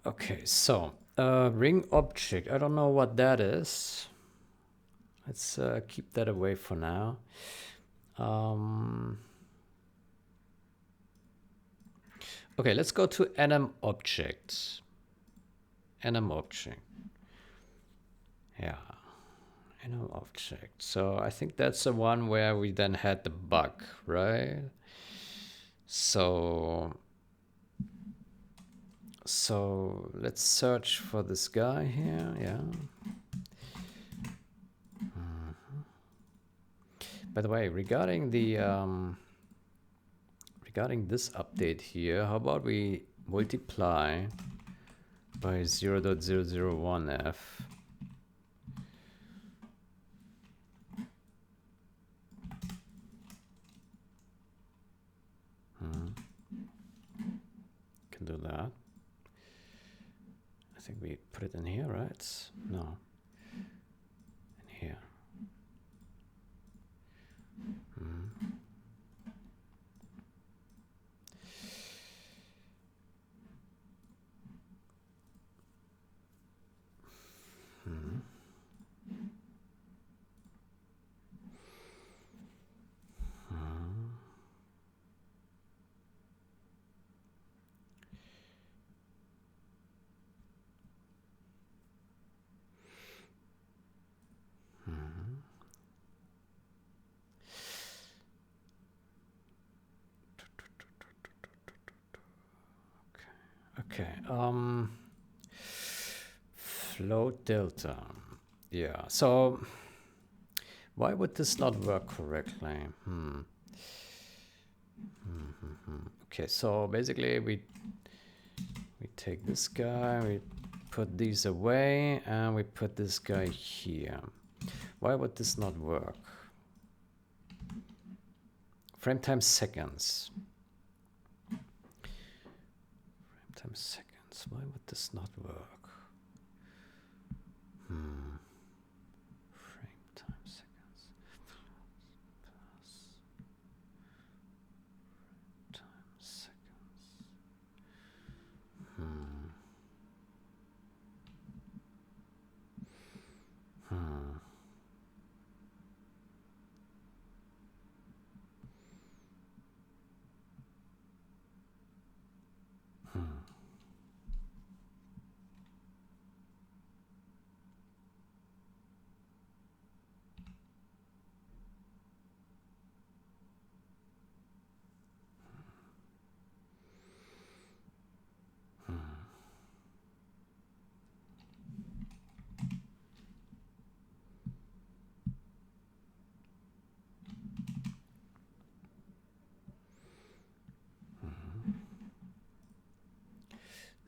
Okay, so ring object. I don't know what that is. Let's keep that away for now. Okay, let's go to enum object. Enum object. Yeah, enum object. So I think that's the one where we then had the bug, right? So let's search for this guy here. Yeah. By the way, regarding the regarding this update here, how about we multiply by 0.001f? Can do that. I think we put it in here, right? No. In here. Okay. Float delta. Yeah. So why would this not work correctly? Okay. So basically, we take this guy, we put these away, and we put this guy here. Why would this not work? Frame time seconds. Frame time seconds. Why would this not work? Frame time seconds. Plus time seconds.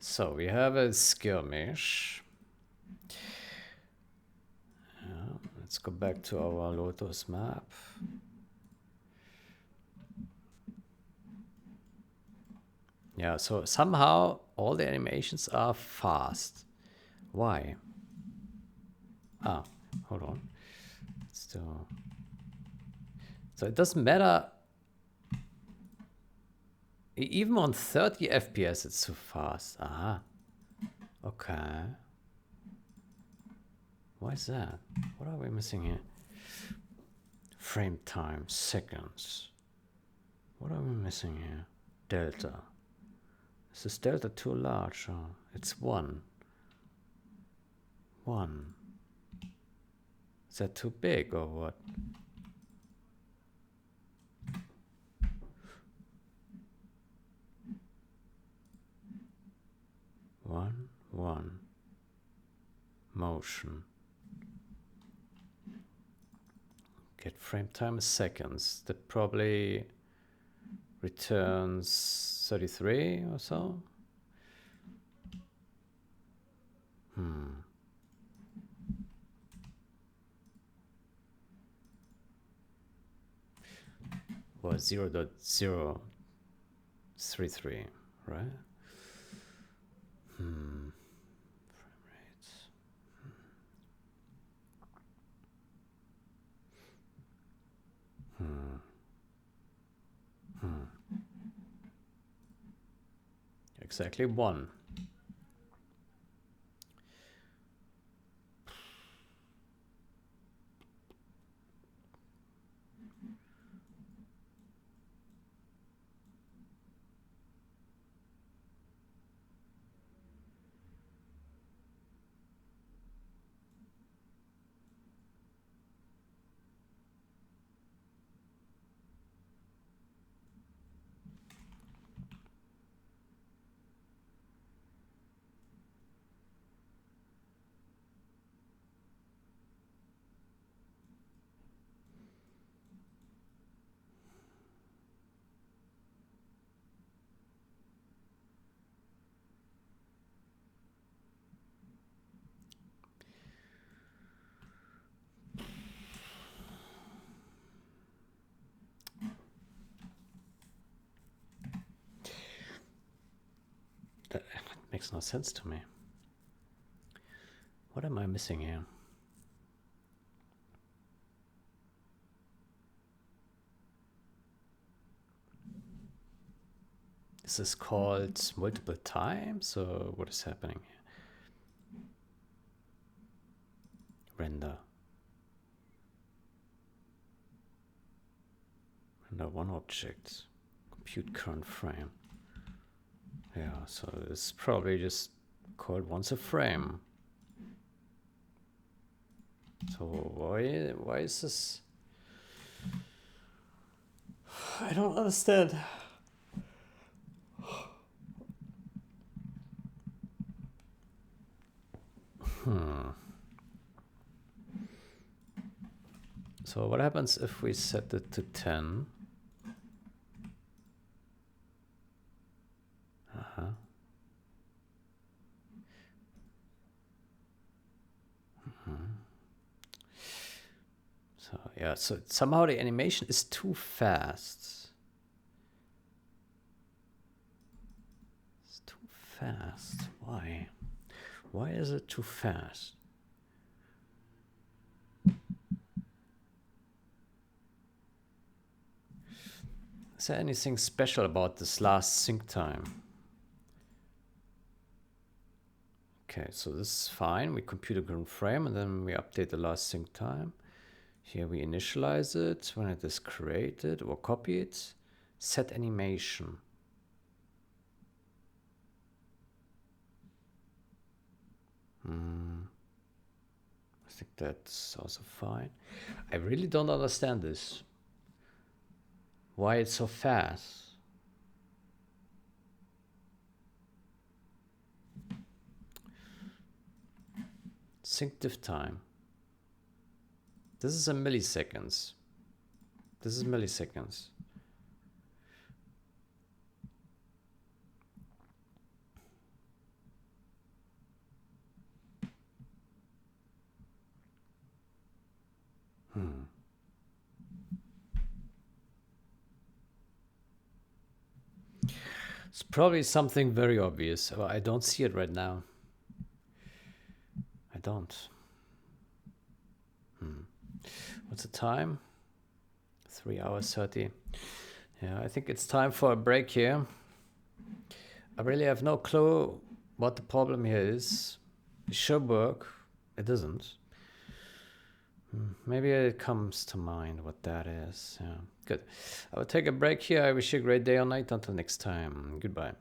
So we have a skirmish. Yeah, let's go back to our Lotus map. Yeah, so somehow all the animations are fast. Why? Ah, hold on. So it doesn't matter. Even on 30 FPS, it's too fast. Aha. Okay. Why is that? What are we missing here? Frame time, seconds. What are we missing here? Delta. Is this delta too large? Oh, it's 1. 1. Is that too big or what? One. Motion. Get frame time as seconds. That probably returns 33 or so. Or 0.033, right? Frame rates. Exactly 1. That makes no sense to me. What am I missing here? Is this called multiple times or what is happening here? Render. Render one object. Compute current frame. Yeah, so it's probably just called once a frame. So why is this? I don't understand. So what happens if we set it to 10? So yeah, so somehow the animation is too fast. It's too fast. Why? Why is it too fast? Is there anything special about this last sync time? Okay, so this is fine. We compute a current frame and then we update the last sync time. Here we initialize it when it is created or copied. Set animation. I think that's also fine. I really don't understand this. Why it's so fast? Sync diff time. This is a milliseconds. This is milliseconds. It's probably something very obvious. Well, I don't see it right now. I don't. What's the time? 3 hours 30. Yeah, I think it's time for a break here. I really have no clue what the problem here is. It should work. It doesn't. Maybe it comes to mind what that is. Yeah, good. I will take a break here. I wish you a great day or night. Until next time. Goodbye.